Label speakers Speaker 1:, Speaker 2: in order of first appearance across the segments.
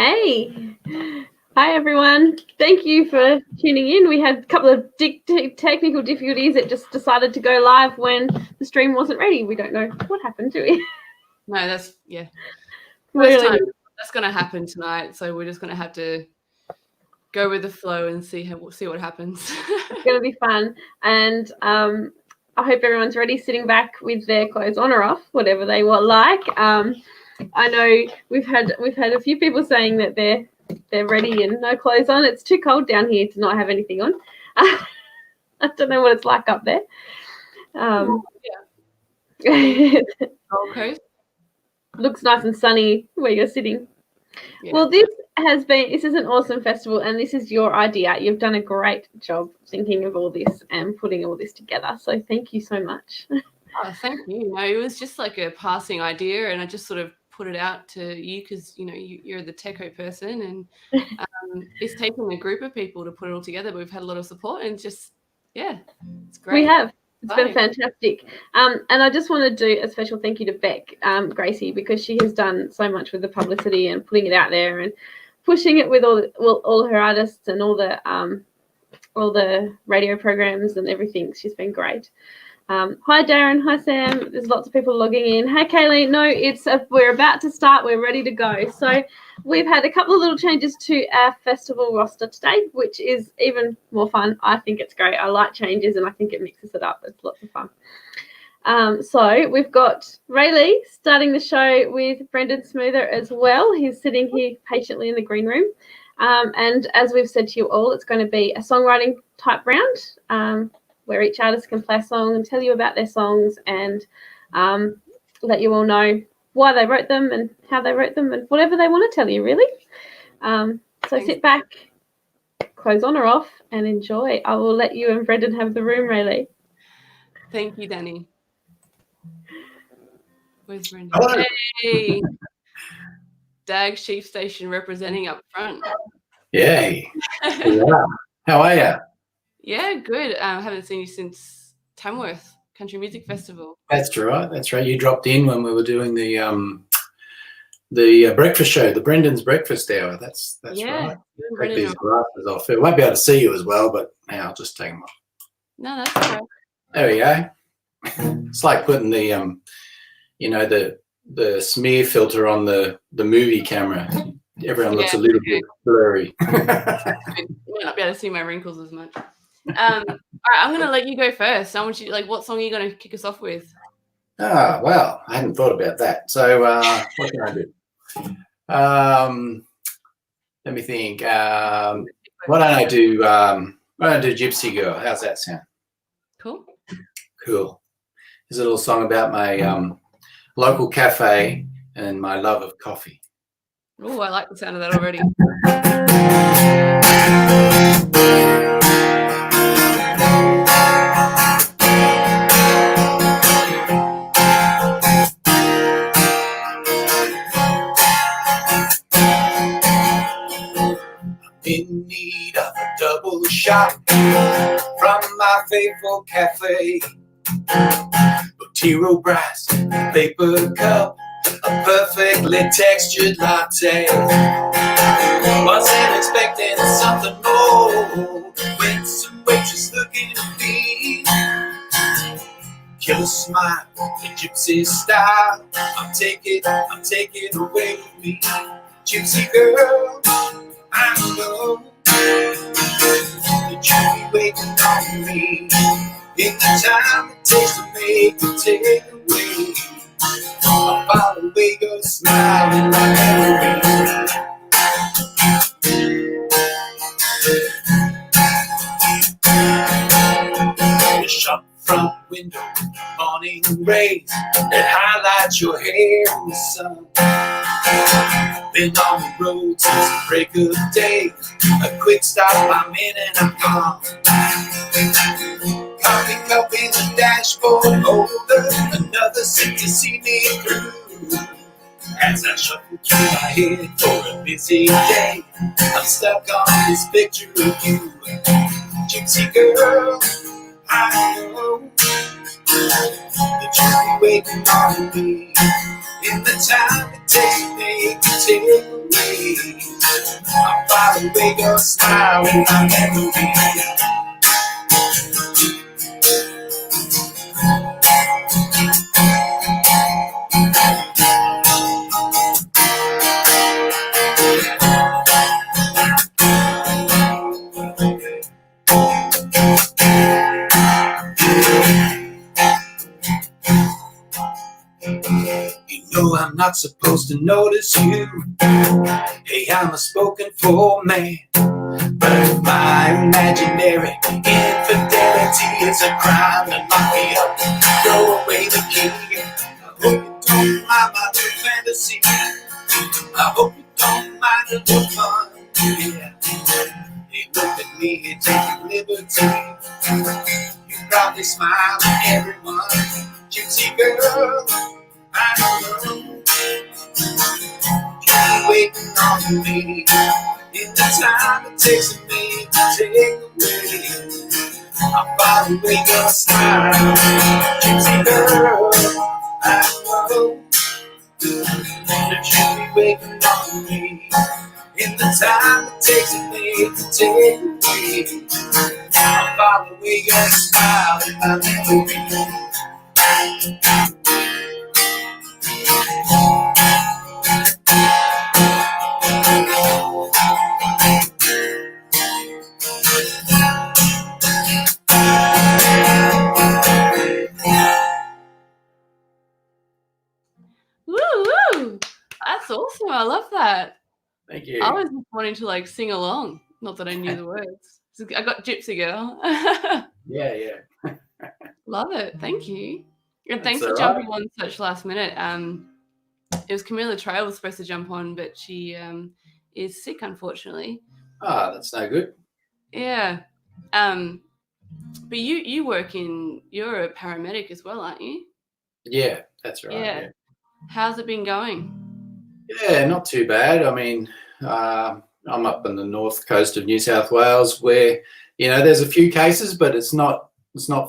Speaker 1: Hey, hi everyone. Thank you for tuning in. We had a couple of technical difficulties. It just decided to go live when the stream wasn't ready. We don't know what happened to it.
Speaker 2: No, that's
Speaker 1: Really,
Speaker 2: that's going to happen tonight. So we're just going to have to go with the flow and see what happens.
Speaker 1: it's going to be fun, and I hope everyone's ready, sitting back with their clothes on or off, whatever they like. I know we've had a few people saying that they're ready and no clothes on. It's too cold down here to not have anything on. I don't know what it's like up there.
Speaker 2: Okay.
Speaker 1: Looks nice and sunny where you're sitting. Yeah. Well, this is an awesome festival, and this is your idea. You've done a great job thinking of all this and putting all this together. So thank you so much.
Speaker 2: Oh, thank you. No, it was just like a passing idea, and I just sort of put it out to you because you're the techo person, and it's taken a group of people to put it all together. But we've had a lot of support, and just it's great.
Speaker 1: We have. It's been fantastic. And I just want to do a special thank you to Beck Gracie, because she has done so much with the publicity and putting it out there and pushing it with all her artists and all the radio programs and everything. She's been great. Hi Darren, hi Sam. There's lots of people logging in. Hey Kaylee. No, we're about to start. We're ready to go. So we've had a couple of little changes to our festival roster today, which is even more fun. I think it's great. I like changes, and I think it mixes it up. It's lots of fun. So we've got Rayleigh starting the show with Brendan Smoother as well. He's sitting here patiently in the green room. And as we've said to you all, it's going to be a songwriting type round, where each artist can play a song and tell you about their songs and let you all know why they wrote them and how they wrote them and whatever they want to tell you, really. So sit back, clothes on or off, and enjoy. I will let you and Brendan have the room, Rayleigh.
Speaker 2: Thank you, Danny. Where's Brendan?
Speaker 3: Hello.
Speaker 2: Hey. Dag Sheep Station representing up front.
Speaker 3: Yay. Yeah. How are you?
Speaker 2: Yeah, good. I haven't seen you since Tamworth Country Music Festival.
Speaker 3: That's right. That's right. You dropped in when we were doing the breakfast show, the Brendan's Breakfast Hour. That's right. Take these glasses off. I won't be able to see you as well, but I'll just take them off.
Speaker 2: No, that's all right.
Speaker 3: There we go. It's like putting the the smear filter on the movie camera. Everyone looks a little bit blurry.
Speaker 2: You might not be able to see my wrinkles as much. All right, I'm going to let you go first. I want you, what song are you going to kick us off with?
Speaker 3: Well, I hadn't thought about that. So what can I do? Let me think. Why don't I do Gypsy Girl? How's that sound?
Speaker 2: Cool.
Speaker 3: There's a little song about my local cafe and my love of coffee.
Speaker 2: Oh, I like the sound of that already.
Speaker 3: In need of a double shot from my faithful cafe. Botiro brass, paper cup, a perfectly textured latte. Wasn't expecting something more when some waitress looking at me. Killer smile, the gypsy style. I'm taking away with me. Gypsy girl, I know that you'll be waiting on me in the time it takes to make the takeaway. I'll follow away, go smiling like Halloween. The shop front window, morning rays that highlight your hair in the sun. Been on the road since the break of day. A quick stop, I'm in and I'm gone. Coffee cup in the dashboard holder, another sip to see me through. As I shuffle through my head for a busy day, I'm stuck on this picture of you. Gypsy girl, I know that you'll be waiting on me in the time it take me, take me. I'm far away, your smile in my memory. You know I'm not supposed to notice you. Hey, I'm a spoken for man. But if my imaginary infidelity is a crime, then lock me up, throw away the key. I hope you don't mind my little fantasy. I hope you don't mind a little fun. Yeah. Hey, look at me, taking liberty. You probably smile at everyone. Gypsy girl, I don't know. You're waiting on me. In the time it takes me to take away, I'm far away your smile. Gypsy girl, I know that you'll be waiting on me. In the time it takes me to take away, I'm far away your smile in my memory.
Speaker 2: Woo woo! That's awesome. I love that.
Speaker 3: Thank you.
Speaker 2: I was just wanting to like sing along. Not that I knew the words. So I got Gypsy Girl.
Speaker 3: Yeah.
Speaker 2: Love it. Thank you. And
Speaker 3: That's
Speaker 2: thanks for
Speaker 3: all
Speaker 2: jumping
Speaker 3: right.
Speaker 2: on such last minute. It was Camilla Trail was supposed to jump on, but she is sick, unfortunately.
Speaker 3: Ah, that's no good.
Speaker 2: Yeah. But you work you're a paramedic as well, aren't you?
Speaker 3: Yeah, that's right.
Speaker 2: Yeah.
Speaker 3: Yeah.
Speaker 2: How's it been going?
Speaker 3: Yeah, not too bad. I mean, I'm up on the north coast of New South Wales where, there's a few cases, but it's not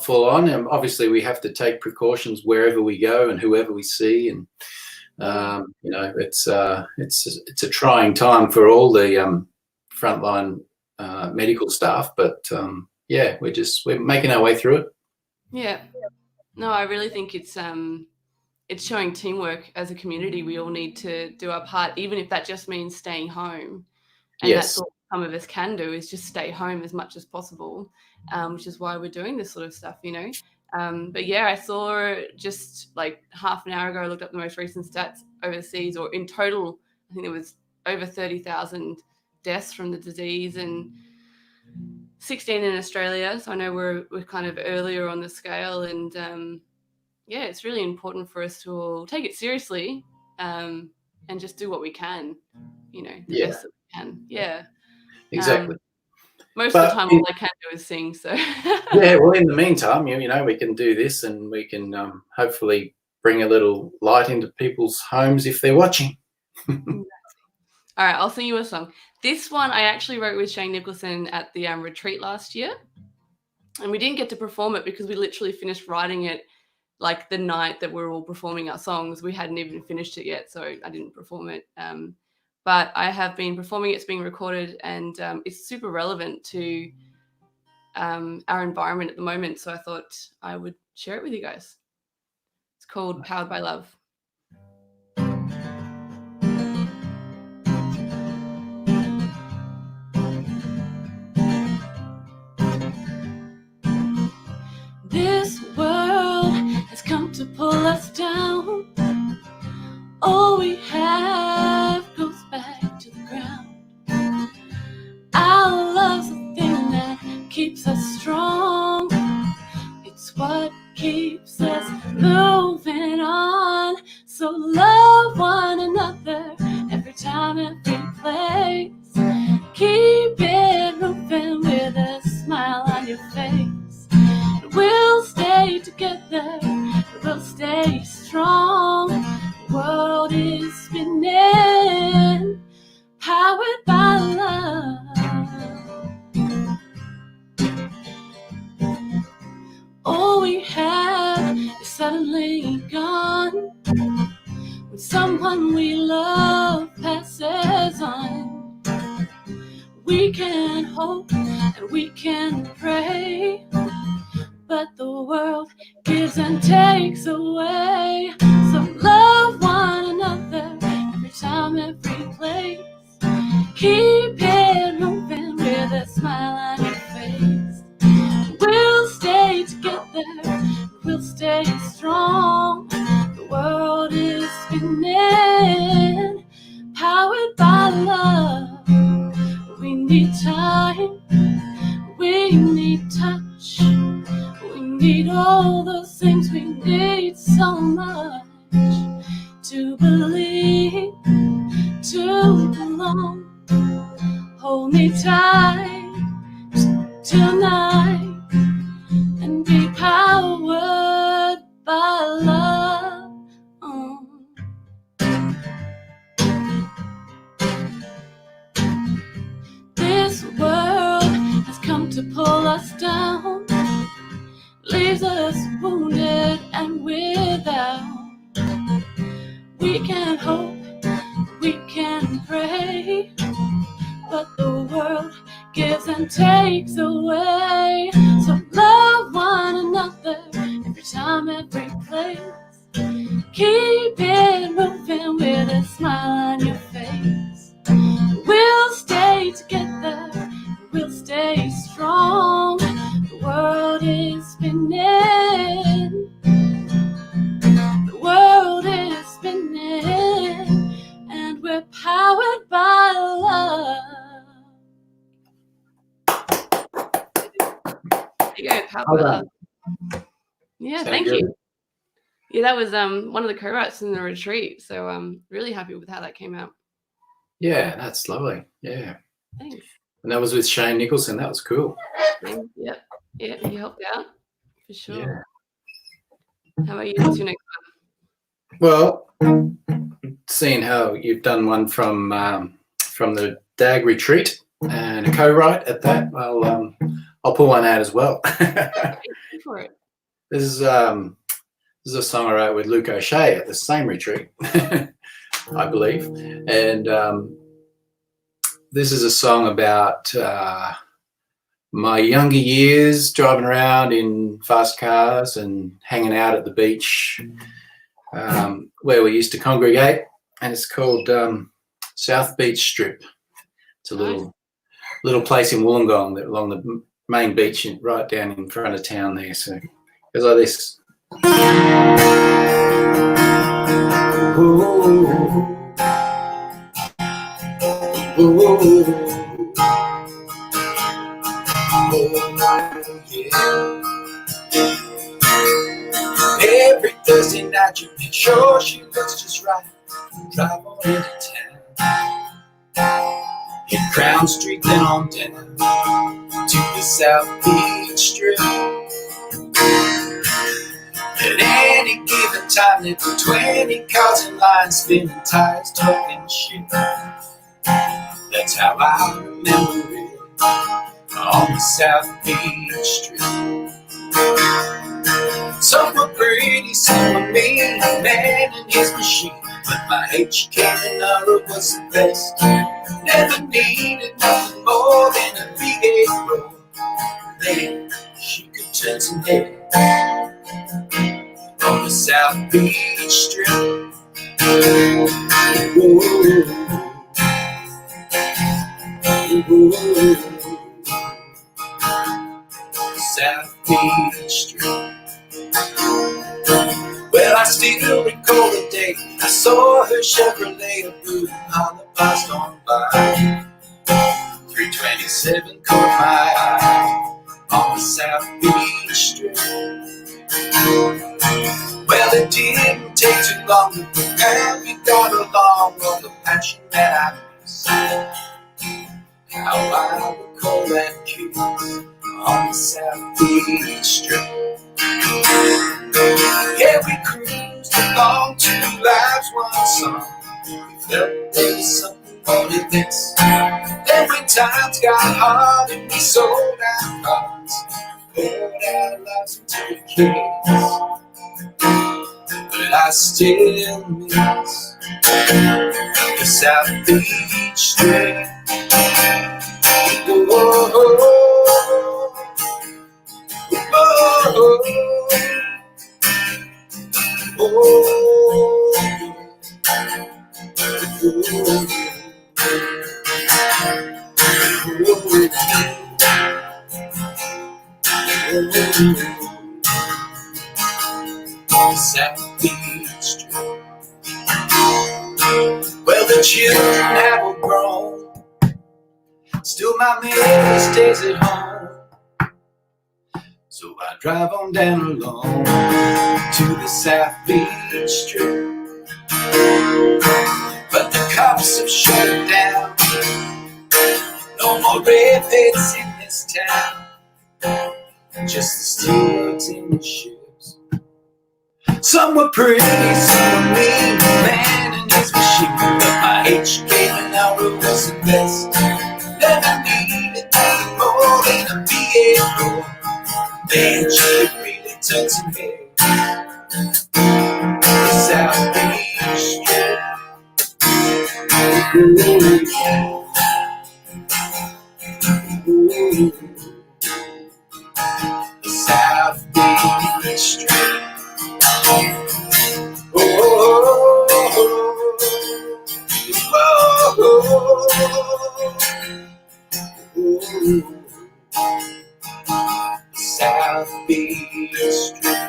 Speaker 3: full on. And obviously we have to take precautions wherever we go and whoever we see. And, it's a trying time for all the frontline medical staff. But, we're making our way through it.
Speaker 2: Yeah. No, I really think it's showing teamwork as a community. We all need to do our part, even if that just means staying home. And
Speaker 3: Yes.
Speaker 2: that's all some of us can do is just stay home as much as possible, which is why we're doing this sort of stuff, But yeah, I saw just like half an hour ago, I looked up the most recent stats overseas, or in total, I think there was over 30,000 deaths from the disease and 16 in Australia. So I know we're kind of earlier on the scale, and it's really important for us to all take it seriously and just do what we can, the best that we can. Yeah.
Speaker 3: Exactly.
Speaker 2: Most of the time, all I can do is sing. So
Speaker 3: yeah, well, in the meantime, we can do this, and we can hopefully bring a little light into people's homes if they're watching.
Speaker 2: All right, I'll sing you a song. This one I actually wrote with Shane Nicholson at the retreat last year, and we didn't get to perform it because we literally finished writing it like the night that we're all performing our songs. We hadn't even finished it yet, so I didn't perform it. But I have been performing it. It's being recorded, and it's super relevant to our environment at the moment. So I thought I would share it with you guys. It's called Powered by Love. This world has come to pull us down. All we have goes back to the ground. Our love's the thing that keeps us strong. It's what keeps us moving on. So love one another every time, every place. Keep it moving with a smile on your face. We'll stay together, we'll stay strong. The world is spinning, powered by love. All we have is suddenly gone. when someone we love passes on. We can hope and we can pray, but the world gives and takes away. So love one another every time, every place. Keep it moving with a smile on your face. We'll stay together, we'll stay strong. The world is spinning, powered by love. We need time, we need touch, we need all those things. We need so much to believe, to belong. Hold me tight tonight and be powered by love. This world has come to pull us down, leaves us wounded and without. We can hope, we can pray, but the world gives and takes away. So love one another every time, every place. Keep it moving with a smile on your face. We'll stay together, we'll stay strong. The world is spinning, the world is spinning, and we're powered by love. There you go, powered by love. Yeah, thank you. Yeah, that was one of the co-writes in the retreat, so I'm really happy with how that came out.
Speaker 4: Yeah, that's lovely. Yeah.
Speaker 2: Thanks.
Speaker 4: And that was with Shane Nicholson. That was cool.
Speaker 2: Yep. Yeah, he helped out for sure.
Speaker 4: Yeah.
Speaker 2: How about you? What's your next one?
Speaker 4: Well, seeing how you've done one from the DAG retreat and a co-write at that, well, I'll pull one out as well.
Speaker 2: Go for it.
Speaker 4: This is a song I wrote with Luke O'Shea at the same retreat, I believe. And this is a song about my younger years, driving around in fast cars and hanging out at the beach where we used to congregate. And it's called South Beach Strip. It's a little place in Wollongong along the main beach right down in front of town there. So it goes like this. Ooh. Ooh. Oh, yeah. Every Thursday night you make sure she looks just right. Drive on into town. Hit Crown Street, then on down to the South Beach Strip. At any given time, there were 20 cars in line, spinning tires, talking shit. That's how I remember it on the South Beach Strip. Some were pretty, some were mean, a man and his machine. But my HK Nara was the best. Never needed nothing more than a V8 roll. Then she could turn some head on the South Beach Strip. Ooh. Ooh. South Beach Strip. Well, I still recall the day I saw her Chevrolet, a blue Honda passed on by. 327 caught my eye on the South Beach Strip. Well, it didn't take too long to prepare. We got along on the passion that I miss. How I recall that cue on the South Beach Strip. Yeah, we cruised along 2 lives, 1 song. We felt there was something more to this. Then when times got hard and we sold our cars, poured our lives into the kids. But I
Speaker 3: still miss the South Beach Strip. Whoa, South Beach Strip. Well, the children have all grown, still my man stays at home. So I drive on down alone to the South Beach Strip. But the cops have shut it down. No more redheads in this town, just the steamboats in the ships. Some were pretty, some were mean, man and his machine. But my HK when I was the best. Never needed nothing more than a vehicle. Man, she really took some hair. The South Beach Strip. The South Beach Strip. South Beach Strip.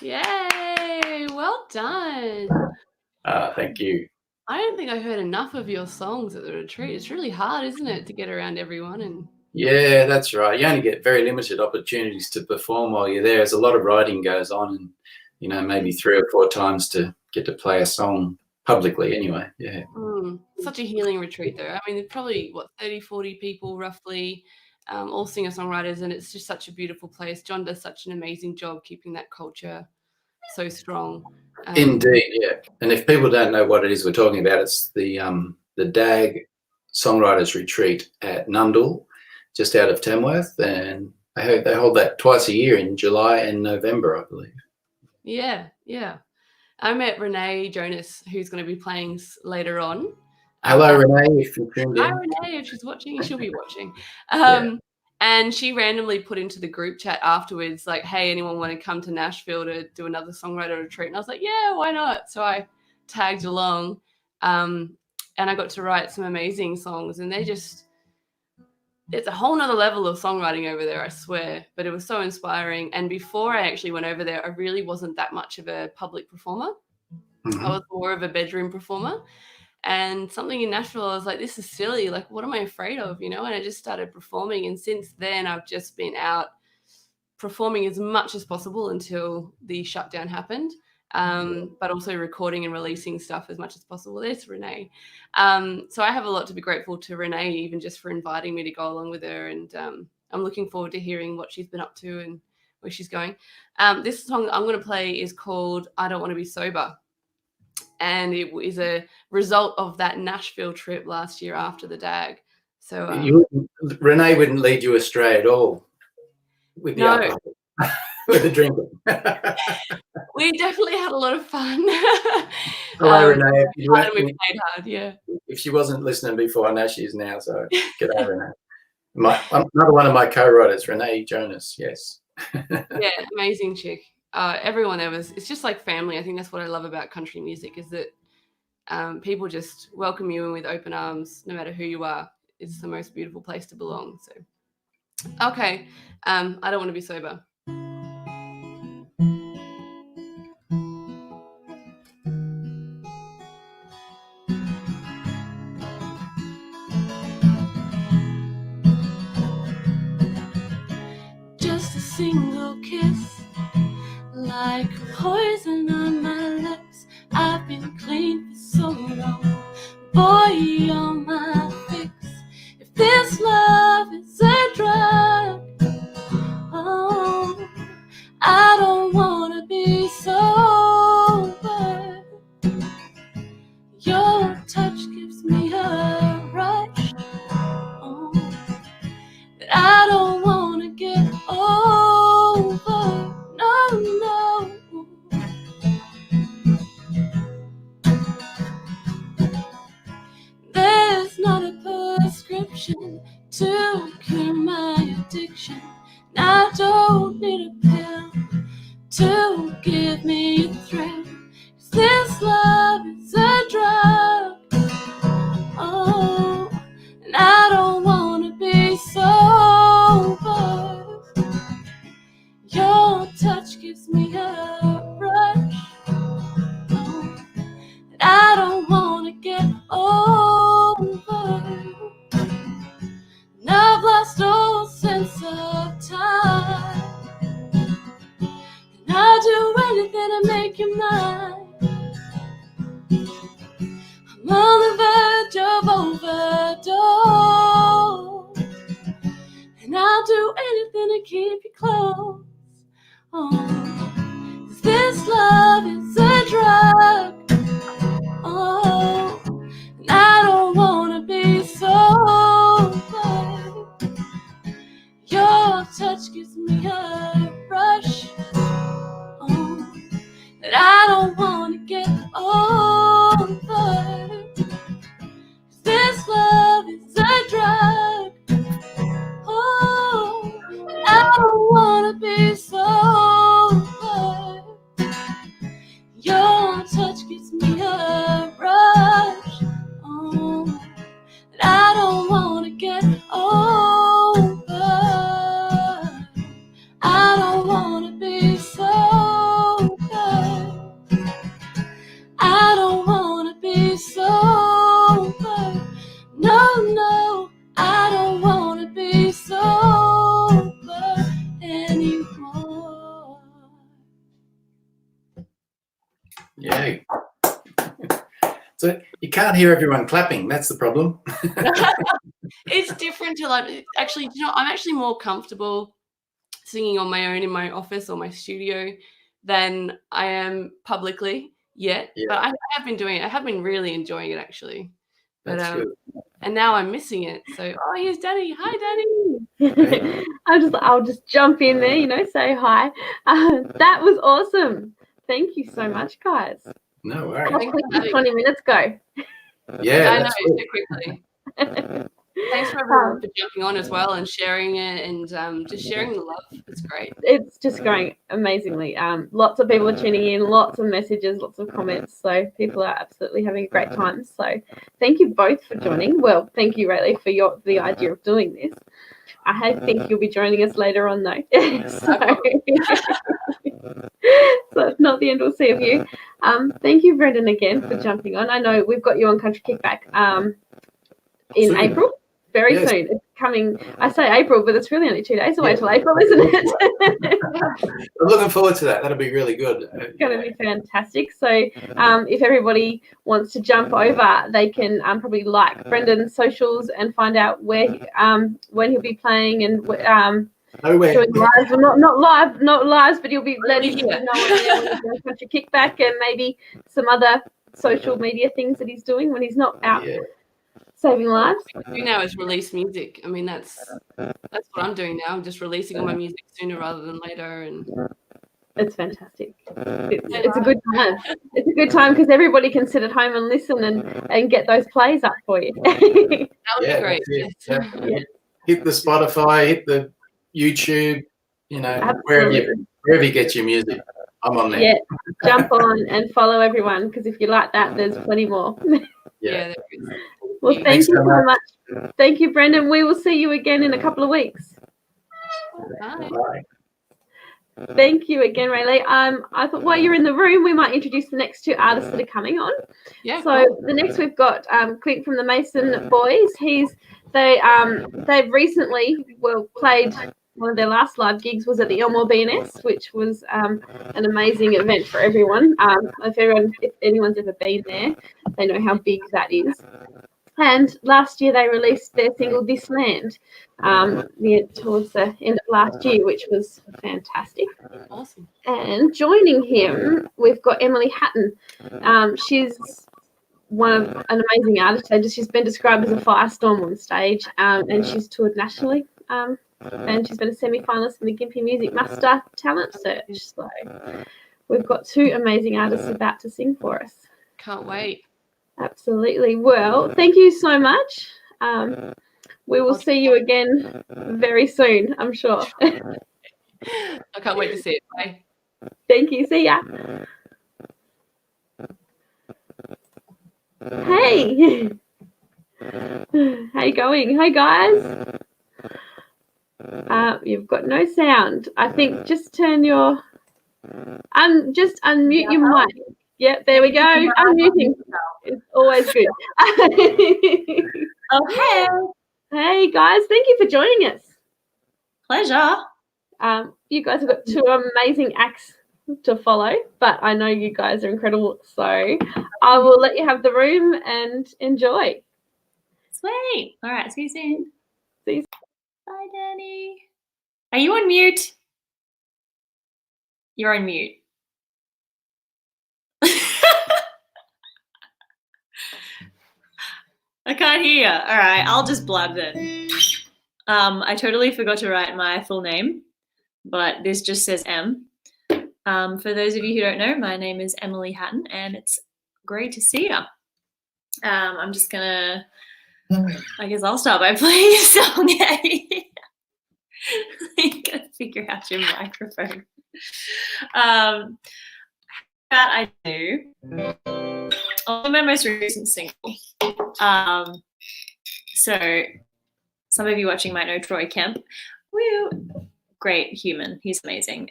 Speaker 2: Yay! Well done.
Speaker 4: Thank you.
Speaker 2: I don't think I heard enough of your songs at the retreat. It's really hard, isn't it, to get around everyone? And
Speaker 4: Yeah, that's right. You only get very limited opportunities to perform while you're there. There's a lot of writing goes on, and maybe 3 or 4 times to get to play a song publicly anyway. Yeah.
Speaker 2: Such a healing retreat, though. I mean, there's probably, 30, 40 people roughly, all singer-songwriters, and it's just such a beautiful place. John does such an amazing job keeping that culture so strong.
Speaker 4: Indeed, yeah. And if people don't know what it is we're talking about, it's the DAG Songwriters Retreat at Nundle, just out of Tamworth, and they hold that twice a year in July and November, I believe.
Speaker 2: Yeah. I met Renee Jonas, who's going to be playing later on.
Speaker 4: Hello, Renee, if you're tuned in.
Speaker 2: Hi, Renee, if she's watching, she'll be watching.
Speaker 4: Yeah.
Speaker 2: And she randomly put into the group chat afterwards, like, hey, anyone want to come to Nashville to do another songwriter retreat? And I was like, yeah, why not? So I tagged along, and I got to write some amazing songs. And it's a whole nother level of songwriting over there, I swear. But it was so inspiring. And before I actually went over there, I really wasn't that much of a public performer.
Speaker 4: Mhm.
Speaker 2: I was more of a bedroom performer. And something in Nashville, I was like, this is silly. Like, what am I afraid of? And I just started performing. And since then, I've just been out performing as much as possible until the shutdown happened, but also recording and releasing stuff as much as possible. There's Renee. So I have a lot to be grateful to Renee, even just for inviting me to go along with her. And I'm looking forward to hearing what she's been up to and where she's going. This song I'm going to play is called I Don't Want to Be Sober. And it is a result of that Nashville trip last year after the DAG. So
Speaker 4: Renee wouldn't lead you astray at all with the alcohol, with the drinking.
Speaker 2: we definitely had a lot of fun.
Speaker 4: Hello, Renee.
Speaker 2: We played hard, yeah.
Speaker 4: If she wasn't listening before, I know she is now. So get over Renee. Another one of my co-writers, Renee Jonas. Yes.
Speaker 2: Yeah, amazing chick. Everyone there it's just like family. I think that's what I love about country music is that people just welcome you in with open arms, no matter who you are. It's the most beautiful place to belong. So, okay, I don't want to be sober. Just a single kiss, like poison on my lips. I've been clean for so long. Boy, you're my fix. If this love is a drug, oh, option to cure my addiction. And I don't need a pill to give me a thrill. 'Cause this love is a drug. Oh, and I don't wanna be sober. Your touch gives me a rush. Oh, and I don't wanna get over. And I've lost all sense of time. And I'll do anything to make you mine. I'm on the verge of overdose, and I'll do anything to keep you close. Oh, 'cause this love is a drug. Oh, and I don't wanna be sober. Your touch gives me a rush. Oh, and I don't wanna get over. This love is a drug. Oh, I don't wanna be sober. Your touch gives me a rush. Oh, and I don't wanna get over. I don't wanna be sober. I don't wanna be sober. No, I don't wanna be sober anymore.
Speaker 4: Yeah. So you can't hear everyone clapping. That's the problem.
Speaker 2: It's different to like, actually, you know, I'm actually more comfortable singing on my own in my office or my studio than I am publicly yet.
Speaker 4: Yeah.
Speaker 2: But I have been doing it. I have been really enjoying it actually. But
Speaker 4: That's good.
Speaker 2: and now I'm missing it. So here's Danny. Hi, Danny.
Speaker 1: I'll just jump in there, say hi. That was awesome. Thank you so much, guys.
Speaker 4: No
Speaker 1: How
Speaker 4: worries.
Speaker 2: Thanks for
Speaker 1: quick did
Speaker 2: having
Speaker 1: 20 minutes go?
Speaker 4: Yeah,
Speaker 2: I know,
Speaker 4: that's good.
Speaker 2: so quickly. Thanks for everyone for jumping on as well and sharing it and just sharing the love. It's great.
Speaker 1: It's just going amazingly. Lots of people are tuning in, lots of messages, lots of comments. So people are absolutely having a great time. So thank you both for joining. Well, thank you, Rayleigh, for the idea of doing this. I think you'll be joining us later on, though. So it's not the end we'll see of you. Thank you, Brendan, again for jumping on. I know we've got you on Country Kickback in
Speaker 4: Soon.
Speaker 1: April. Very
Speaker 4: Yes.
Speaker 1: soon. It's coming. I say April, but it's really only 2 days away till April, isn't it?
Speaker 4: I'm looking forward to that. That'll be really good.
Speaker 1: It's going to be fantastic. So if everybody wants to jump over, they can probably like Brendan's socials and find out where when he'll be playing and
Speaker 4: Nowhere.
Speaker 1: doing lives. Well, not lives, but he'll be letting people know when he's doing Country Kickback and maybe some other social media things that he's doing when he's not out
Speaker 4: Yeah.
Speaker 1: saving lives.
Speaker 2: What I do now is release music. I mean, that's what I'm doing now. I'm just releasing all my music sooner rather than later. And
Speaker 1: It's fantastic. It's a good time. It's a good time because everybody can sit at home and listen and get those plays up for you.
Speaker 2: that would be
Speaker 4: Yeah,
Speaker 2: great.
Speaker 4: that's it. Yeah. Hit the Spotify, hit the YouTube, wherever you get your music. I'm on there.
Speaker 1: Yeah, jump on and follow everyone because if you like that, there's plenty more.
Speaker 2: Yeah, there is.
Speaker 1: Well,
Speaker 4: Thanks
Speaker 1: thank you
Speaker 4: so
Speaker 1: so much. Thank you, Brendan. We will see you again in a couple of weeks.
Speaker 2: Bye.
Speaker 4: Bye.
Speaker 1: Thank you again, Rayleigh. I thought while you're in the room, we might introduce the next two artists that are coming on.
Speaker 2: Yeah.
Speaker 1: So the next we've got Clint from the Mason Boys. They've recently played. One of their last live gigs was at the Elmore BNS, which was an amazing event for everyone. If anyone's ever been there, they know how big that is. And last year they released their single "This Land" towards the end of last year, which was fantastic.
Speaker 2: Awesome.
Speaker 1: And joining him, we've got Emily Hatton. She's an amazing artist. She's been described as a firestorm on stage, and she's toured nationally. And she's been a semi-finalist in the Gympie Music Master Talent Search. So we've got two amazing artists about to sing for us.
Speaker 2: Can't wait.
Speaker 1: Absolutely. Well, thank you so much. We will see you again very soon, I'm sure.
Speaker 2: I can't wait to see it. Bye.
Speaker 1: Thank you. See ya. Hey. How you going? Hi, guys. You've got no sound. I think just turn your... just unmute your mic. Yep, there we go. Unmuting. It's always good.
Speaker 5: Okay.
Speaker 1: Hey, guys. Thank you for joining us.
Speaker 5: Pleasure.
Speaker 1: You guys have got two amazing acts to follow, but I know you guys are incredible. So I will let you have the room and enjoy.
Speaker 5: Sweet. All right. See you soon.
Speaker 1: See you.
Speaker 5: Bye, Danny. Are you on mute? You're on mute. I can't hear. All right. I'll just blab then. I totally forgot to write my full name, but this just says M. For those of you who don't know, my name is Emily Hatton, and it's great to see you. I'm just gonna, I guess I'll start by playing a song. You gotta figure out your microphone. That I do. On my most recent single. So some of you watching might know Troy Kemp. Woo! Great human. He's amazing.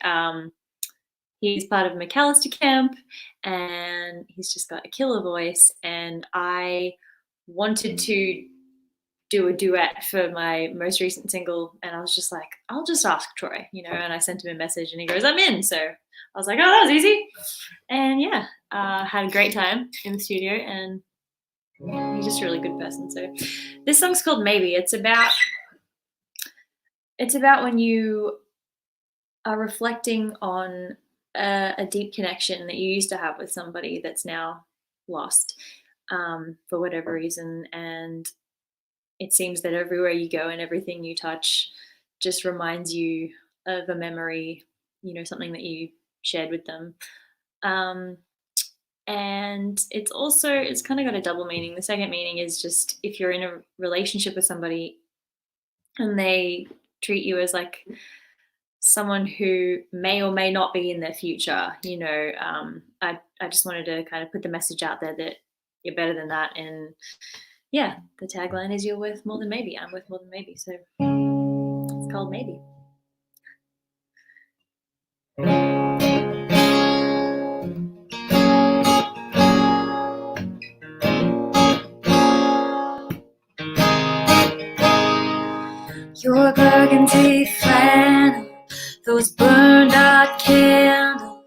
Speaker 5: He's part of McAllister Camp, and he's just got a killer voice. And I wanted to do a duet for my most recent single, and I was just like, I'll just ask Troy, you know. And I sent him a message, and he goes, "I'm in." So I was like, "Oh, that was easy." And yeah, had a great time in the studio, and he's just a really good person. So this song's called Maybe. It's about when you are reflecting on a deep connection that you used to have with somebody that's now lost for whatever reason. And it seems that everywhere you go and everything you touch just reminds you of a memory, you know, something that you shared with them. And it's kind of got a double meaning. The second meaning is just if you're in a relationship with somebody and they treat you as like someone who may or may not be in their future, you know, I just wanted to kind of put the message out there that you're better than that. And yeah, the tagline is you're worth more than maybe. I'm worth more than maybe. So it's called Maybe. Your burgundy flannel, those burned out candles,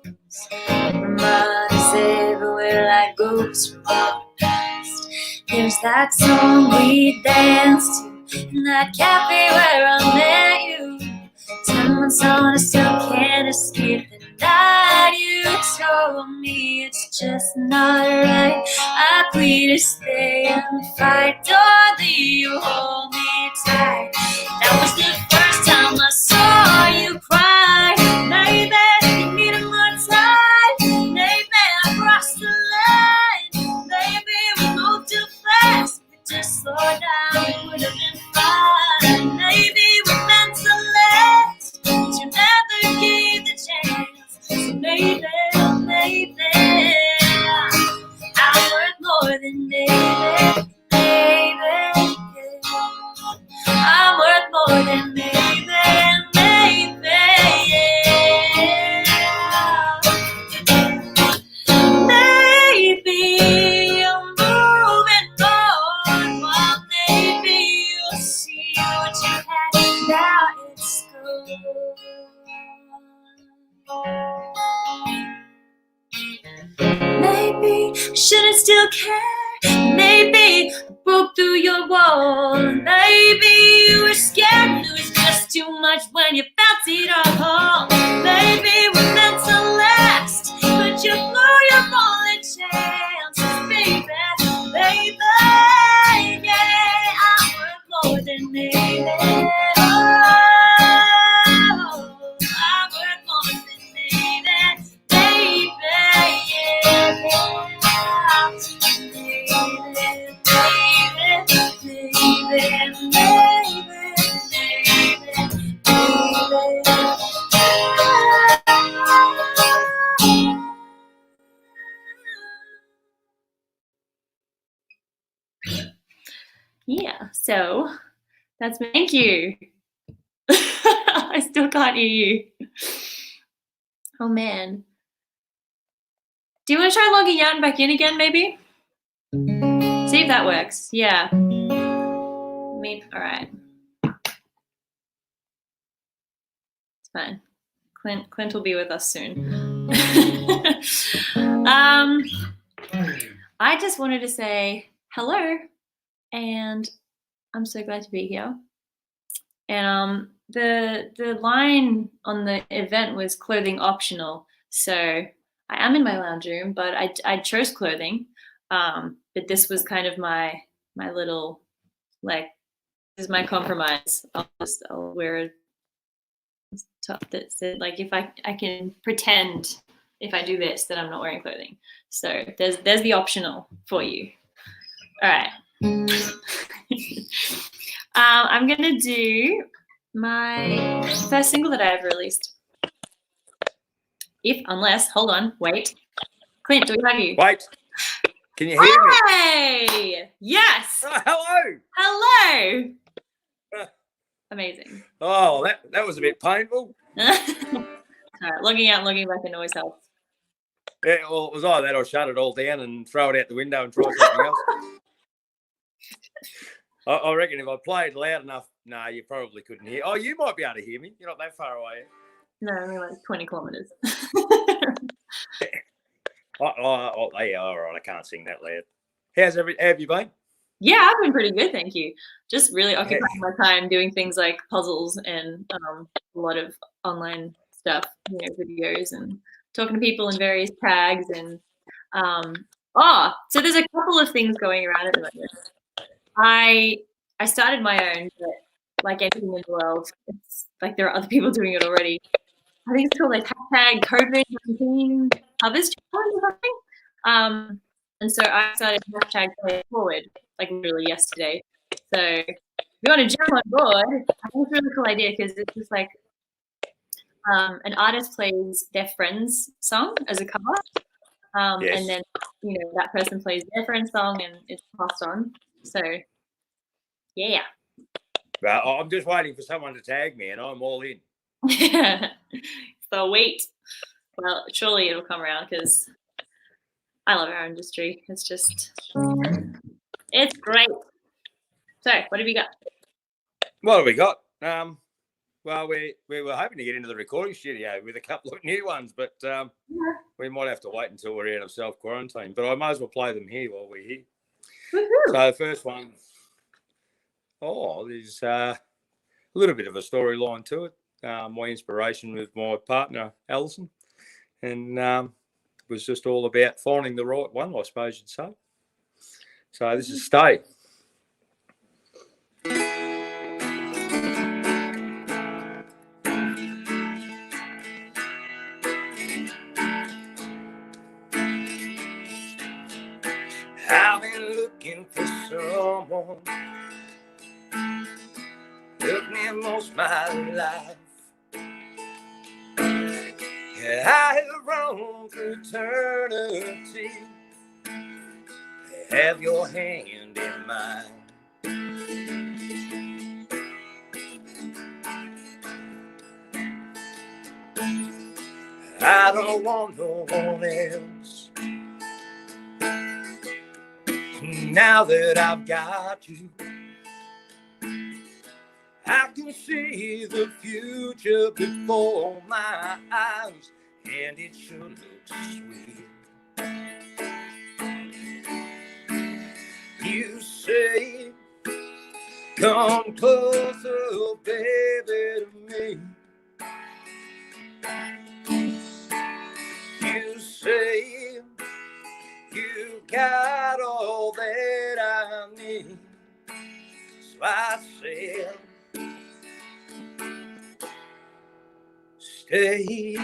Speaker 5: remind us everywhere like ghosts from our past. There's that song we danced to in that cafe where I met you. 10 months on, I still can't escape the night you told me it's just not right. I agreed to stay and fight, darling, you hold me tight. That was the first time I saw you cry. Maybe you needed more time. Maybe I crossed the line. Maybe we moved too fast. If we just slow down, it would have been fine. Maybe we meant to last, but you never gave the chance. So maybe I'm worth more than maybe. I'm worth more than maybe, Maybe I'm moving on, well, maybe you'll see what you had, now it's gone. Maybe shouldn't still care. Maybe I broke through your wall. Maybe you were scared. It was just too much when you felt it all. Maybe we're meant to last, but you blew your fallen chances, baby. Baby, yeah, I'm worth more than maybe. Oh, I'm worth more than maybe, baby, yeah. Maybe. So that's thank you. I still can't hear you. Oh man. Do you want to try logging out and back in again, maybe? See if that works. Yeah. All right. It's fine. Clint will be with us soon. I just wanted to say hello, and I'm so glad to be here. And the line on the event was clothing optional, so I am in my lounge room, but I chose clothing. But this was kind of my little, like, this is my compromise. I'll wear a top that said, like, if I can pretend if I do this that I'm not wearing clothing. So there's the optional for you. All right. I'm gonna do my first single that I have released. Hold on, wait. Clint, do we have you?
Speaker 6: Wait, can you hear me?
Speaker 5: Hey! Yes!
Speaker 6: Oh, hello!
Speaker 5: Hello! Amazing.
Speaker 6: Oh, that was a bit painful.
Speaker 5: All right, logging out and logging back in always helps.
Speaker 6: Yeah, well, it was either that or shut it all down and throw it out the window and try something else. I reckon if I played loud enough, no, you probably couldn't hear. Oh, you might be able to hear me. You're not that far away.
Speaker 5: No, only like 20 kilometers.
Speaker 6: Oh, yeah, all right. I can't sing that loud. How have you been?
Speaker 5: Yeah, I've been pretty good, thank you. Just really occupying my time doing things like puzzles and a lot of online stuff, videos and talking to people in various tags. And so there's a couple of things going around at the moment. I started my own, but like anything in the world, it's like there are other people doing it already. I think it's called like #COVID-19 Harvest Challenge or something. And so I started #Play It Forward, like literally yesterday. So if you want to jump on board, I think it's a really cool idea because it's just like an artist plays their friend's song as a cover.
Speaker 6: Yes.
Speaker 5: And then, that person plays their friend's song and it's passed on. So, yeah.
Speaker 6: Well, I'm just waiting for someone to tag me and I'm all in.
Speaker 5: So wait. Well, surely it'll come around because I love our industry. It's just, it's great. So, what have you got?
Speaker 6: What have we got? Well, we were hoping to get into the recording studio with a couple of new ones, but we might have to wait until we're out of self-quarantine. But I might as well play them here while we're here.
Speaker 5: Woohoo.
Speaker 6: So the first one, there's a little bit of a storyline to it. My inspiration with my partner, Alison, and it was just all about finding the right one, I suppose you'd say. So this is Stay. I've been looking for someone, took me most my life. Yeah, I have roamed through eternity, have your hand in mine. I don't want no one else. Now that I've got you, I can see the future before my eyes, and it sure looks sweet. You say, come closer, baby, to me. You say, you got all that I need. So I said, stay.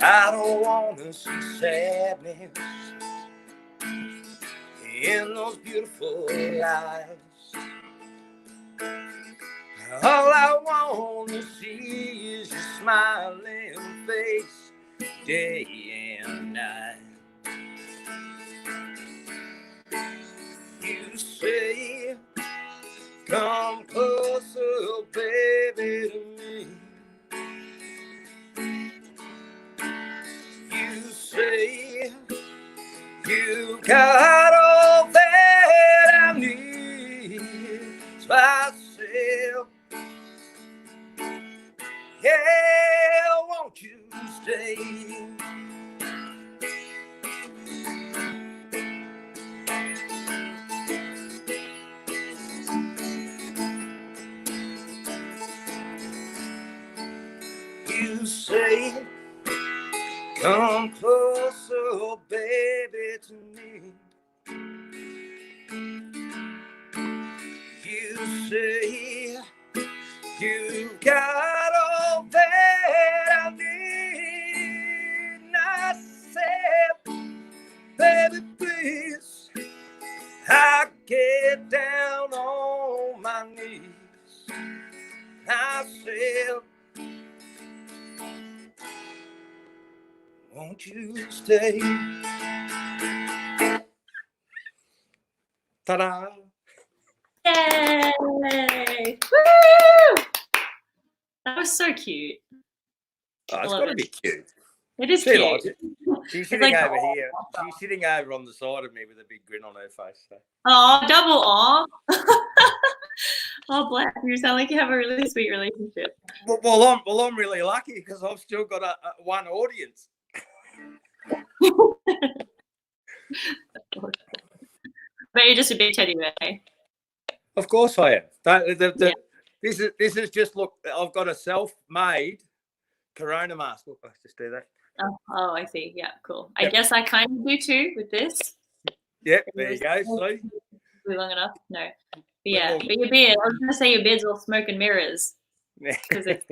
Speaker 6: I don't want to see sadness in those beautiful eyes. All I want to see is your smiling face day and night. You say, come closer, baby, to me. You say, you got all that I need. It's myself. Yeah, won't you stay? You say, come closer, baby, to me. You say, you got all that I need. And I said, baby, please, I get down on my knees. I said, won't you stay? Ta-da!
Speaker 5: Yay!
Speaker 1: Woo!
Speaker 5: That was so cute.
Speaker 6: Oh, it's
Speaker 5: Love
Speaker 6: got to
Speaker 5: it.
Speaker 6: be cute.
Speaker 5: It is
Speaker 6: She
Speaker 5: cute.
Speaker 6: likes it. She's sitting
Speaker 5: like,
Speaker 6: over here. She's sitting over on the side of me with a big grin on her face. So.
Speaker 5: Oh, double aw. Oh, bless. You sound like you have a really sweet relationship.
Speaker 6: Well, I'm really lucky because I've still got a one audience.
Speaker 5: But you're just a big teddy bear.
Speaker 6: Of course I am.
Speaker 5: Yeah.
Speaker 6: This is just, look, I've got a self-made Corona mask. Look, let's just do that.
Speaker 5: Oh, I see. Yeah, cool. I
Speaker 6: Yep.
Speaker 5: guess I kind of do too with this.
Speaker 6: Yep, there you go. See?
Speaker 5: Be long enough? No. But yeah, but your beard, I was going to say your beard's all smoke and mirrors. 'Cause it's...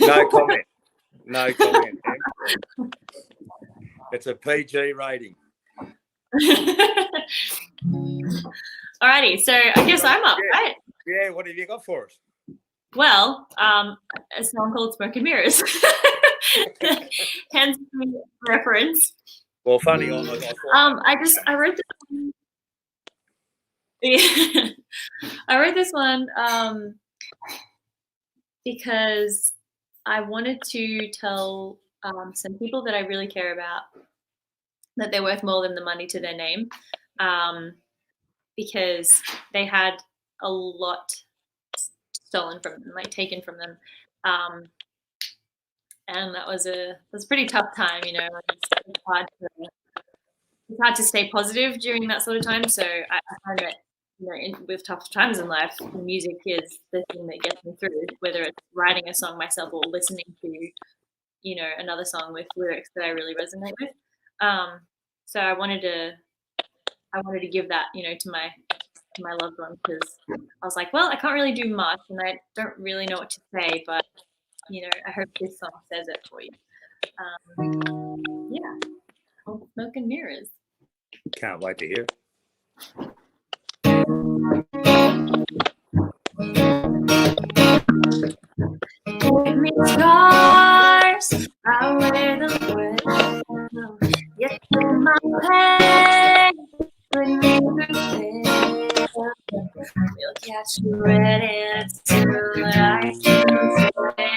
Speaker 6: No comment. No comment. It's a PG rating.
Speaker 5: Alrighty, so I guess I'm up,
Speaker 6: Yeah.
Speaker 5: right?
Speaker 6: Yeah, what have you got for us?
Speaker 5: Well, a song called Smoke and Mirrors. Hence the reference.
Speaker 6: Well, funny, I
Speaker 5: I wrote this one. Yeah. I wrote this one because I wanted to tell some people that I really care about that they're worth more than the money to their name, because they had a lot stolen from them, like taken from them, and that was a pretty tough time. You know, it's hard to stay positive during that sort of time. So I find that, you know, with tough times in life, music is the thing that gets me through, whether it's writing a song myself or listening to, you know, another song with lyrics that I really resonate with. So I wanted to give that, you know, to my loved one, because I was like, well, I can't really do much and I don't really know what to say, but, you know, I hope this song says it for you. Yeah, Smoke and Mirrors.
Speaker 6: Can't wait to hear it.
Speaker 5: Give me stars, I wear them well. You feel my pain, put me through hell. We'll catch you ready until I can say.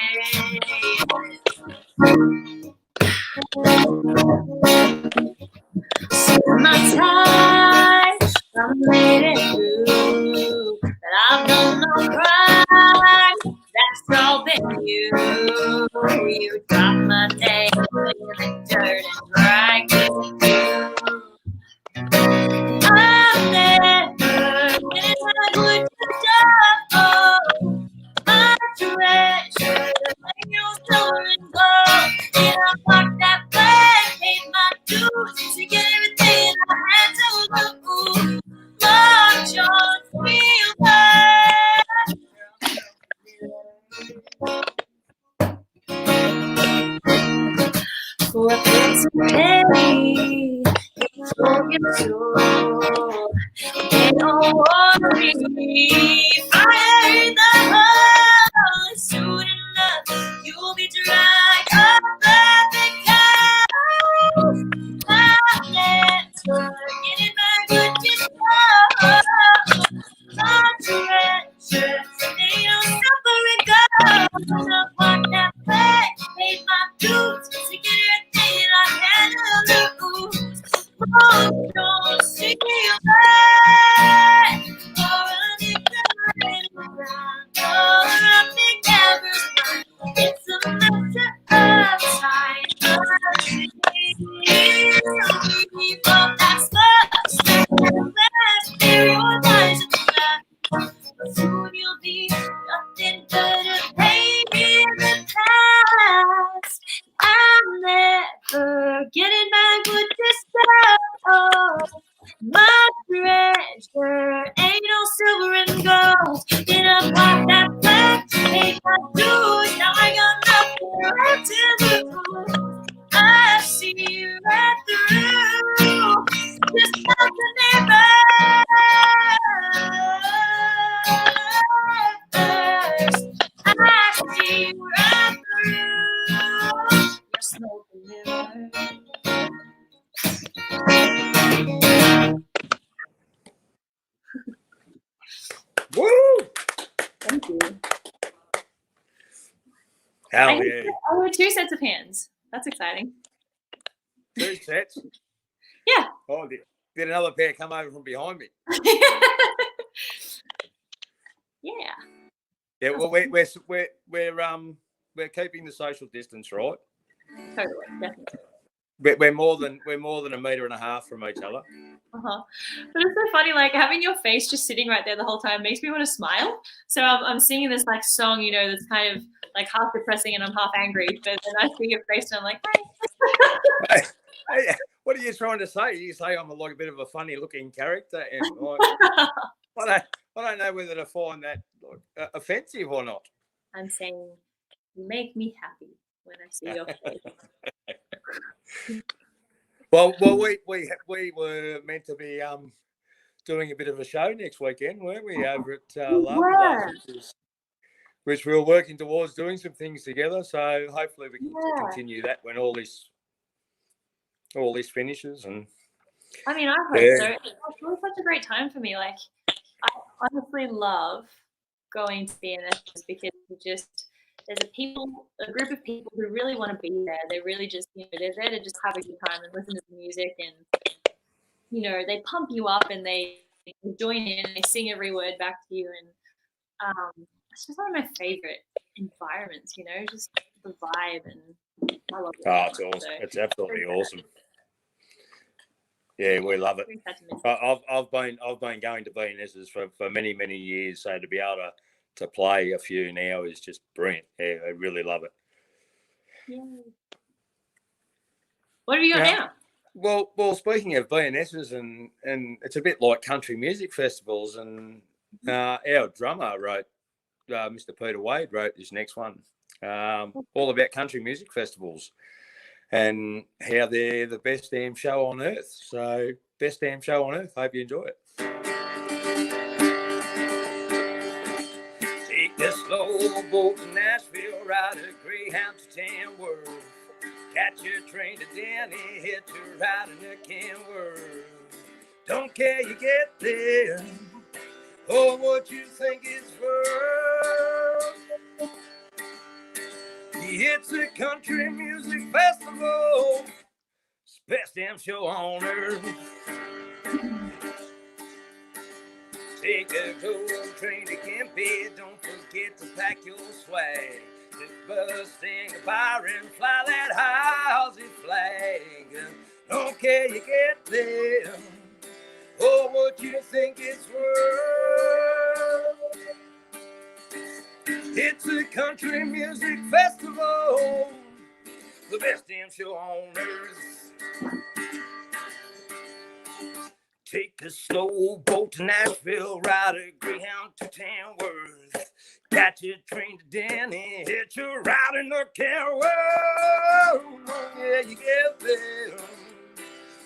Speaker 5: My time, I'm made it through, but I've done no crime. That's all been you. You dropped my name in the dirt and dragged me through. I've never been like what you've done. My treasure, like your stolen gold. And I walked that way, paid my dues to get everything I had to lose. Love, John, feel bad. For a piece of pain, it's all your soul. And don't worry, fire in the hole. Soon enough, you'll be dragged up don't see light or anything around or nothing ever's mine. It's a matter of time. But that's the last realize soon you'll be nothing but a baby in the past. I'm never getting back with this stuff. Oh, my treasure ain't no silver and gold. In a pot that black ain't my dues. Now I got nothing left to lose. I see right through just nothing I see right through your smoke and mirror.
Speaker 6: Woo!
Speaker 5: Thank you.
Speaker 6: Hell yeah.
Speaker 5: Oh, 2 sets of hands. That's exciting.
Speaker 6: 2 sets.
Speaker 5: Yeah.
Speaker 6: Oh, did another pair come over from behind me?
Speaker 5: Yeah.
Speaker 6: Yeah. Well, we're keeping the social distance, right?
Speaker 5: Totally. Definitely.
Speaker 6: We're more than a metre and a half from each other.
Speaker 5: Uh-huh. But it's so funny, like having your face just sitting right there the whole time makes me want to smile. So I'm singing this like song, you know, that's kind of like half depressing and I'm half angry. But then I see your face and I'm like, hi.
Speaker 6: Hey, what are you trying to say? You say I'm like a bit of a funny looking character, and I don't know whether to find that offensive or not.
Speaker 5: I'm saying you make me happy when I see your face.
Speaker 6: Well, we were meant to be doing a bit of a show next weekend, weren't we? Over at Love Blast, which we were working towards doing some things together. So hopefully we can continue that when all this finishes. And
Speaker 5: I mean, I hope so. It was such a great time for me. Like, I honestly love going to BNS because there's a group of people who really want to be there. They really just, you know, they're there to just have a good time and listen to the music, and you know, they pump you up and they join in and they sing every word back to you, and it's just one of my favorite environments. You know, just the vibe, and I love it.
Speaker 6: Oh, it's awesome! So, it's absolutely awesome. Yeah, we love it. I've been going to BNS's for many years, so to be able to play a few now is just brilliant. Yeah, I really love it.
Speaker 5: Yay. What have you got now?
Speaker 6: Well, speaking of BNS's, and it's a bit like country music festivals, and our drummer wrote, Mr. Peter Wade wrote this next one, all about country music festivals and how they're the best damn show on earth. So, best damn show on earth. Hope you enjoy it. Take the slow boat to Nashville, ride a Greyhound to Tamworth. Catch your train to Denny, hit your ride in a Kenworth. Don't care you get there, or what you think it's worth. It's a country music festival, it's the best damn show on earth. Take a gold train to Kempy, don't forget to pack your swag. This bus sing a fire and fly that Halsey flag. Don't care you get there, or what you think it's worth. It's a country music festival, the best damn show on earth. Take a slow boat to Nashville, ride a Greyhound to Tamworth. Catch your train to Denny, hit your ride in the Kenworth. Yeah, you get there,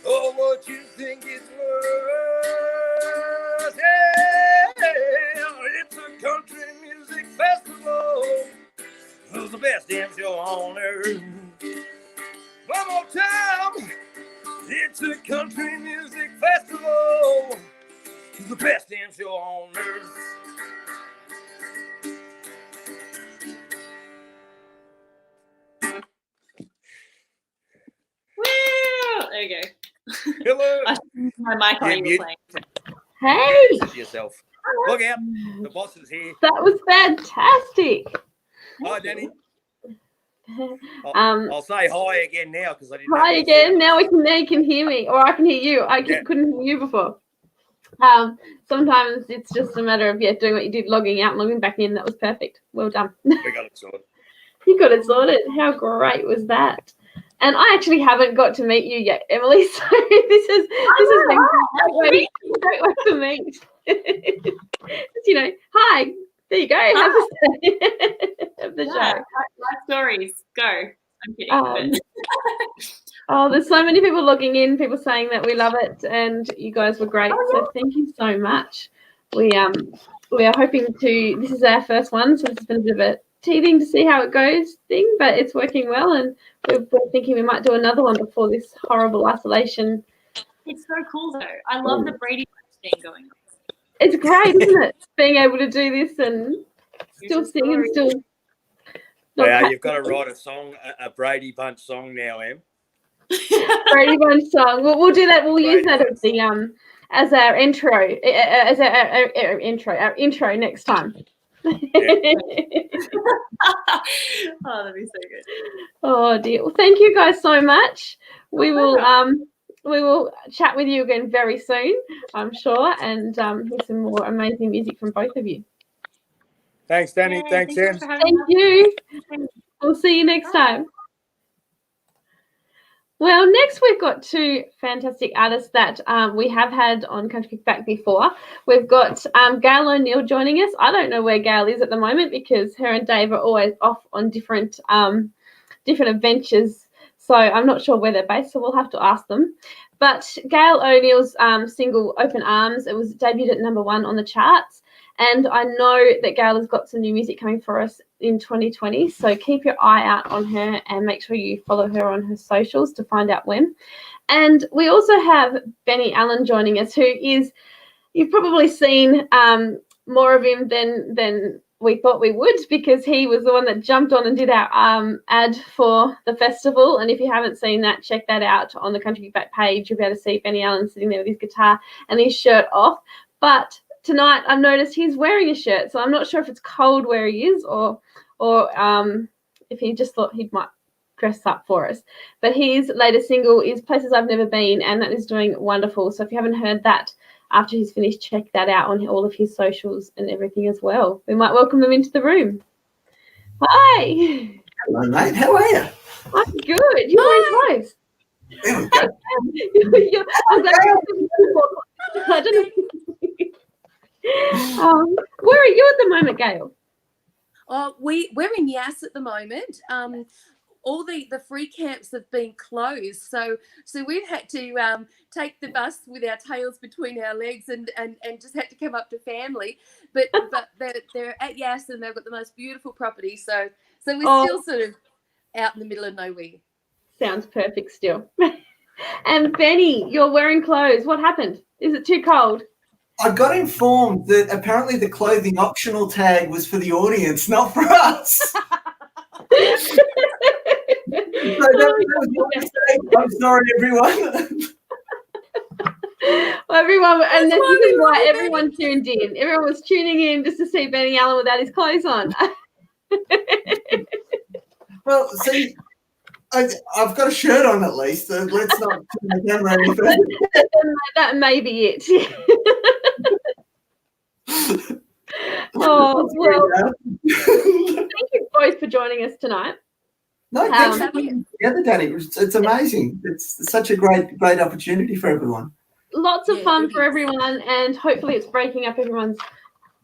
Speaker 6: oh, what you think it's worth. Yeah, it's a country music festival, it's the best damn show on earth. One more time. It's a country music festival, it's the best damn show on earth.
Speaker 5: Woo! There you go.
Speaker 6: Hello.
Speaker 7: I should my mic on.
Speaker 6: Yeah,
Speaker 7: You
Speaker 6: mute.
Speaker 7: were playing.
Speaker 1: Hey,
Speaker 6: To yourself. Look out. The boss is here.
Speaker 1: that was fantastic.
Speaker 6: Hi, Danny.
Speaker 1: Um,
Speaker 6: I'll say hi again now because I didn't.
Speaker 1: Hi
Speaker 6: have any
Speaker 1: again.
Speaker 6: sound.
Speaker 1: Now you can hear me, or I can hear you.
Speaker 6: Yeah.
Speaker 1: Couldn't hear you before. Sometimes it's just a matter of doing what you did, logging out, and logging back in. That was perfect. Well done.
Speaker 6: We got it sorted.
Speaker 1: You got it sorted. How great was that? And I actually haven't got to meet you yet, Emily. So this has been a great way to meet. Just, hi. There you go. Have the show.
Speaker 7: Life stories. Go. I'm kidding.
Speaker 1: There's so many people logging in, people saying that we love it, and you guys were great. So thank you so much. We are hoping to. This is our first one, so this has been a bit of a teething to see how it goes thing, but it's working well, and we're thinking we might do another one before this horrible isolation.
Speaker 7: It's so cool though. I love the Brady Bunch thing going on.
Speaker 1: It's great, isn't it? Being able to do this and still sing and still.
Speaker 6: Yeah, you've got to write a song, a Brady Bunch song now, Em.
Speaker 1: Brady Bunch song. We'll do that. We'll use that
Speaker 6: Brady
Speaker 1: as our intro, our intro next time.
Speaker 7: Oh, that'd be so good.
Speaker 1: Oh dear. Well, thank you guys so much. We will chat with you again very soon, I'm sure, and hear some more amazing music from both of you.
Speaker 6: Thanks, Danny.
Speaker 7: Yay,
Speaker 6: Thanks, Em.
Speaker 7: for having
Speaker 1: Thank
Speaker 7: us.
Speaker 1: you. We'll see you next time. Well, next we've got two fantastic artists that we have had on Country Kickback before. We've got Gail O'Neill joining us. I don't know where Gail is at the moment because her and Dave are always off on different adventures. So I'm not sure where they're based, so we'll have to ask them. But Gail O'Neill's single Open Arms, it was debuted at #1 on the charts. And I know that Gail has got some new music coming for us in 2020. So keep your eye out on her and make sure you follow her on her socials to find out when. And we also have Benny Allen joining us, who is, you've probably seen more of him than we thought we would, because he was the one that jumped on and did our ad for the festival. And if you haven't seen that, check that out on the Country Kickback page. You'll be able to see Benny Allen sitting there with his guitar and his shirt off. But tonight I've noticed he's wearing a shirt, so I'm not sure if it's cold where he is or if he just thought he might dress up for us. But his latest single is Places I've Never Been, and that is doing wonderful. So if you haven't heard that after he's finished, check that out on all of his socials and everything as well. We might welcome them into the room. Hi.
Speaker 8: Hello, mate. How are you?
Speaker 1: I'm good. You're wearing clothes.
Speaker 8: There we go.
Speaker 1: I'm glad I don't know. Where are you at the moment, Gail?
Speaker 9: Oh, we're in Yass at the moment. All the free camps have been closed, so we've had to take the bus with our tails between our legs and just had to come up to family. But they're at Yass and they've got the most beautiful property. So we're still sort of out in the middle of nowhere.
Speaker 1: Sounds perfect still. And Benny, you're wearing clothes. What happened? Is it too cold?
Speaker 8: I got informed that apparently the clothing optional tag was for the audience, not for us. So that was my mistake. I'm sorry, everyone.
Speaker 1: Well, everyone, and this
Speaker 9: why
Speaker 1: is
Speaker 9: we
Speaker 1: why
Speaker 9: love it,
Speaker 1: everyone tuned in. Everyone was tuning in just to see Benny Allen without his clothes on.
Speaker 8: Well, see, I've got a shirt on at least, so let's not turn the camera any further.
Speaker 1: That may be it. Oh, well, thank you both for joining us tonight.
Speaker 8: No, thanks for putting it together, Danny. It's amazing. It's such a great opportunity for everyone.
Speaker 1: Lots of fun for everyone, and hopefully it's breaking up everyone's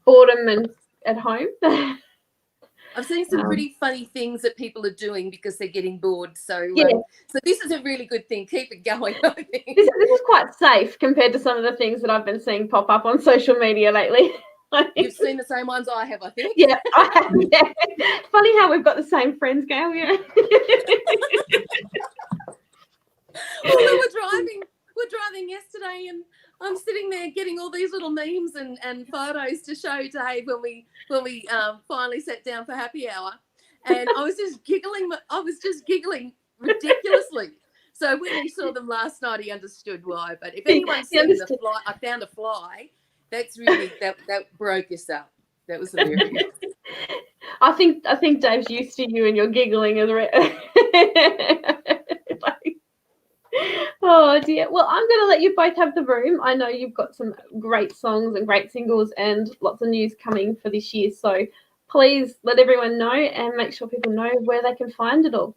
Speaker 1: boredom and at home.
Speaker 9: I've seen some pretty funny things that people are doing because they're getting bored. So so this is a really good thing. Keep it going, I think.
Speaker 1: This is quite safe compared to some of the things that I've been seeing pop up on social media lately.
Speaker 9: You've seen the same ones I have, I think.
Speaker 1: Yeah, I have. Yeah. Funny how we've got the same friends, Gail. Yeah.
Speaker 9: Well, we're driving yesterday, and I'm sitting there getting all these little memes and photos to show Dave when we finally sat down for happy hour, and I was just giggling ridiculously. So when he saw them last night, he understood why. But if anyone's seen the fly, I found a fly. That's really that broke us up. That was hilarious.
Speaker 1: I think Dave's used to you and you're giggling as oh dear. Well, I'm going to let you both have the room. I know you've got some great songs and great singles and lots of news coming for this year. So please let everyone know and make sure people know where they can find it all.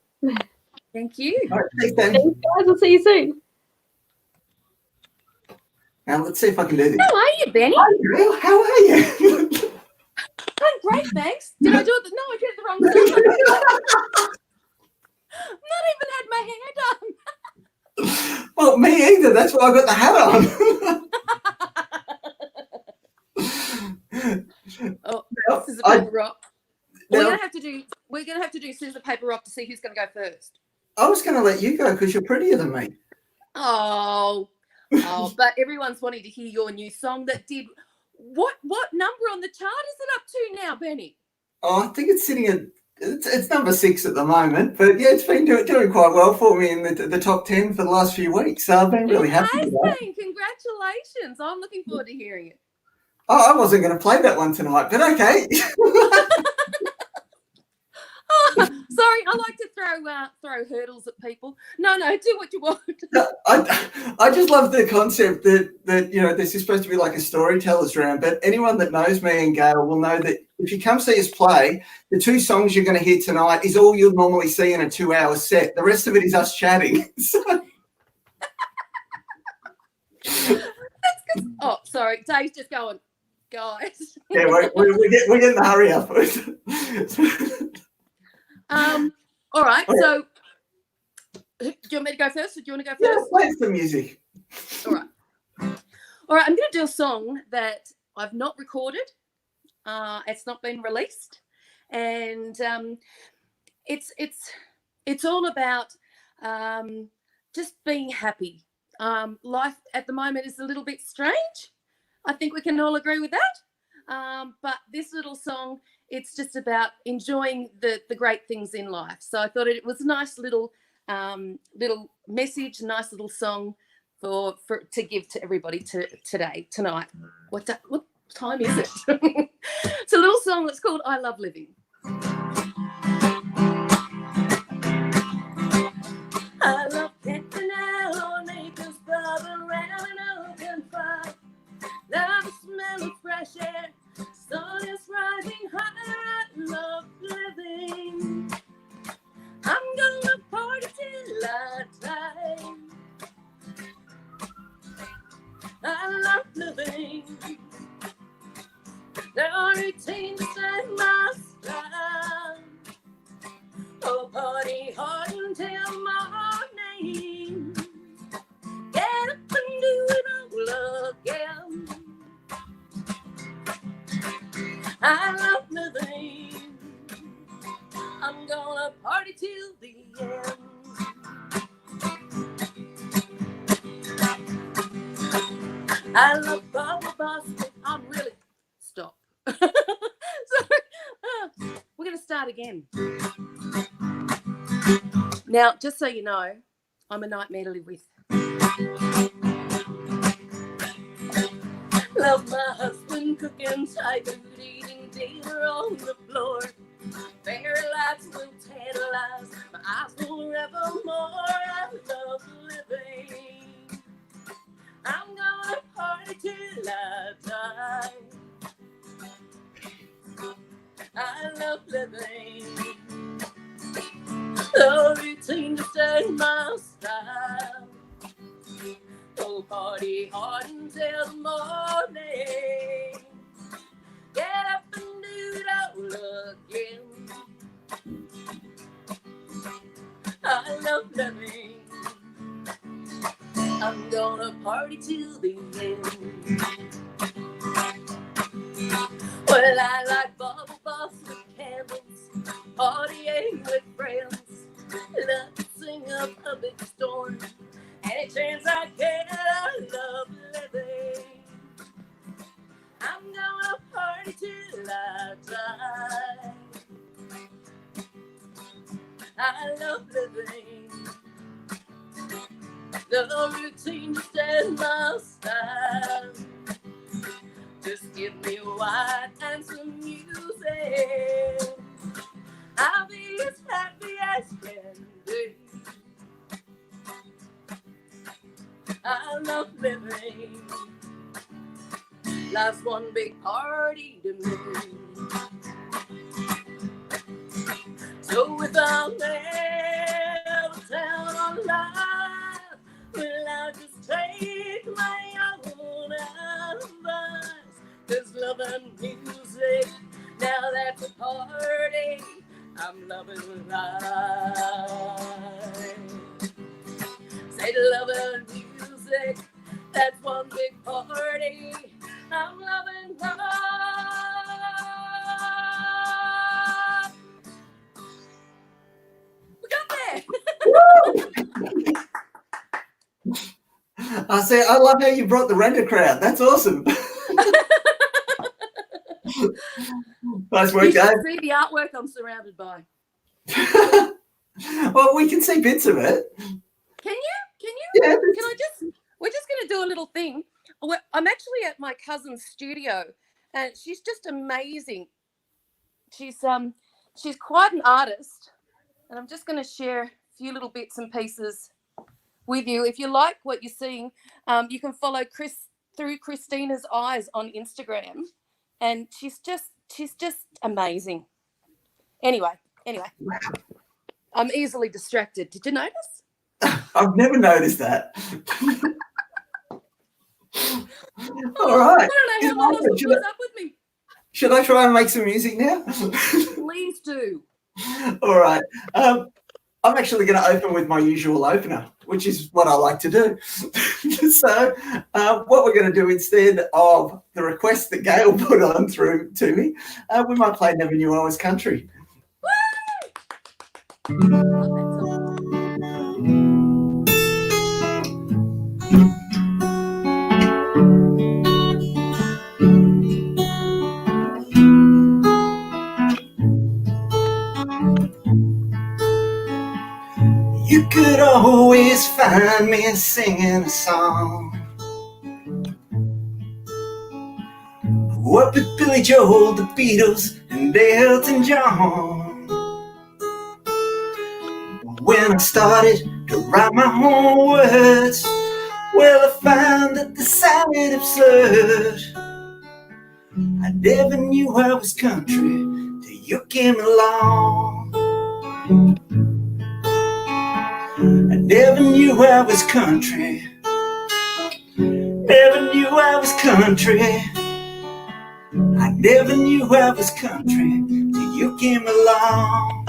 Speaker 9: Thank you.
Speaker 8: All right, thanks, Dan.
Speaker 1: Thanks, guys. We'll see you soon.
Speaker 8: Now let's see if I can do this.
Speaker 9: How are you, Benny?
Speaker 8: Hi, Gail. How are you?
Speaker 9: I'm great, thanks. Did I do it? No, I did it the wrong time. Not even had my hair done.
Speaker 8: Well, me either. That's why I got the hat on.
Speaker 9: Oh,
Speaker 8: Now,
Speaker 9: this is a paper rock.
Speaker 8: now-
Speaker 9: We're gonna have to do scissors paper rock to see who's gonna go first.
Speaker 8: I was going to let you go because you're prettier than me.
Speaker 9: Oh, but everyone's wanting to hear your new song that did what number on the chart is it up to now, Benny?
Speaker 8: Oh, I think it's sitting at it's number 6 at the moment, but yeah, it's been doing quite well for me in the top 10 for the last few weeks. So I've been really happy with that.
Speaker 9: Congratulations! I'm looking forward to hearing it.
Speaker 8: Oh, I wasn't going to play that one tonight, but okay.
Speaker 9: Sorry, I like to throw hurdles at people. No, do what you want.
Speaker 8: I just love the concept that you know this is supposed to be like a storyteller's round, but anyone that knows me and Gail will know that if you come see us play, the 2 songs you're going to hear tonight is all you'll normally see in a 2-hour set. The rest of it is us chatting.
Speaker 9: Oh, sorry, Dave's just going, guys.
Speaker 8: Yeah, we're getting the hurry up.
Speaker 9: All right. So, do you want me to go first, or do you want to go
Speaker 8: Yeah,
Speaker 9: first?
Speaker 8: play some music.
Speaker 9: All right. I'm going to do a song that I've not recorded. It's not been released, and it's all about just being happy. Life at the moment is a little bit strange. I think we can all agree with that. But this little song, it's just about enjoying the great things in life. So I thought it was a nice little message, nice little song for to give to everybody tonight. What time is it? It's a little song that's called I Love Living. I love camping out on acres, bobbing around an open fire. Love the smell of fresh air, sun is rising higher. I love living. I'm gonna party till I die. I love living. There are 18 to set my style. Oh, party hard until morning. Get up and do it all again. I love living. I'm gonna party till the end. I love bubble bath. I'm really stop. We're gonna start again. Now, just so you know, I'm a nightmare to live with. Love my husband cooking Thai food, eating dinner on the floor. Fairy lights will tantalize my eyes forevermore. I love living. I'm gonna party till I die. I love living. The routine to stay my style. Oh, party hard until the morning. Get up and do it all again. I love living. I'm gonna party till the end. Well, I like bubble baths with candles, partying with friends. Love to sing up a big storm. Any chance I get, I love living. I'm gonna party till I die. I love living. The routine just ain't my style. Just give me wine and some music. I'll be as happy as can be. I love living. Life's one big party to me. So if I'm out of town on life, will I just take my own advice? 'Cause love and music, now that's a party. I'm loving life. Say love and music, that's one big party. I'm loving life. We got there.
Speaker 8: I say, I love how you brought the renter crowd. That's awesome. Nice
Speaker 9: You
Speaker 8: work,
Speaker 9: should
Speaker 8: Dave.
Speaker 9: see the artwork I'm surrounded by.
Speaker 8: Well, we can see bits of it.
Speaker 9: Can you?
Speaker 8: Yeah.
Speaker 9: We're just going to do a little thing. I'm actually at my cousin's studio, and she's just amazing. She's quite an artist, and I'm just going to share a few little bits and pieces with you. If you like what you're seeing, you can follow Chris through Christina's Eyes on Instagram, and she's just amazing. Anyway, I'm easily distracted. Did you notice?
Speaker 8: I've never noticed that. All right.
Speaker 9: I don't know how long this
Speaker 8: Should
Speaker 9: was up with me.
Speaker 8: Should I try and make some music now?
Speaker 9: Please do.
Speaker 8: All right. I'm actually going to open with my usual opener, which is what I like to do. So what we're going to do instead of the request that Gail put on through to me, we might play Never Knew I Was Country. You could always find me singing a song. What with Billy Joel, the Beatles, and Elton John. When I started to write my own words, well, I found that they sounded absurd. I never knew I was country till you came along. I never knew I was country. Never knew I was country. I never knew I was country till you came along.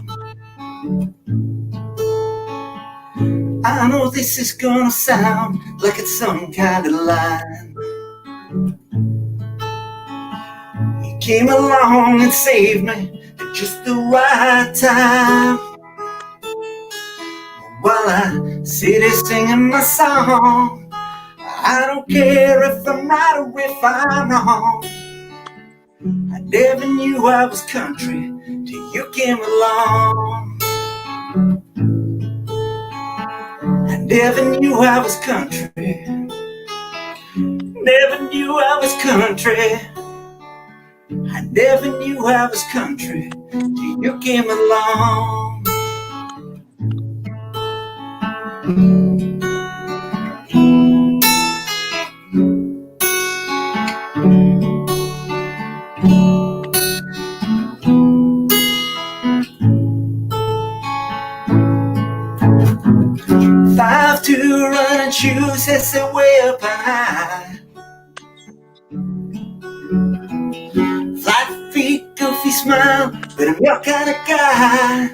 Speaker 8: I know this is gonna sound like it's some kind of line. You came along and saved me at just the right time. While I sit here singing my song, I don't care if I'm right or if I'm wrong. I never knew I was country till you came along. I never knew I was country. Never knew I was country. I never knew I was country till you came along. 5'2" running shoes, that's the way up high. Flat feet, goofy smile, but I'm your kind of guy.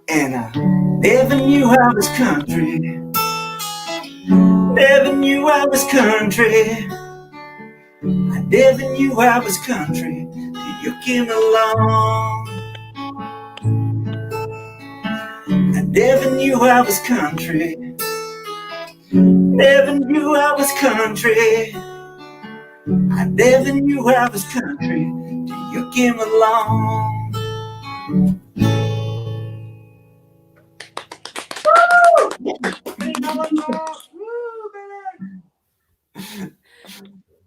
Speaker 8: And I never knew I was country. Never knew I was country. I never knew I was country till you came along. I never knew I was country. Never knew I was country. I never knew I was country till you came along.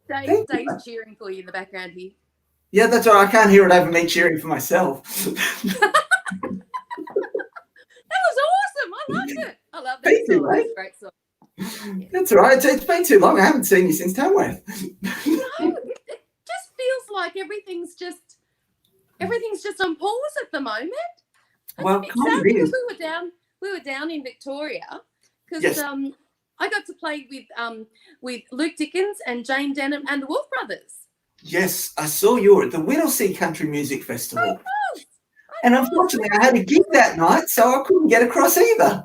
Speaker 9: Dave's cheering for you in the background here.
Speaker 8: Yeah, that's all right. I can't hear it over me cheering for myself.
Speaker 9: That was awesome. I loved it. I love that
Speaker 8: Thank you,
Speaker 9: song.
Speaker 8: mate.
Speaker 9: It's a great song.
Speaker 8: That's all right. It's been too long. I haven't seen you since Tamworth.
Speaker 9: No, it just feels like everything's just on pause at the moment.
Speaker 8: Well,
Speaker 9: It's
Speaker 8: kind of
Speaker 9: sad because
Speaker 8: is.
Speaker 9: we were down in Victoria because
Speaker 8: Yes.
Speaker 9: I got to play with Luke Dickens and Jane Denham and the Wolf Brothers.
Speaker 8: Yes, I saw you at the Whittlesea Country Music Festival.
Speaker 9: I
Speaker 8: And
Speaker 9: know.
Speaker 8: unfortunately, I had a gig that night, so I couldn't get across either.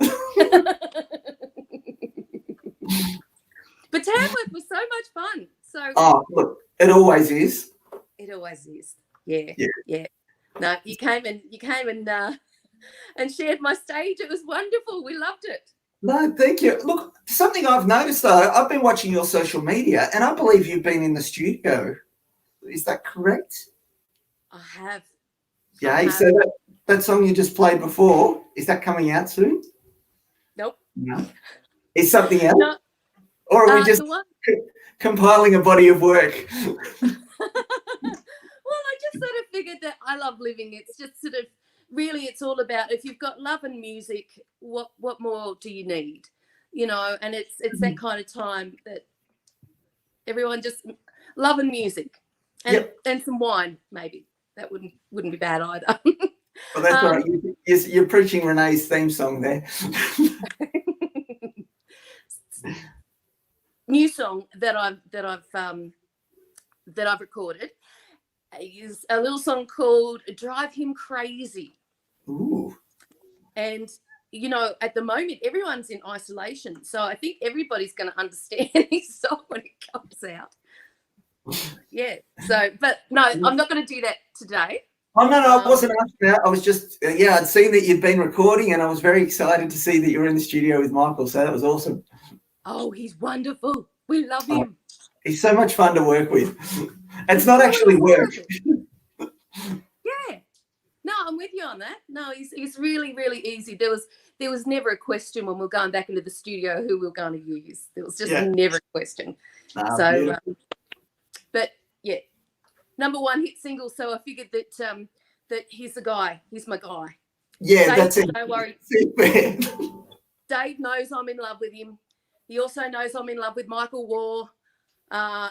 Speaker 9: But Tamworth was so much fun. So
Speaker 8: Oh, look, it always is.
Speaker 9: it always is. Yeah.
Speaker 8: Yeah.
Speaker 9: Yeah. No, you came and and shared my stage. It was wonderful. We loved it.
Speaker 8: No, thank you. Look, something I've noticed though, I've been watching your social media, and I believe you've been in the studio. Is that correct?
Speaker 9: I have.
Speaker 8: Yeah. So that song you just played before, is that coming out soon?
Speaker 9: Nope.
Speaker 8: No. Is something else?
Speaker 9: No.
Speaker 8: Or are we just
Speaker 9: The one,
Speaker 8: compiling a body of work?
Speaker 9: well, I just sort of figured that I love living. It's just sort of really, it's all about if you've got love and music, what more do you need? You know, and it's that kind of time that everyone just love and music and and some wine maybe. That wouldn't be bad either.
Speaker 8: Well, that's all right. You're preaching Renee's theme song there.
Speaker 9: New song that I've recorded is a little song called "Drive Him Crazy."
Speaker 8: Ooh.
Speaker 9: And you know, at the moment, everyone's in isolation, so I think everybody's going to understand this song when it comes out. Yeah. So, but no, I'm not going to do that today.
Speaker 8: Oh, no, I wasn't asking that. I was just, I'd seen that you'd been recording, and I was very excited to see that you were in the studio with Michael, so that was awesome.
Speaker 9: Oh, he's wonderful. We love him.
Speaker 8: He's so much fun to work with. It's not actually work.
Speaker 9: Yeah. No, I'm with you on that. No, he's really, really easy. There was never a question when we were going back into the studio who we were going to use. There was just never a question. So, but yeah, #1 hit single. So I figured that that he's the guy. He's my guy.
Speaker 8: Yeah,
Speaker 9: Dave,
Speaker 8: that's it.
Speaker 9: Don't worry. Dave knows I'm in love with him. He also knows I'm in love with Michael Waugh.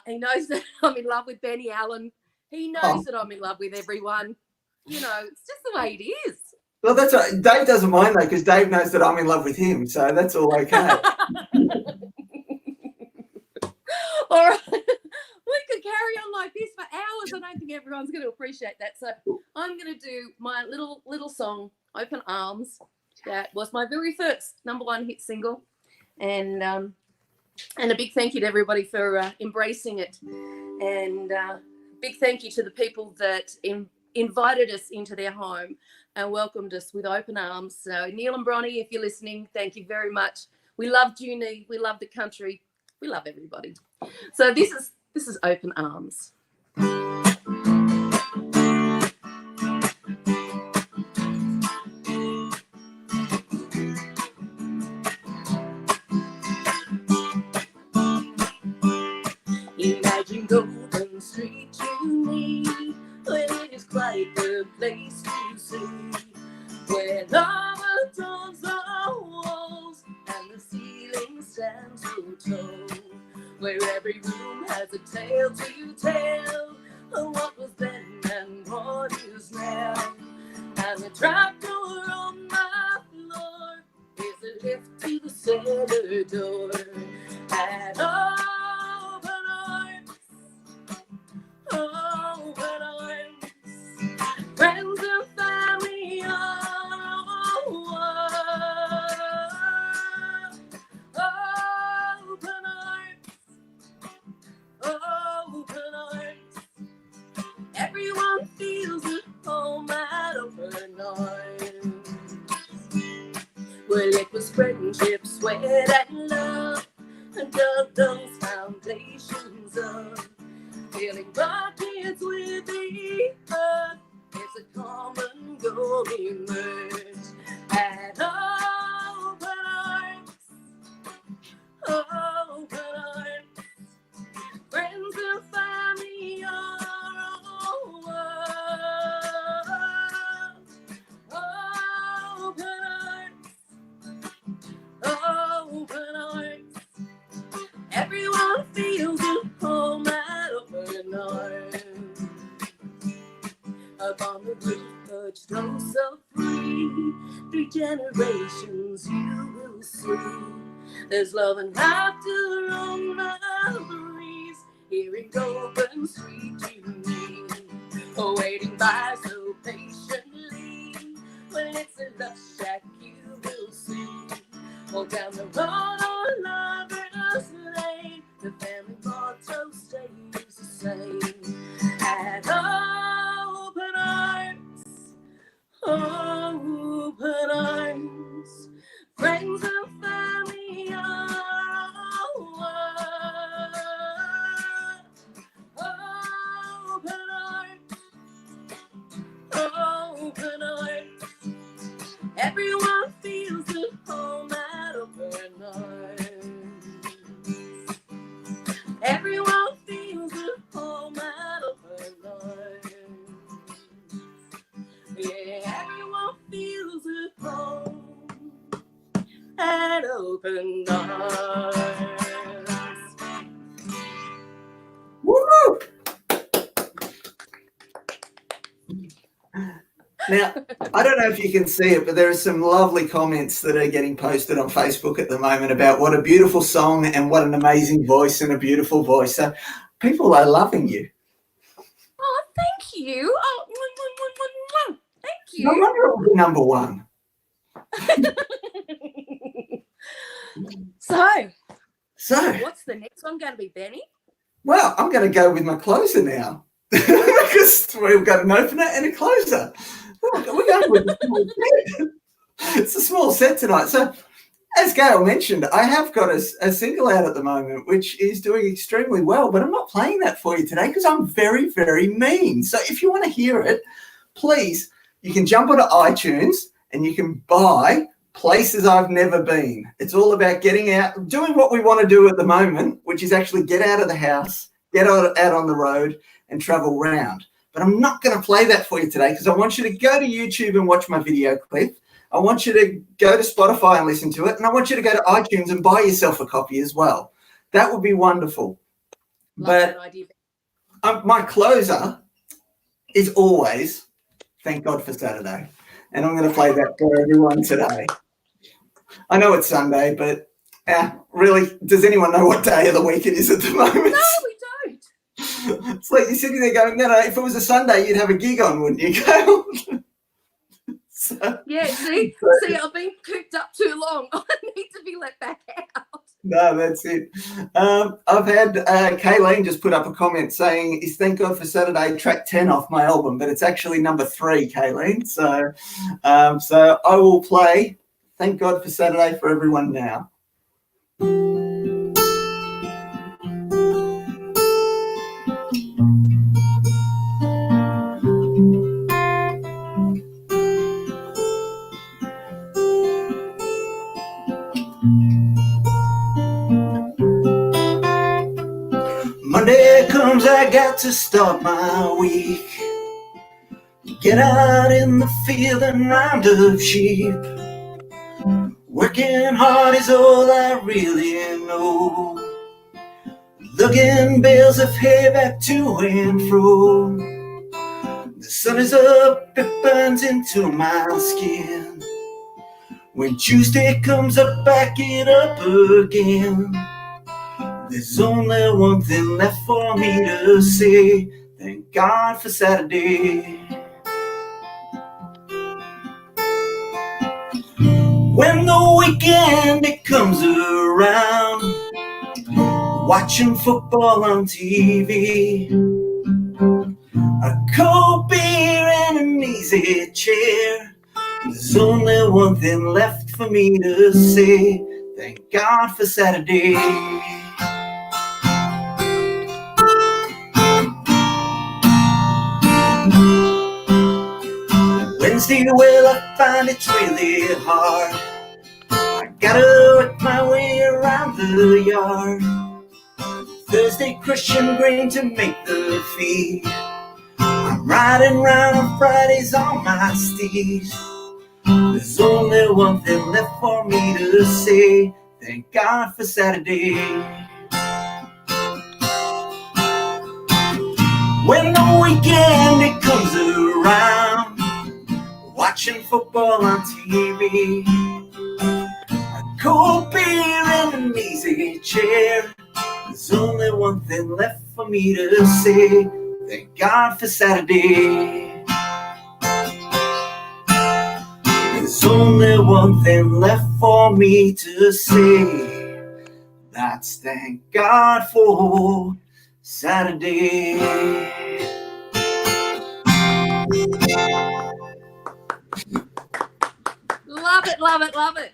Speaker 9: He knows that I'm in love with Benny Allen. He knows that I'm in love with everyone. You know, it's just the way it is.
Speaker 8: Well, that's right. Dave doesn't mind though, because Dave knows that I'm in love with him, so that's all okay.
Speaker 9: All right. We could carry on like this for hours. I don't think everyone's going to appreciate that. So I'm going to do my little song, Open Arms. That was my very first #1 hit single. And a big thank you to everybody for embracing it. And big thank you to the people that invited us into their home and welcomed us with open arms. So Neil and Bronnie, if you're listening, thank you very much. We love Junie. We love the country. We love everybody. So this is Open Arms. Imagine Golden Street, Junie, where it is quite the place to see, where love adorns the walls and the ceiling stands so tall, where every room has a tale to tell of what was then and what is now. And the trapdoor on my floor is a lift to the cellar door. And open arms, friends and family all one. Open arms, everyone feels at home at open arms. Well, it was friendship, sweat, and love, and dug those foundations up. Filling buckets with the earth is a common goal emerged. And open arms, generations you will see. There's love and laughter on memories here in Goulburn Street you meet, waiting by so patiently. When it's a love shack you will see, or down the road on Lover's Lane, the family motto stays the same. At open arms, open arms, friends and family are one. Open arms, open arms, everyone feels at home at open arms. Everyone feels at home at open arms. Yeah, everyone feels at home at open arms.
Speaker 8: Woo! Now, I don't know if you can see it, but there are some lovely comments that are getting posted on Facebook at the moment about what a beautiful song and what an amazing voice and a beautiful voice. So people are loving you.
Speaker 9: Oh, thank you. Oh, thank
Speaker 8: No
Speaker 9: you.
Speaker 8: wonder it will be number one.
Speaker 9: So,
Speaker 8: So,
Speaker 9: what's the next one going to be, Benny?
Speaker 8: well, I'm going to go with my closer now because we've got an opener and a closer. We're going with a small set. It's a small set tonight. So, as Gail mentioned, I have got a single out at the moment, which is doing extremely well, but I'm not playing that for you today because I'm very, very mean. So if you want to hear it, please, you can jump onto iTunes and you can buy Places I've Never Been. It's all about getting out, doing what we want to do at the moment, which is actually get out of the house, get out on the road and travel around. But I'm not going to play that for you today because I want you to go to YouTube and watch my video clip. I want you to go to Spotify and listen to it. And I want you to go to iTunes and buy yourself a copy as well. That would be wonderful.
Speaker 9: Love that
Speaker 8: But
Speaker 9: idea.
Speaker 8: my closer is always Thank God for Saturday. And I'm going to play that for everyone today. I know it's Sunday, but really, does anyone know what day of the week it is at the moment?
Speaker 9: No, we don't.
Speaker 8: It's like you're sitting there going, no, if it was a Sunday, you'd have a gig on, wouldn't you, Gail? So,
Speaker 9: Yeah, see, I've been cooped up too long. I need to be let back out.
Speaker 8: no, that's it. I've had Kayleen just put up a comment saying, is Thank God for Saturday track 10 off my album, but it's actually number 3, Kayleen. So I will play Thank God for Saturday for everyone now. Monday comes, I got to start my week. Get out in the field and round up sheep. Working hard is all I really know. Lugging bales of hay back to and fro. The sun is up, it burns into my skin. When Tuesday comes, I back it up again. There's only one thing left for me to say. Thank God for Saturday. When the weekend it comes around, watching football on TV, a cold beer and an easy chair. There's only one thing left for me to say. Thank God for Saturday. Wednesday, well, I find it's really hard. I gotta work my way around the yard. Thursday, crushing grain to make the feed. I'm riding round on Fridays on my steed. There's only one thing left for me to say. Thank God for Saturday. When the weekend it comes around,
Speaker 3: watching football on TV. A cold beer and an easy chair. There's only one thing left for me to say. Thank God for Saturday. There's only one thing left for me to say. That's thank God for Saturday.
Speaker 9: Love it, love it, love it.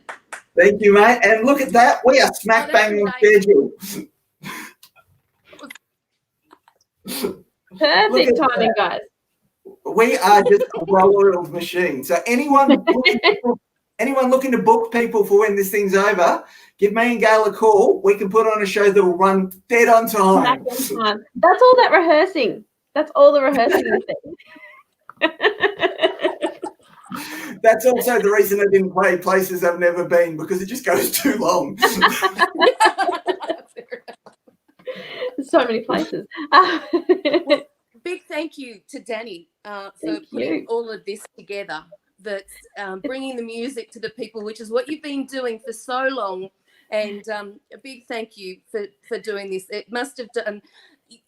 Speaker 8: Thank you, mate. And look at that. We are smack bang on schedule.
Speaker 1: Perfect timing, guys.
Speaker 8: We are just a well-oiled machine. So anyone looking to book people for when this thing's over, give me and Gail a call. We can put on a show that will run dead on time.
Speaker 1: Back on time. That's all that rehearsing. That's all the rehearsing is.
Speaker 8: That's also the reason I didn't play places I've never been, because it just goes too long.
Speaker 1: So many places.
Speaker 9: Big thank you to Danny for
Speaker 1: Thank
Speaker 9: putting
Speaker 1: you.
Speaker 9: all of this together. That's bringing the music to the people, which is what you've been doing for so long. And a big thank you for doing this. It must have done.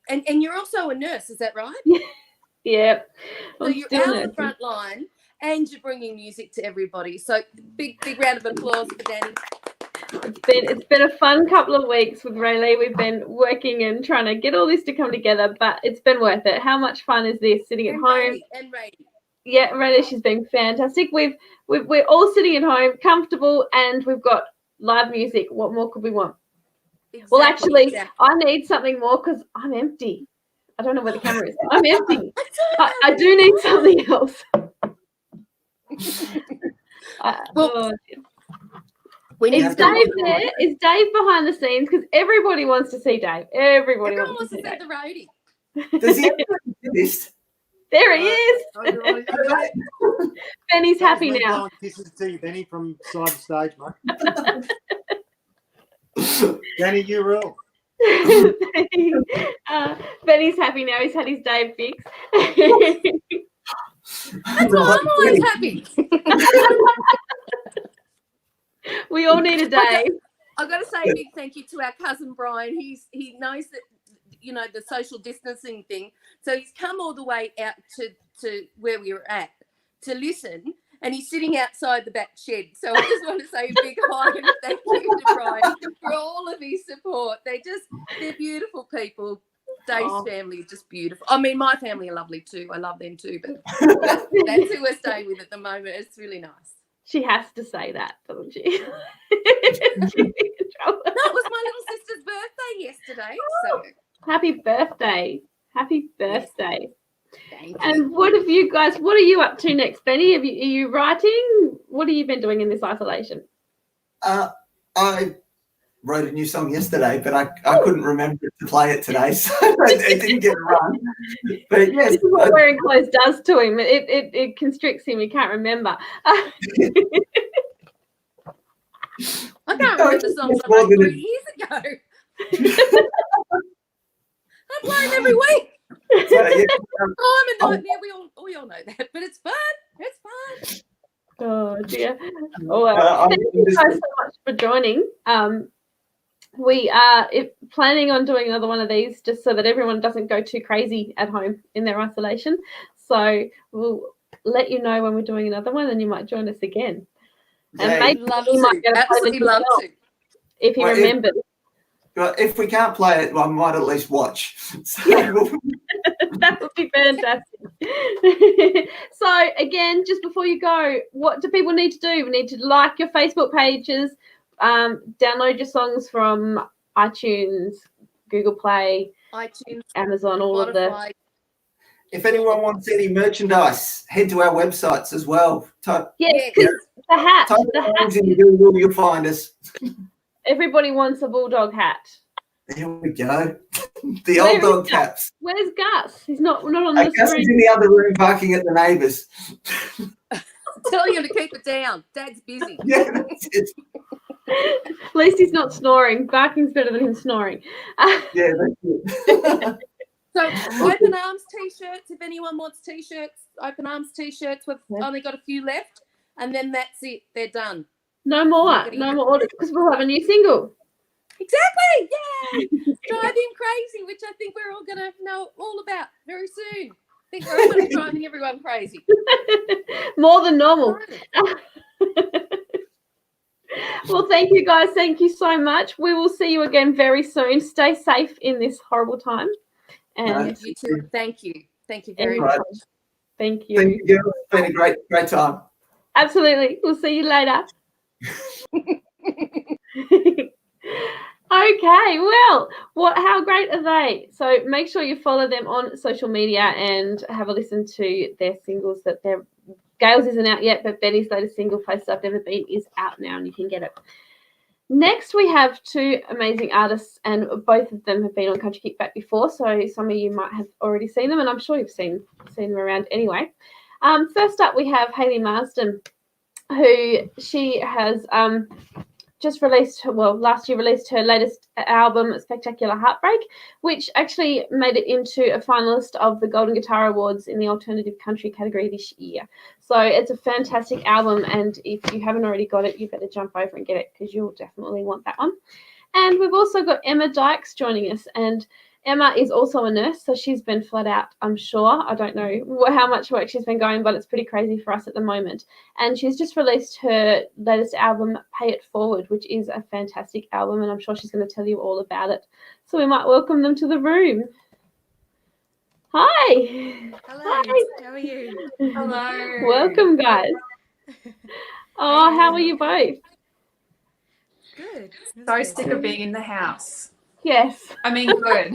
Speaker 9: And you're also a nurse, is that right?
Speaker 1: Yeah.
Speaker 9: So you're out on the front line and you're bringing music to everybody. So big round of applause for Danny.
Speaker 1: It's been a fun couple of weeks with Rayleigh. We've been working and trying to get all this to come together, but it's been worth it. How much fun is this sitting at home?
Speaker 9: And Rady.
Speaker 1: Yeah, Rayleigh, she's been fantastic. We're all sitting at home, comfortable, and we've got live music. What more could we want?
Speaker 9: Exactly,
Speaker 1: Well, actually,
Speaker 9: exactly.
Speaker 1: I need something more because I'm empty. I don't know where the camera is. I'm empty. I do need something else.
Speaker 9: Well, we
Speaker 1: Is Dave there? Is Dave behind the scenes? Because everybody wants to see Dave. Everybody
Speaker 9: Everyone
Speaker 1: wants
Speaker 9: wants
Speaker 1: to
Speaker 9: to
Speaker 1: see
Speaker 9: see
Speaker 1: Dave.
Speaker 9: the roadie.
Speaker 8: Does he ever do this?
Speaker 1: There he is. Benny's happy
Speaker 10: That was me
Speaker 1: now.
Speaker 10: blowing kisses to you, Benny, from side to stage, mate. Danny, you rule.
Speaker 1: Benny's happy now. He's had his Dave fix.
Speaker 9: That's why I'm always happy.
Speaker 1: We all need a Dave.
Speaker 9: I've got to say a big thank you to our cousin Brian. He knows that, you know, the social distancing thing. So he's come all the way out to where we were at to listen, and he's sitting outside the back shed. So I just want to say a big hi and thank you to Brian for all of his support. They're beautiful people. Dave's family is just beautiful. I mean, my family are lovely too. I love them too, but that's who we're staying with at the moment. It's really nice.
Speaker 1: She has to say that, doesn't she?
Speaker 9: That was my little sister's birthday yesterday. So
Speaker 1: Happy birthday. Happy birthday.
Speaker 9: thank you.
Speaker 1: And what are you up to next, Benny? Are you writing? What have you been doing in this isolation?
Speaker 8: I wrote a new song yesterday, but I couldn't remember to play it today, so it didn't get run. But yes,
Speaker 1: This is what wearing clothes does to him. It constricts him. He can't remember.
Speaker 9: I can't remember the songs I made 3 years ago. I play them every week.
Speaker 8: so, yeah,
Speaker 9: Oh, I'm a nightmare. We all know that, but it's fun. It's fun.
Speaker 1: Oh dear. Oh, well. Thank you guys so much for joining. We are planning on doing another one of these just so that everyone doesn't go too crazy at home in their isolation. So we'll let you know when we're doing another one, and you might join us again. And
Speaker 8: yeah,
Speaker 1: maybe
Speaker 9: Love
Speaker 1: he might
Speaker 9: to.
Speaker 1: get a
Speaker 9: Absolutely love to.
Speaker 1: if he
Speaker 8: Well,
Speaker 1: remembers.
Speaker 8: if we can't play it, I might at least watch. So
Speaker 1: That would be fantastic. So again, just before you go, what do people need to do? We need to like your Facebook pages, download your songs from iTunes, Google Play,
Speaker 9: iTunes,
Speaker 1: Amazon, all of the.
Speaker 9: Spotify.
Speaker 8: if anyone wants any merchandise, head to our websites as well. Type
Speaker 1: Yeah, because the hat.
Speaker 8: in Google, you'll find us.
Speaker 1: Everybody wants a bulldog hat.
Speaker 8: There we go. The old dog caps.
Speaker 1: Where's Gus? He's not on
Speaker 8: Gus
Speaker 1: the
Speaker 8: is
Speaker 1: screen.
Speaker 8: in the other room barking at the neighbours.
Speaker 9: Telling him to keep it down. Dad's busy.
Speaker 8: Yeah, that's it.
Speaker 1: At least he's not snoring. Barking's better than him snoring.
Speaker 8: Yeah, that's it.
Speaker 9: So open arms t-shirts, if anyone wants t-shirts, open arms t-shirts. We've only got a few left, and then that's it. They're done.
Speaker 1: No more orders, because we'll have a new single.
Speaker 9: Exactly. Yay! Driving Crazy, which I think we're all going to know all about very soon. I think we're all going to be driving everyone crazy.
Speaker 1: More than normal. Well, thank you guys. Thank you so much. We will see you again very soon. Stay safe in this horrible time. And
Speaker 9: you too. Thank you. Thank you very much.
Speaker 1: Thank you.
Speaker 8: Thank you. It's been a great time.
Speaker 1: Absolutely. We'll see you later. Okay, well, how great are they? So make sure you follow them on social media and have a listen to their singles. Gail's isn't out yet, but Betty's latest single, Places I've Never Been, is out now and you can get it. Next, we have two amazing artists, and both of them have been on Country Kickback before, so some of you might have already seen them, and I'm sure you've seen them around anyway. First up, we have Hayley Marsden, who she has just released, last year released her latest album, Spectacular Heartbreak, which actually made it into a finalist of the Golden Guitar Awards in the Alternative Country category this year. So it's a fantastic album, and if you haven't already got it, you better jump over and get it because you'll definitely want that one. And we've also got Emma Dykes joining us, and Emma is also a nurse, so she's been flat out, I'm sure. I don't know how much work she's been going, but it's pretty crazy for us at the moment. And she's just released her latest album, Pay It Forward, which is a fantastic album, and I'm sure she's going to tell you all about it. So we might welcome them to the room. Hi.
Speaker 11: Hello.
Speaker 1: Hi.
Speaker 11: How are you?
Speaker 7: Hello.
Speaker 1: Welcome, guys. Oh, how are you both?
Speaker 11: Good.
Speaker 7: So sick of being in the house.
Speaker 1: Yes.
Speaker 7: I mean, good.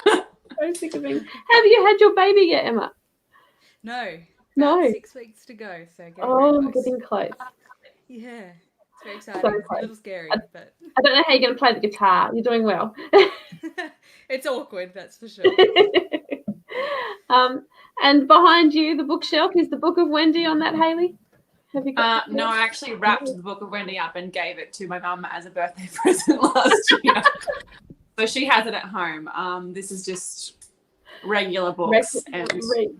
Speaker 1: So sick of being. Have you had your baby yet, Emma?
Speaker 11: No.
Speaker 1: No.
Speaker 11: 6 weeks to go. So
Speaker 1: getting close.
Speaker 11: Yeah. It's very exciting.
Speaker 1: So
Speaker 11: It's a
Speaker 1: close.
Speaker 11: little scary, but
Speaker 1: I don't know how you're going to play the guitar. You're doing well.
Speaker 11: it's awkward, that's for sure.
Speaker 1: And behind you, the bookshelf, is the Book of Wendy on that, Hayley? Have you got
Speaker 7: No, I actually wrapped the Book of Wendy up and gave it to my mum as a birthday present last year. So she has it at home. This is just regular books,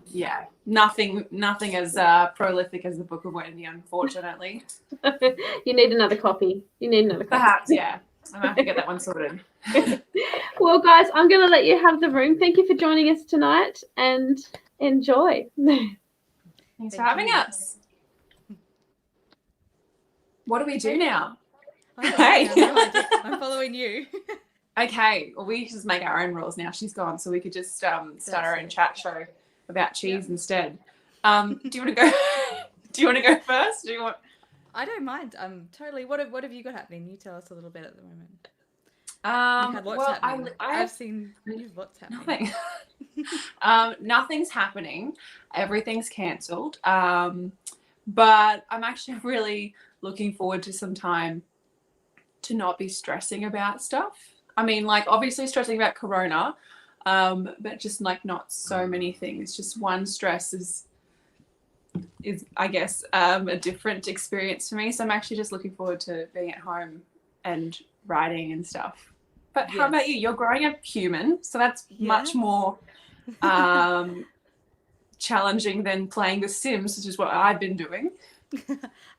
Speaker 7: yeah, nothing as prolific as the Book of Wendy, unfortunately.
Speaker 1: You need another copy.
Speaker 7: Perhaps, yeah. I'm gonna have to get that one sorted.
Speaker 1: Well, guys, I'm going to let you have the room. Thank you for joining us tonight, and enjoy.
Speaker 7: Thanks for having us. What do we do now?
Speaker 11: Hey. I'm following you.
Speaker 7: Okay, well, we just make our own rules now. She's gone, so we could just start our own chat show about cheese instead. Do you want to go? Do you want to go first? Do you want?
Speaker 11: I don't mind. Totally. What have you got happening? You tell us a little bit at the moment.
Speaker 7: You've
Speaker 11: had lots happening. I've seen lots happening.
Speaker 7: Nothing. Nothing's happening. Everything's cancelled. But I'm actually really looking forward to some time to not be stressing about stuff. I mean, like, obviously stressing about Corona, but just like not so many things. Just one stress is I guess a different experience for me. So I'm actually just looking forward to being at home and writing and stuff. But how about you? You're growing a human, so that's much more challenging than playing The Sims, which is what I've been doing.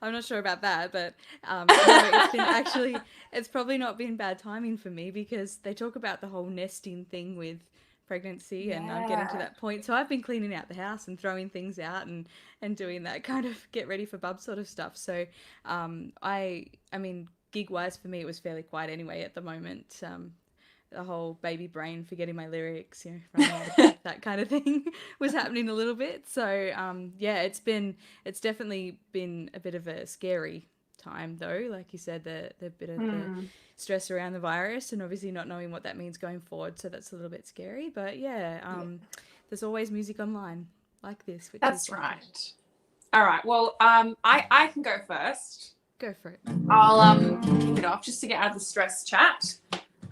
Speaker 11: I'm not sure about that, but it's probably not been bad timing for me because they talk about the whole nesting thing with pregnancy and I'm getting to that point. So I've been cleaning out the house and throwing things out and doing that kind of get ready for bub sort of stuff. So I mean, gig wise for me, it was fairly quiet anyway at the moment. The whole baby brain, forgetting my lyrics, running out of breath, that kind of thing was happening a little bit. So it's definitely been a bit of a scary time though. Like you said, the bit of the stress around the virus and obviously not knowing what that means going forward. So that's a little bit scary, but there's always music online like this.
Speaker 7: That's right. All right. Well, I can go first.
Speaker 11: Go for it.
Speaker 7: I'll kick it off just to get out of the stress chat.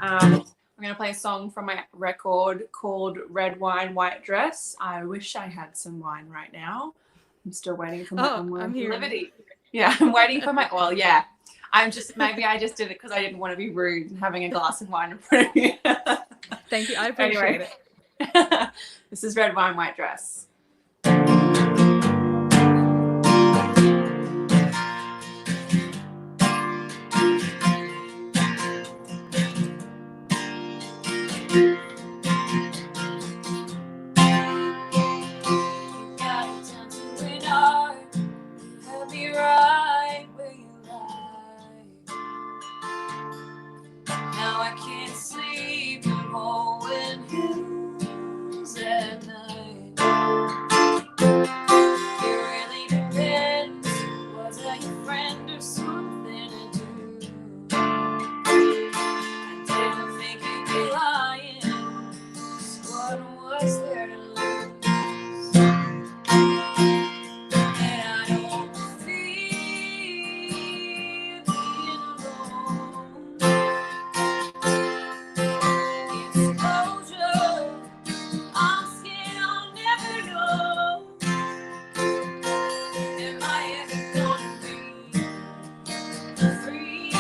Speaker 7: I'm going to play a song from my record called Red Wine, White Dress. I wish I had some wine right now. I'm still waiting for my unword liberty. Yeah, I'm waiting for my, maybe I just did it because I didn't want to be rude and having a glass of wine in front of me.
Speaker 11: Thank you. I appreciate it.
Speaker 7: This is Red Wine, White Dress.
Speaker 5: Now I can't sleep and blowing hills at night. It really depends. Was I your friend or something to do? I didn't think you'd be lying. So what was there to lose? And I don't feel being alone. Exposure, I'm scared I'll never know. Am I ever gonna be free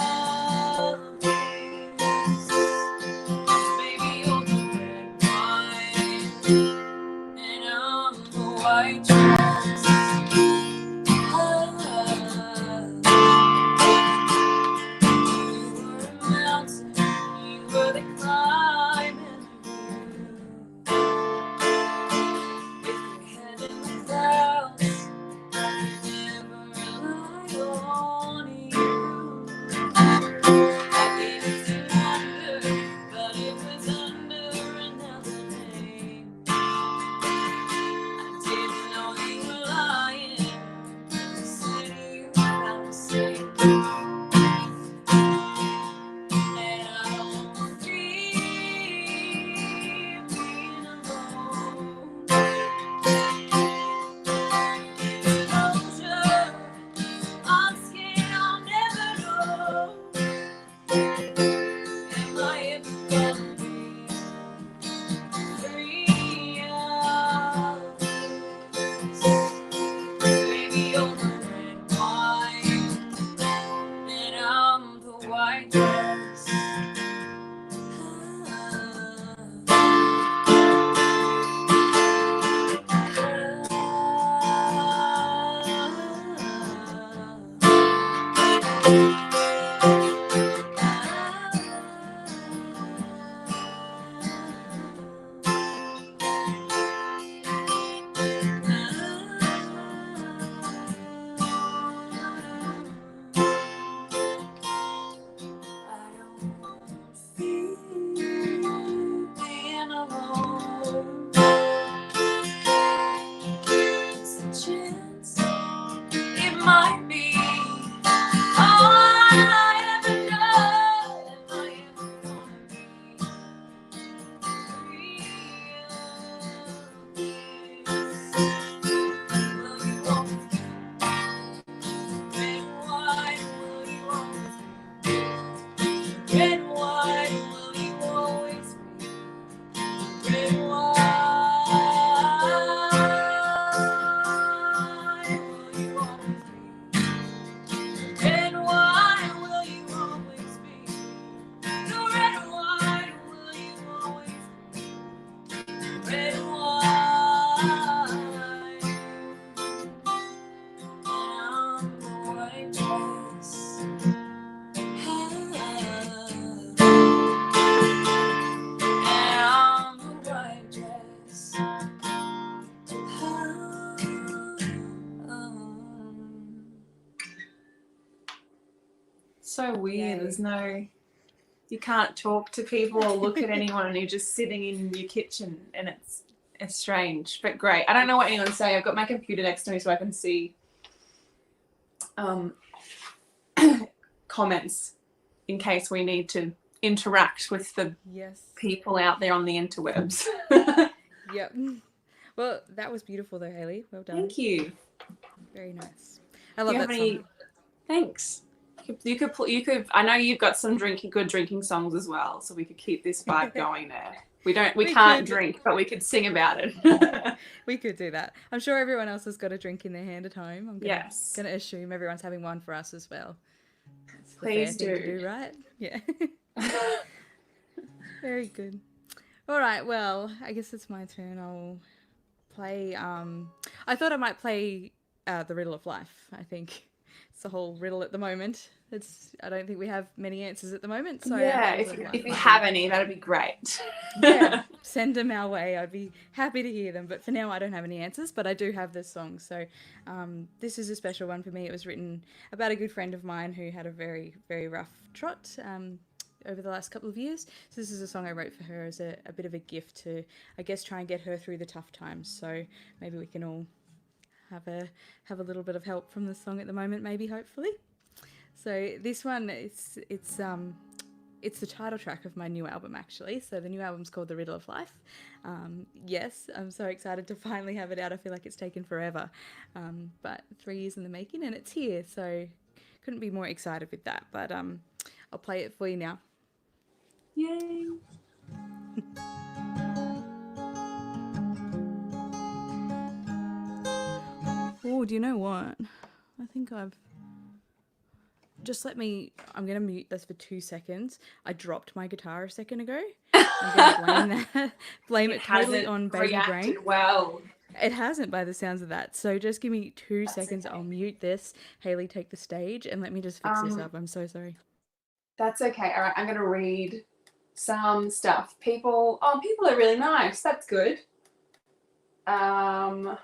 Speaker 5: of this? Baby, you're the red wine, and I'm the white dress. You were a mountain, you were the climbing with your head in the clouds. I could never rely on you. I gave it to wonder, but it was under another name. I didn't know you were lying. You said you felt the same. And I don't feel being alone. Exposure, I'm scared I'll never know. Am I ever gonna be free of this? Baby, you're the red wine, and I'm the white dress. I don't feel being alone. It's a chance, it might be all I ever know. Am I ever gonna be free of this? Will you always be red and white? Will you always be red and white? Will you always be red and white? Will you always be red and white? Will you always be the red and white? Will you always be red and white? And I'm the white dress. And I'm the white dress.
Speaker 7: So weird.
Speaker 11: Yay.
Speaker 7: There's no, you can't talk to people or look at anyone, and you're just sitting in your kitchen, and it's strange but great. I don't know what anyone's saying. I've got my computer next to me so I can see comments in case we need to interact with the
Speaker 11: Yes.
Speaker 7: people out there on the interwebs.
Speaker 11: Yep. Well, that was beautiful though, Haley. Well done.
Speaker 7: Thank you.
Speaker 11: Very nice. I
Speaker 7: Do
Speaker 11: love
Speaker 7: you
Speaker 11: that
Speaker 7: have any?
Speaker 11: song.
Speaker 7: Thanks. You could. I know you've got some good drinking songs as well, so we could keep this vibe going there. We
Speaker 11: We
Speaker 7: can't
Speaker 11: could.
Speaker 7: drink, but we could sing about it.
Speaker 11: We could do that. I'm sure everyone else has got a drink in their hand at home. I'm
Speaker 7: Yes.
Speaker 11: gonna assume everyone's having one for us as well. It's the
Speaker 7: Please
Speaker 11: fair thing to
Speaker 7: do.
Speaker 11: do, right? Yeah. Very good. All right, well, I guess it's my turn. I'll play. I thought I might play The Riddle of Life. I think it's the whole riddle at the moment. I don't think we have many answers at the moment. So
Speaker 7: Yeah, if you have any, that'd be great.
Speaker 11: yeah, send them our way. I'd be happy to hear them. But for now, I don't have any answers, but I do have this song. So this is a special one for me. It was written about a good friend of mine who had a very, very rough trot over the last couple of years. So this is a song I wrote for her as a bit of a gift to, I guess, try and get her through the tough times. So maybe we can all have a little bit of help from the song at the moment, maybe, hopefully. So this one, it's the title track of my new album, actually. So the new album's called The Riddle of Life. Yes, I'm so excited to finally have it out. I feel like it's taken forever, but 3 years in the making, and it's here. So couldn't be more excited with that. But I'll play it for you now.
Speaker 7: Yay!
Speaker 11: Oh, do you know what? I think I'm going to mute this for 2 seconds. I dropped my guitar a second ago. I'm going to blame it totally on Baby Brain.
Speaker 7: Well,
Speaker 11: it hasn't, by the sounds of that. So just give me 2 seconds. Okay. I'll mute this. Hayley, take the stage and let me just fix this up. I'm so sorry.
Speaker 7: That's okay. All right, I'm going to read some stuff. People are really nice. That's good. I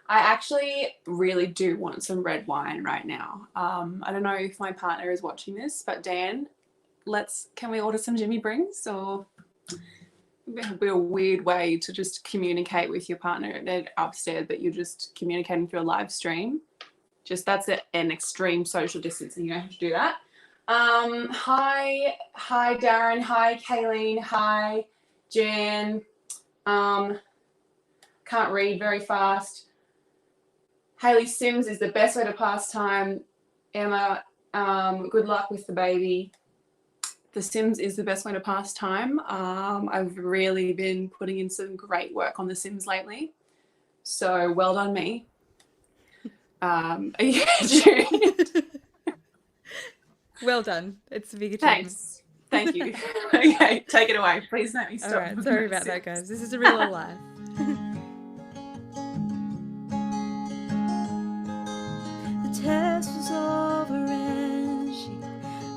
Speaker 7: actually really do want some red wine right now. I don't know if my partner is watching this, but Dan, can we order some Jimmy Brings? Or it would be a weird way to just communicate with your partner. They're upstairs, but you're just communicating through a live stream. That's an extreme social distancing. You don't have to do that. Hi Darren. Hi Kayleen. Hi Jan. Can't read very fast. Hayley, Sims is the best way to pass time. Emma, good luck with the baby. The Sims is the best way to pass time. I've really been putting in some great work on The Sims lately. So well done me. Are you
Speaker 11: well done. It's a big achievement.
Speaker 7: Thanks. Thank you. Okay, take it away. Please let me stop.
Speaker 11: All right, sorry about that, guys. This is a real life. The test was over and she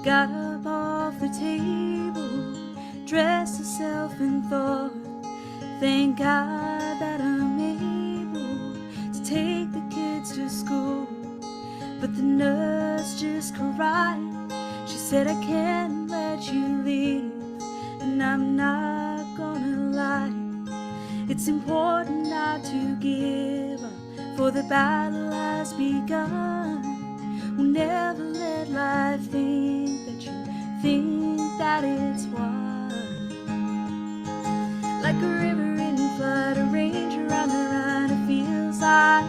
Speaker 11: got up off the table, dressed herself and thought, thank God that I'm able to take the kids to school. But the nurse just cried. She said, I can't let you leave, and I'm not gonna lie. It's important not to give up, for the battle has begun. We'll never let life think that you think that it's won. Like a river in flood, a ranger on the run, it feels like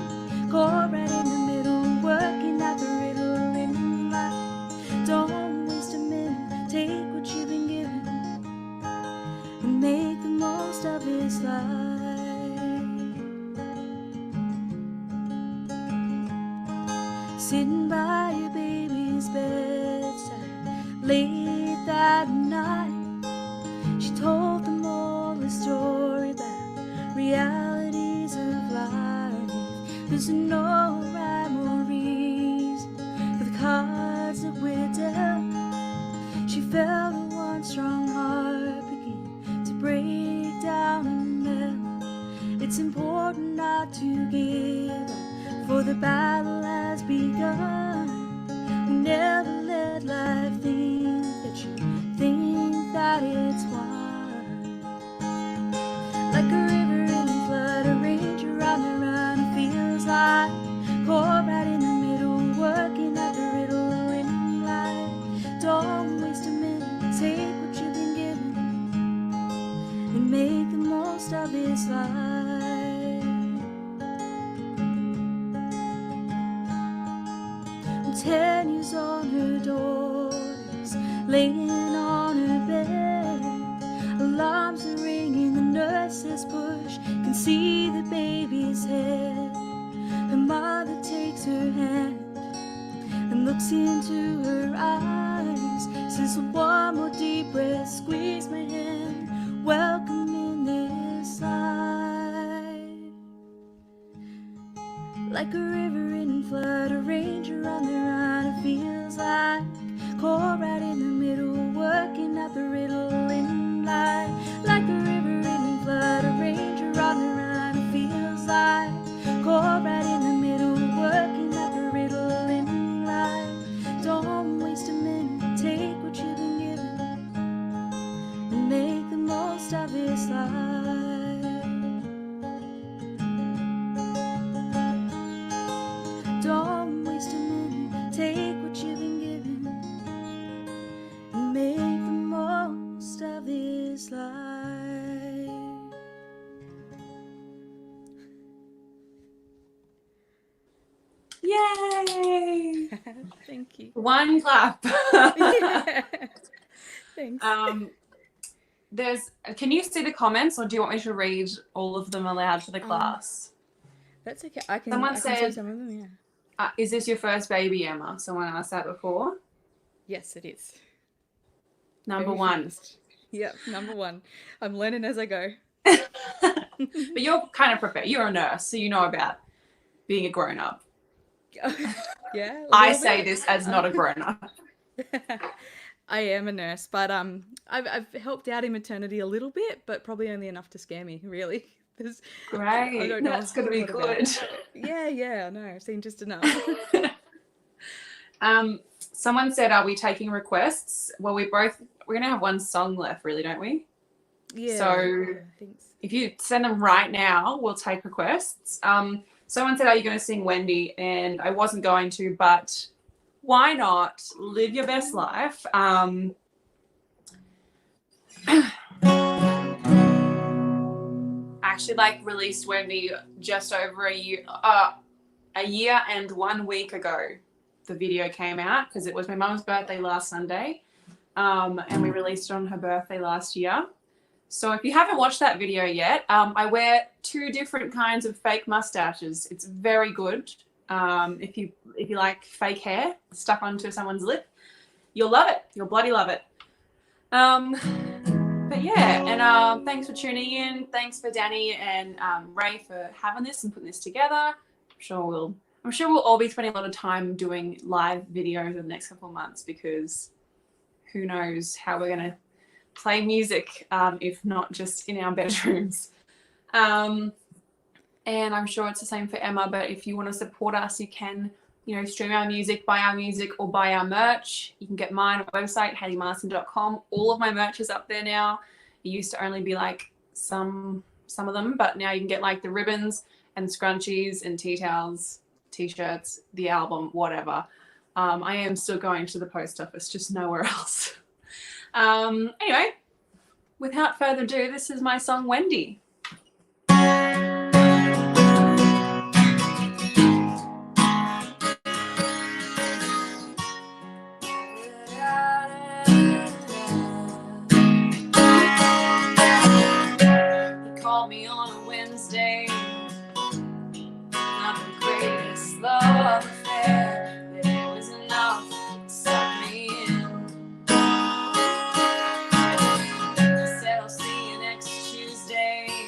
Speaker 11: caught right in the middle, working at the riddle in life. Don't waste a minute, take what you've been given and make the most of this life. Sitting by your baby's bedside late that night, she told them all a story about realities of life. There's no rhyme or reason for the cards that we're dealt. She felt her one strong heart begin to break down and melt. It's important not to give up, for the battle has begun. We'll never let life think that you think that it's won. Like a river in flood, a ranger on the run, it feels like caught right in the middle, working at the riddle in life. Don't waste a minute, take what you've been given and make the most of this life. 10 years on her daughters, laying on her bed. Alarms are ringing, the nurses push, can see the baby's head. Her mother takes her hand and looks into her eyes.
Speaker 5: Since one more deep breath, squeeze my hand, welcome in this life. Like a river in flood, a ranger on the run, it feels like caught right in the middle, working out the riddle in life. Like a river in flood, a ranger on the run, it feels like caught right in the middle, working out the riddle in life. Don't waste a minute, take what you've been given and make the most of this life. Don't waste a minute, take what you've been given and make the most of this life.
Speaker 7: Yay!
Speaker 11: Thank you.
Speaker 7: One clap.
Speaker 11: Yeah. Thanks.
Speaker 7: Can you see the comments, or do you want me to read all of them aloud for the class?
Speaker 11: That's okay. I can.
Speaker 7: Someone
Speaker 11: I can see
Speaker 7: said-
Speaker 11: some of them. Yeah.
Speaker 7: Is this your first baby, Emma? Someone asked that before.
Speaker 11: Yes, it is.
Speaker 7: Number
Speaker 11: Very
Speaker 7: one.
Speaker 11: first. Yep, number one. I'm learning as I go.
Speaker 7: But you're kind of prepared. You're a nurse, so you know about being a grown-up.
Speaker 11: Yeah.
Speaker 7: I say this as not a grown-up.
Speaker 11: I am a nurse, but I've helped out in maternity a little bit, but probably only enough to scare me, really. I
Speaker 7: Great.
Speaker 11: don't know
Speaker 7: That's going to be
Speaker 11: what about
Speaker 7: good.
Speaker 11: it. Yeah, I know. I've seen just enough.
Speaker 7: Someone said, are we taking requests? Well, we're going to have one song left, really, don't we?
Speaker 11: Yeah.
Speaker 7: So
Speaker 11: yeah, thanks.
Speaker 7: if you send them right now, we'll take requests. Someone said, are you going to sing Wendy? And I wasn't going to, but why not? Live your best life. Actually, released Wendy just over a year and 1 week ago. The video came out because it was my mum's birthday last Sunday, and we released it on her birthday last year. So if you haven't watched that video yet, I wear 2 different kinds of fake mustaches. It's very good. If you like fake hair stuck onto someone's lip, you'll love it. You'll bloody love it. But yeah, and thanks for tuning in. Thanks for Danny and Ray for having this and putting this together. I'm sure we'll all be spending a lot of time doing live videos in the next couple of months, because who knows how we're going to play music if not just in our bedrooms. And I'm sure it's the same for Emma, but if you want to support us, you can, stream our music, buy our music, or buy our merch. You can get mine on our website, HayleyMarston.com. All of my merch is up there now. It used to only be some of them, but now you can get the ribbons and scrunchies and tea towels, t-shirts, the album, whatever. I am still going to the post office, just nowhere else. Anyway, without further ado, this is my song, Wendy. You called me on a Wednesday, not the greatest love affair, but it was enough to suck me in. I said I'll see you next Tuesday,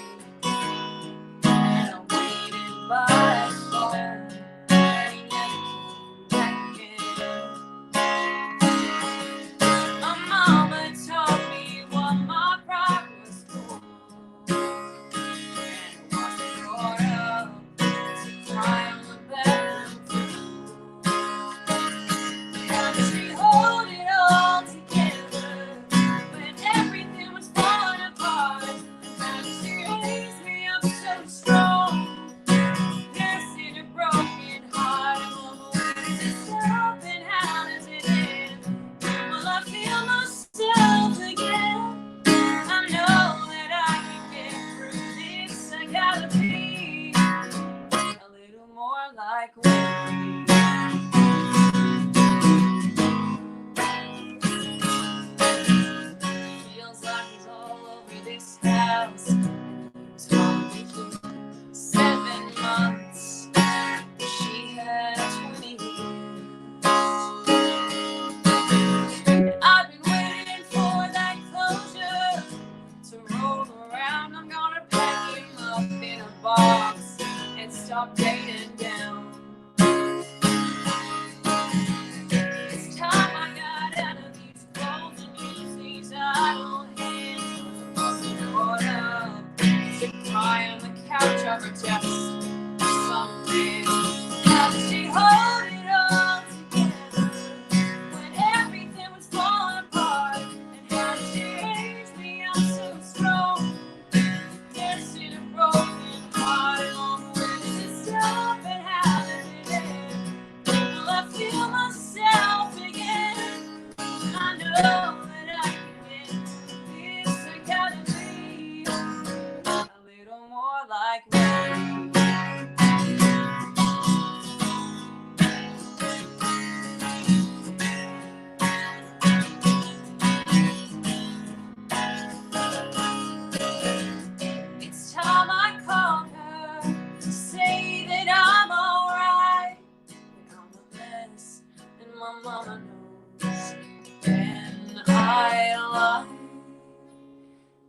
Speaker 7: when I lie.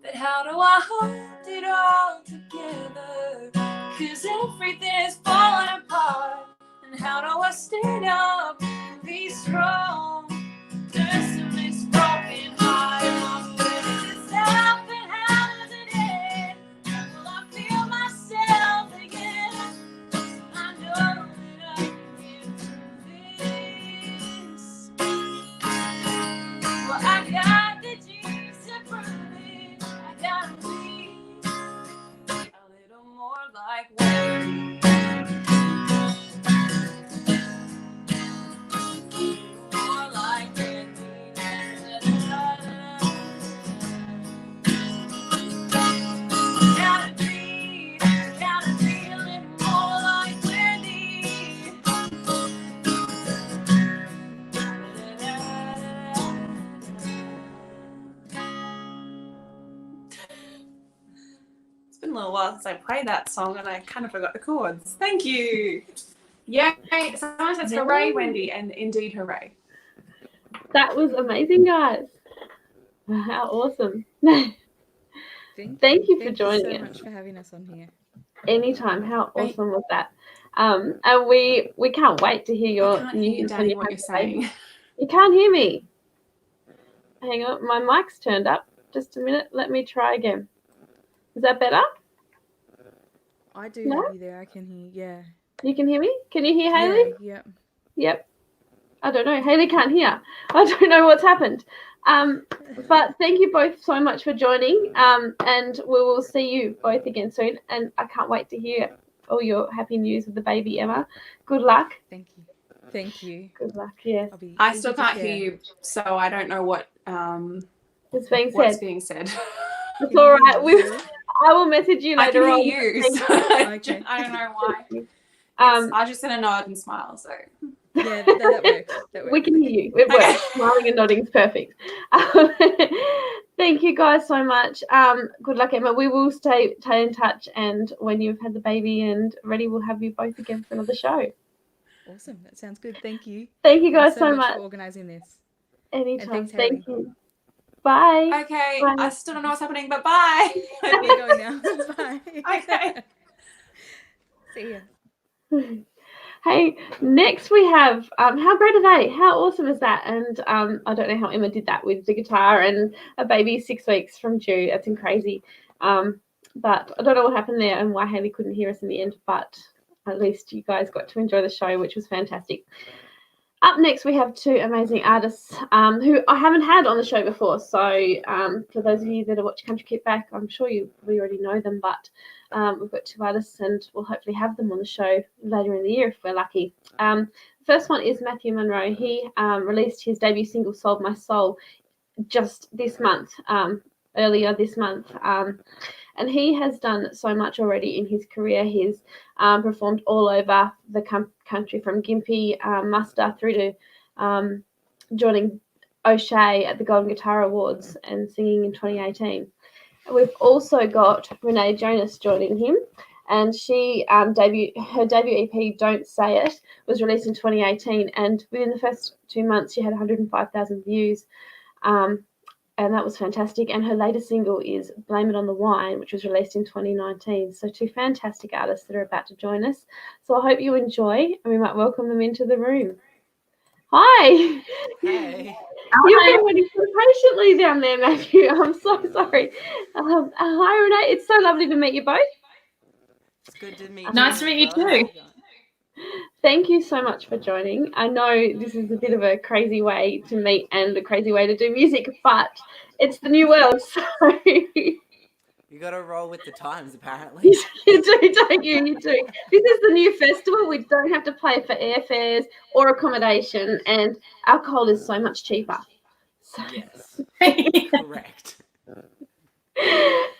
Speaker 7: But how do I hold it all together? 'Cause everything is falling apart. And how do I stand up and be strong? Just in this broken heart, where does it stop and how does it end? Will I feel myself again? I know that I can get through this. Well, I got the genes to prove it. I gotta be a little more like Wendy. More like Wendy. Gotta be a little more like Wendy. It's been a little while since I played that song and I kind of forgot the chords. Thank you. Yay. Someone says hooray, Wendy, and indeed hooray.
Speaker 1: That was amazing, guys. How awesome. Thank you for joining
Speaker 11: so
Speaker 1: us.
Speaker 11: much for having us on here.
Speaker 1: Anytime. How awesome was that? And we can't wait to hear your
Speaker 7: I can't hear
Speaker 1: news when
Speaker 7: Danny
Speaker 1: you
Speaker 7: what
Speaker 1: have
Speaker 7: you're
Speaker 1: the baby.
Speaker 7: saying.
Speaker 1: You can't hear me. Hang on, my mic's turned up. Just a minute. Let me try again. Is that better?
Speaker 11: I do
Speaker 1: No?
Speaker 11: have you there. I can hear. Yeah.
Speaker 1: You can hear me? Can you hear Hayley?
Speaker 11: Yeah. Yep.
Speaker 1: Yep. I don't know. Hayley can't hear. I don't know what's happened. But thank you both so much for joining. And we will see you both again soon. And I can't wait to hear all your happy news with the baby, Emma. Good luck.
Speaker 11: Thank you. Thank you.
Speaker 1: Good luck. Yes.
Speaker 11: I'll be
Speaker 7: I
Speaker 11: eager
Speaker 7: still
Speaker 11: to
Speaker 7: can't
Speaker 11: share.
Speaker 7: hear you, so I don't know what
Speaker 1: It's being
Speaker 7: what's
Speaker 1: said.
Speaker 7: being said.
Speaker 1: It's
Speaker 11: Can
Speaker 1: all
Speaker 11: you hear
Speaker 1: right.
Speaker 11: me, Hayley?
Speaker 1: I will message you
Speaker 7: I
Speaker 1: later
Speaker 7: can
Speaker 1: on.
Speaker 7: hear you, so
Speaker 11: Okay.
Speaker 7: I don't know why.
Speaker 1: Um,
Speaker 7: I was just gonna nod and smile, so
Speaker 11: Yeah, that works. That works.
Speaker 1: we can hear you. It works.
Speaker 7: Okay.
Speaker 1: Smiling and nodding is perfect. Thank you guys so much. Good luck, Emma. We will stay in touch, and when you've had the baby and ready, we'll have you both again for another show.
Speaker 11: Awesome. That sounds good. Thank you.
Speaker 1: Thank you guys
Speaker 11: Thanks
Speaker 1: so
Speaker 11: so
Speaker 1: much.
Speaker 11: for organising this.
Speaker 1: Anytime.
Speaker 11: thanks,
Speaker 1: Thank
Speaker 11: Hayley.
Speaker 1: you. Bye.
Speaker 7: okay.
Speaker 1: Bye.
Speaker 7: I still don't know what's happening, but bye.
Speaker 11: Let me go now. Bye.
Speaker 7: Okay.
Speaker 11: See ya.
Speaker 1: Hey, next we have how great are they? How awesome is that? And I don't know how Emma did that with the guitar and a baby 6 weeks from due. That's crazy. But I don't know what happened there and why Hayley couldn't hear us in the end. But at least you guys got to enjoy the show, which was fantastic. Up next, we have two amazing artists who I haven't had on the show before. So for those of you that are watching Country Kickback, I'm sure you probably already know them, but we've got two artists and we'll hopefully have them on the show later in the year if we're lucky. First one is Matthew Monroe. He released his debut single, Sold My Soul, just this month, earlier this month. And he has done so much already in his career. He's performed all over the country, from Gympie Muster through to joining O'Shea at the Golden Guitar Awards and singing in 2018. We've also got Renee Jonas joining him, and she her debut EP, Don't Say It, was released in 2018, and within the first 2 months she had 105,000 views. And that was fantastic. And her latest single is Blame It on the Wine, which was released in 2019. So two fantastic artists that are about to join us. So I hope you enjoy, and we might welcome them into the room. Hi.
Speaker 12: Hey.
Speaker 1: You've been waiting so patiently down there, Matthew. I'm so sorry. Hi, Renee. It's so lovely to meet you both.
Speaker 12: It's good to meet you.
Speaker 13: Nice to meet you too.
Speaker 1: Thank you so much for joining. I know this is a bit of a crazy way to meet and a crazy way to do music, but it's the new world, so
Speaker 12: You got to roll with the times, apparently.
Speaker 1: you do, don't you? You do. This is the new festival. We don't have to pay for airfares or accommodation, and alcohol is so much cheaper. So.
Speaker 12: Yes, correct.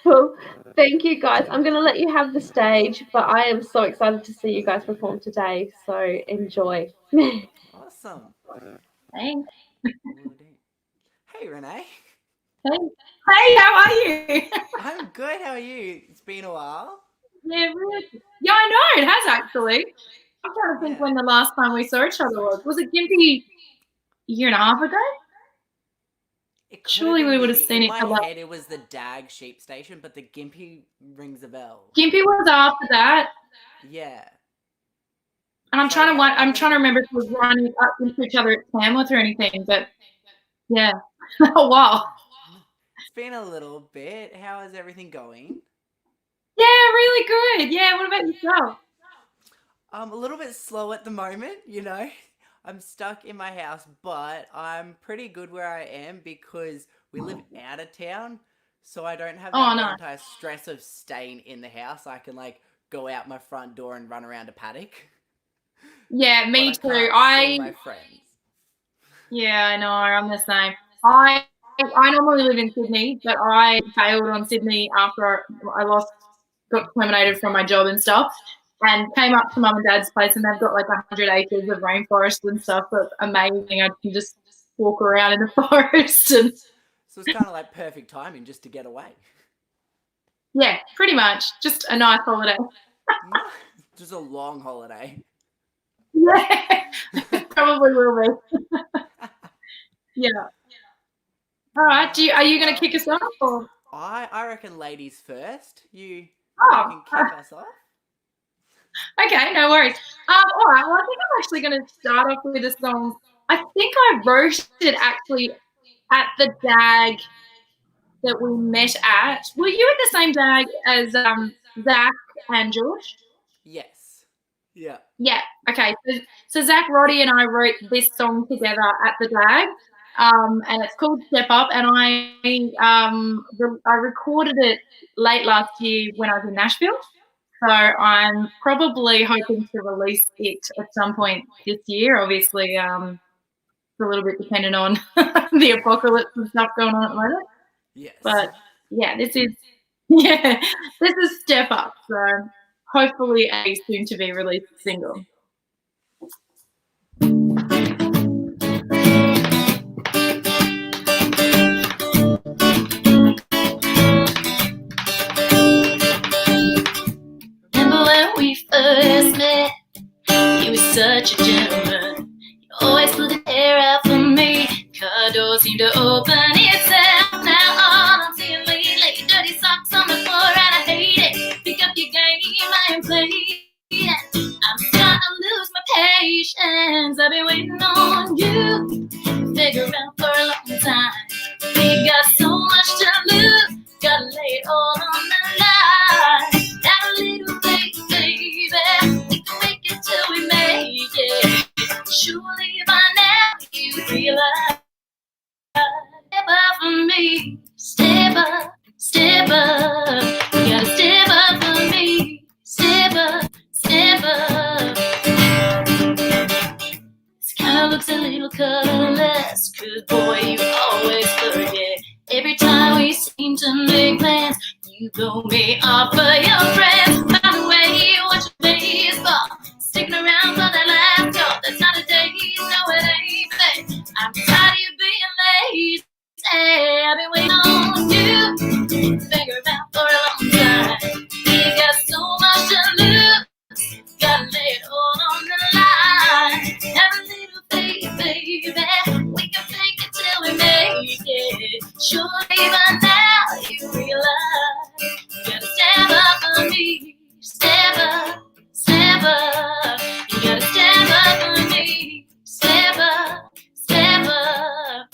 Speaker 1: Well, thank you guys. I'm going to let you have the stage, but I am so excited to see you guys perform today. So enjoy.
Speaker 12: Awesome.
Speaker 13: Thanks.
Speaker 12: Hey, Renee.
Speaker 13: Hey, how are you?
Speaker 12: I'm good. How are you? It's been a while.
Speaker 13: Yeah, really. Yeah, I know. It has actually. I'm trying to think when the last time we saw each other was. Was it Gympie year and a half ago.
Speaker 12: It could've
Speaker 13: Surely
Speaker 12: been
Speaker 13: we would have
Speaker 12: Gympie.
Speaker 13: seen
Speaker 12: In
Speaker 13: each
Speaker 12: my
Speaker 13: other.
Speaker 12: head, it was the Dag sheep station, but the Gympie rings a bell.
Speaker 13: Gympie was after that,
Speaker 12: Yeah.
Speaker 13: and I'm
Speaker 12: So,
Speaker 13: trying to
Speaker 12: yeah,
Speaker 13: wa-
Speaker 12: it
Speaker 13: I'm
Speaker 12: would've
Speaker 13: trying to
Speaker 12: been-
Speaker 13: remember if we were running up into each other at Tamworth or anything, but yeah. Oh wow.
Speaker 12: It's been a little bit. How is everything going?
Speaker 13: Yeah, really good. Yeah, what about yourself?
Speaker 12: A little bit slow at the moment, you know. I'm stuck in my house, but I'm pretty good where I am because we live out of town, so I don't have that
Speaker 13: Oh,
Speaker 12: whole
Speaker 13: no.
Speaker 12: entire stress of staying in the house. I can like go out my front door and run around a paddock.
Speaker 13: Yeah,
Speaker 12: but
Speaker 13: me
Speaker 12: I
Speaker 13: too.
Speaker 12: can't see
Speaker 13: I
Speaker 12: my friends.
Speaker 13: Yeah, I know. I'm the same. I normally live in Sydney, but I bailed on Sydney after I got terminated from my job and stuff, and came up to mum and dad's place, and they've got like 100 acres of rainforest and stuff. So it's amazing. I can just walk around in the forest, and
Speaker 12: So it's kind of like perfect timing just to get away.
Speaker 13: yeah, pretty much just a nice holiday.
Speaker 12: Just a long holiday.
Speaker 13: Yeah, probably will be. Yeah. All right. Are you going to kick us off? Or?
Speaker 12: I reckon ladies first. You
Speaker 13: Oh.
Speaker 12: can kick us off.
Speaker 13: Okay, no worries. All right. Well, I think I'm actually going to start off with a song. I think I wrote it actually at the DAG that we met at. Were you at the same DAG as Zach and George?
Speaker 12: Yes. Yeah.
Speaker 13: Yeah. Okay. So Zach, Roddy, and I wrote this song together at the DAG, and it's called "Step Up." And I recorded it late last year when I was in Nashville. So I'm probably hoping to release it at some point this year. Obviously, it's a little bit dependent on the apocalypse and stuff going on at the moment.
Speaker 12: Yes.
Speaker 13: But yeah, this is Step Up. So hopefully a soon to be released single.
Speaker 14: Remember when we first met? You were such a gentleman. You always pulled the hair out for me. Car door seemed to open itself. Now all I'm seeing lately, dirty socks on the floor, and I hate it. Pick up your game, I am playing. I'm starting to lose my patience. I've been waiting on you. Figure out for a long time. We got so much to lose. Gotta lay it all on the line. Now a little baby, we can make it till we make it. Surely by now you realize. Step up for me, step up, step up. You gotta step up for me, step up, step up. This kinda looks a little colorless, 'cause boy, you always forget. Every time we seem to make plans, you blow me off for your friends. By the way, you watch baseball, sticking around for that last call. That's not a date, no it ain't fair. I'm tired of you being lazy. I've been waiting on you. Figure it out for a long time. We got so much to lose. Gotta lay it all on the line. Have a little faith, baby. We can fake it till we make it. Surely by now you realize. You gotta step up for me. Step up, step up. You gotta step up for me. Step up, step up.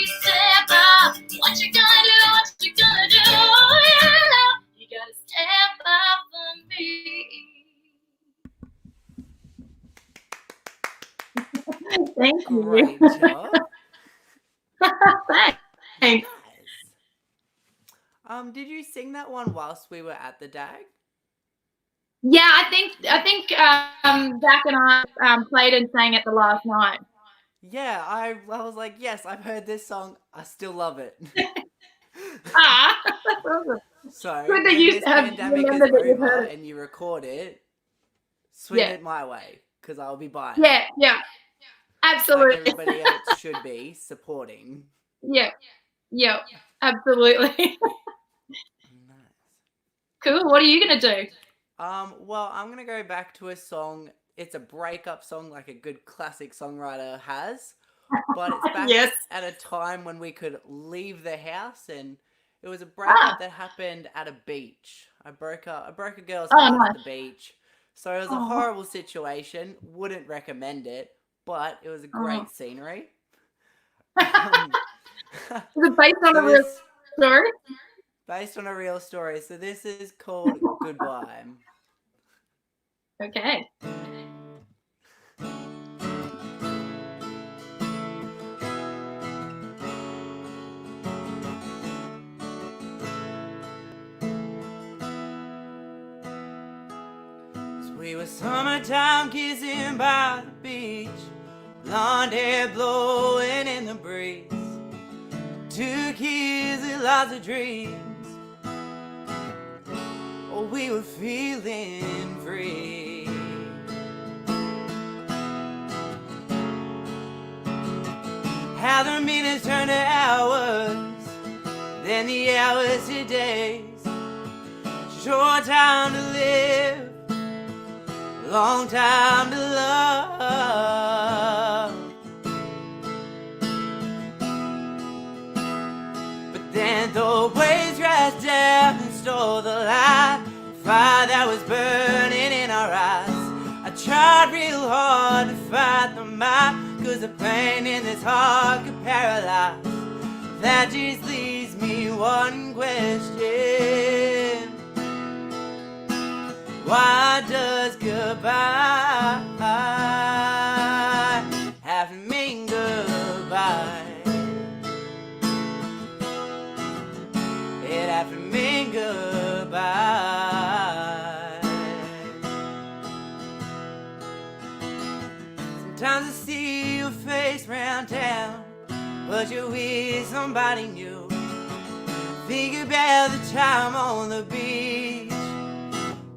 Speaker 14: step up. What you gonna do? What you gonna do? Yeah, you gotta step up for me.
Speaker 13: Thank you.
Speaker 12: Great job.
Speaker 13: Thanks.
Speaker 12: Did you sing that one whilst we were at the DAG?
Speaker 13: Yeah, I think Zach and I played and sang it the last night.
Speaker 12: Yeah, I was like, yes, I've heard this song. I still love it.
Speaker 13: That's awesome.
Speaker 12: So
Speaker 13: Good that
Speaker 12: when
Speaker 13: you
Speaker 12: this
Speaker 13: have
Speaker 12: pandemic is
Speaker 13: remembered that you've
Speaker 12: over
Speaker 13: heard it.
Speaker 12: and you record it, swing
Speaker 13: Yeah.
Speaker 12: it my way because I'll be buying.
Speaker 13: Yeah, yeah,
Speaker 12: Like
Speaker 13: absolutely.
Speaker 12: everybody else should be supporting.
Speaker 13: Yeah, yeah, absolutely. Cool. What are you gonna do?
Speaker 12: Well, I'm gonna go back to a song. It's a breakup song, like a good classic songwriter has, but it's back
Speaker 13: Yes.
Speaker 12: at a time when we could leave the house, and it was a breakup that happened at a beach. I broke a girl's
Speaker 13: Oh,
Speaker 12: heart
Speaker 13: nice.
Speaker 12: at the beach, so it was a
Speaker 13: Aw.
Speaker 12: horrible situation. Wouldn't recommend it, but it was a great scenery.
Speaker 13: Is it based on a real story?
Speaker 12: Based on a real story. So this is called Goodbye.
Speaker 13: Okay.
Speaker 12: We were summertime kissing by the beach, blonde hair blowing in the breeze. Two kids with lots of dreams. Oh, we were feeling free. How the minutes turned to hours, then the hours to days. Short time to live, long time to love. But then the waves crashed down and stole the light, fire that was burning in our eyes. I tried real hard to fight the mind, 'cause the pain in this heart could paralyze. That just leaves me one question: why does goodbye have to mean goodbye? It have to mean goodbye. Sometimes I see your face round town, but you're with somebody new. Think about the time on the beach,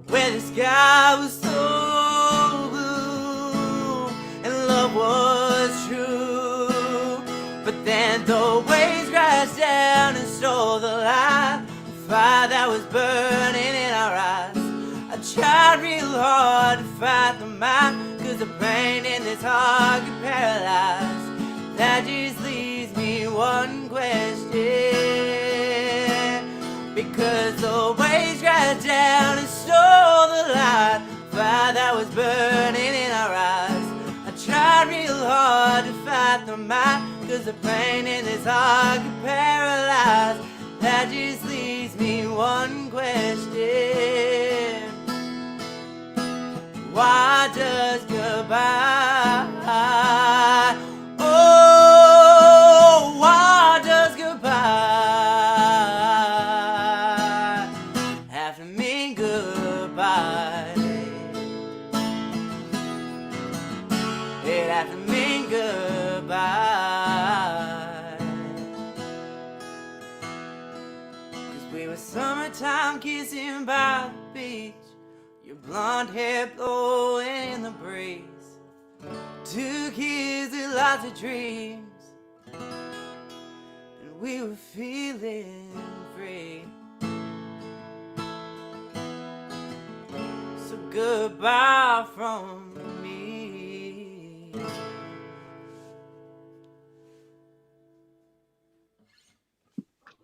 Speaker 12: where the sky was so blue and love was true. But then the waves crashed down and stole the light, fire that was burning in our eyes. I tried real hard to fight the mind, 'cause the pain in this heart could paralyze. That just leaves me one question: because the waves crashed down and stole the light, fire that was burning in our eyes. I tried real hard to fight the mind, 'cause the pain in this heart could paralyze. That just leaves me one question: why does goodbye, oh, why does goodbye have to mean goodbye? It have to mean goodbye. 'Cause we were summertime kissing by the beach, your blonde hair blowing in the breeze. Two kids with lots of dreams, and we were feeling free. So goodbye from me.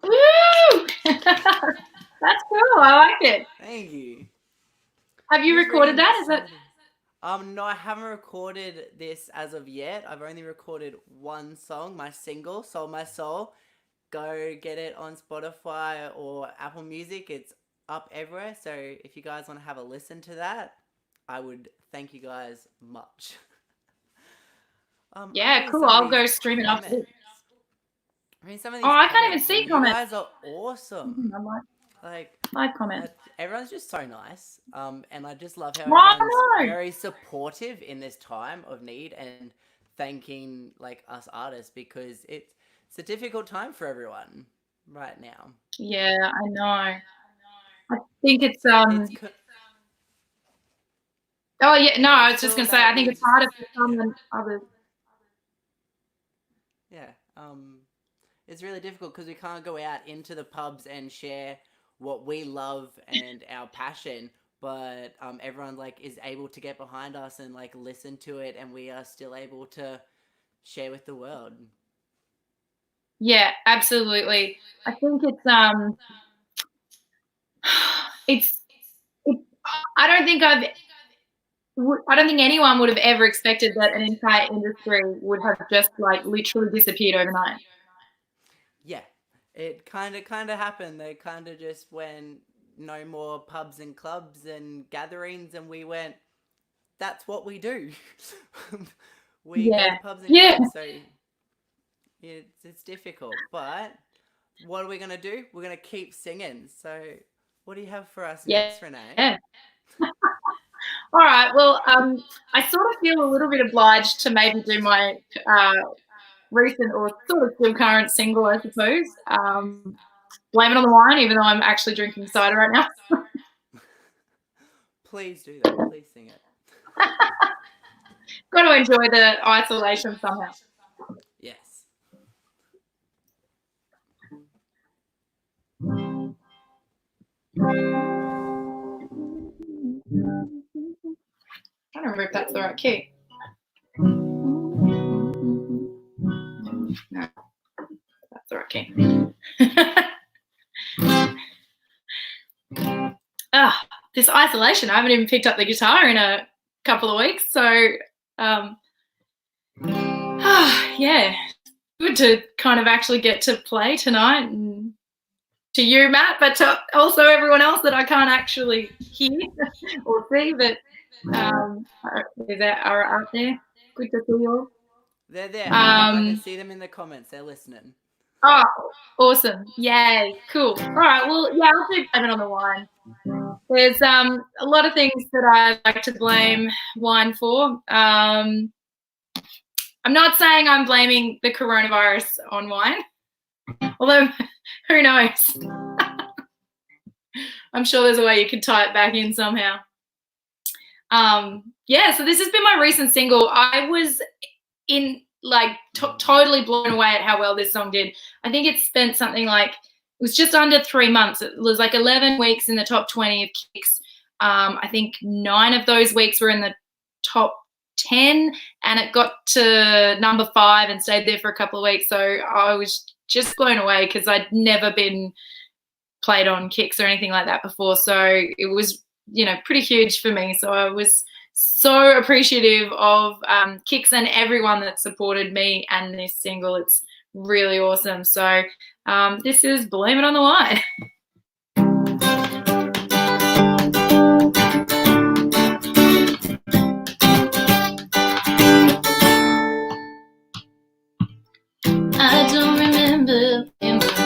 Speaker 13: Woo! That's cool. I like it.
Speaker 12: Thank you.
Speaker 13: Have you recorded that? Is that?
Speaker 12: No, I haven't recorded this as of yet. I've only recorded one song, my single, Sold My Soul. Go get it on Spotify or Apple Music. It's up everywhere. So if you guys want to have a listen to that, I would thank you guys much.
Speaker 13: Yeah, cool. I'll go stream it up.
Speaker 12: I mean, some of these
Speaker 13: Oh, I can't even
Speaker 12: comments,
Speaker 13: see
Speaker 12: you
Speaker 13: comments.
Speaker 12: guys are awesome.
Speaker 13: Like comments.
Speaker 12: Everyone's just so nice. And I just love how
Speaker 13: I
Speaker 12: everyone's
Speaker 13: know.
Speaker 12: very supportive in this time of need and thanking like us artists, because it's a difficult time for everyone right now.
Speaker 13: Yeah, I know. I think it's Oh yeah, no, I was just gonna say I think it's harder for some than others.
Speaker 12: Yeah. It's really difficult because we can't go out into the pubs and share what we love and our passion, but everyone like is able to get behind us and like listen to it, and we are still able to share with the world.
Speaker 13: Yeah, absolutely. I think it's I don't think anyone would have ever expected that an entire industry would have just like literally disappeared overnight.
Speaker 12: Yeah, it kind of happened. They kind of just went no more pubs and clubs and gatherings, and we went, that's what we do. We go to pubs and clubs, so it's difficult. But what are we gonna do? We're gonna keep singing. So what do you have for us next, Renee?
Speaker 13: Yeah. All right. Well, I sort of feel a little bit obliged to maybe do my recent or sort of still current single, I suppose. Blame It on the Wine, even though I'm actually drinking cider right now.
Speaker 12: Please do that. Please sing it.
Speaker 13: Got to enjoy the isolation somehow.
Speaker 12: Yes.
Speaker 13: I don't remember if that's the right key. No, that's the right key. This isolation. I haven't even picked up the guitar in a couple of weeks. So, yeah, good to kind of actually get to play tonight. And to you, Matt, but to also everyone else that I can't actually hear or see, but are out there. Good to see you all.
Speaker 12: They're there. I can see them in the comments. They're listening.
Speaker 13: Oh, awesome. Yay, cool. All right, well, yeah, I'll do Blame It on the Wine. There's a lot of things that I like to blame wine for. I'm not saying I'm blaming the coronavirus on wine, although who knows? I'm sure there's a way you could tie it back in somehow. Yeah, so this has been my recent single. I was totally blown away at how well this song did. I think it spent something like, it was just under 3 months. It was like 11 weeks in the top 20 of Kicks. I think 9 of those weeks were in the top 10, and it got to number 5 and stayed there for a couple of weeks. So I was just blown away because I'd never been played on Kicks or anything like that before. So it was, pretty huge for me. So I was so appreciative of Kicks and everyone that supported me and this single. It's really awesome. So this is Blame It on the Wine.
Speaker 14: I don't remember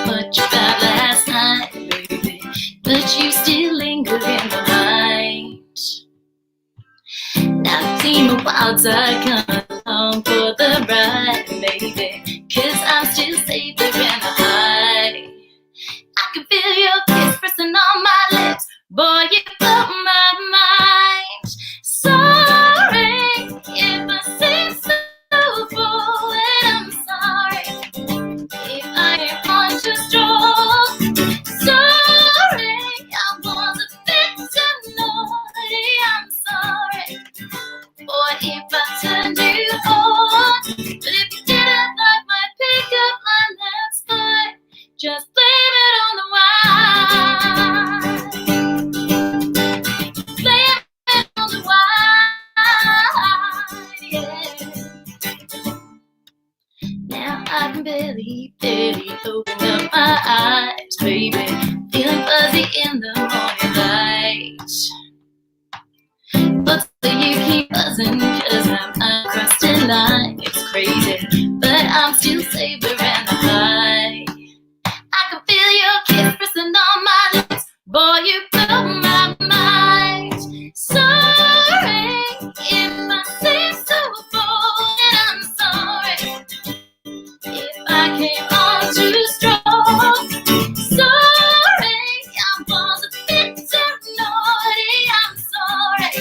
Speaker 14: much about last night, baby, but you still linger in my mind. Now see my wild side come along for the ride, baby, 'cause I'm still safe there in the high. I can feel your kiss pressing on my lips, boy, you blow my mind. Sorry if I seem so forward, I'm sorry if I ain't on too strong. Sorry, I was a bit too naughty, I'm sorry. Boy, if I turned you on, but if you didn't like my pickup line, that's fine. Just blame it on the wine. Blame it on the wine. baby, open up my eyes, baby. Feeling fuzzy in the morning light. But still you keep buzzing, cause I'm uncrusted line. It's crazy, but I'm still savoring the high. I can feel your kiss pressing on my lips. Boy, you blow my mind. Sorry if I seem so bold, and I'm sorry if I came on too strong. Sorry, I was a bit too naughty. I'm sorry,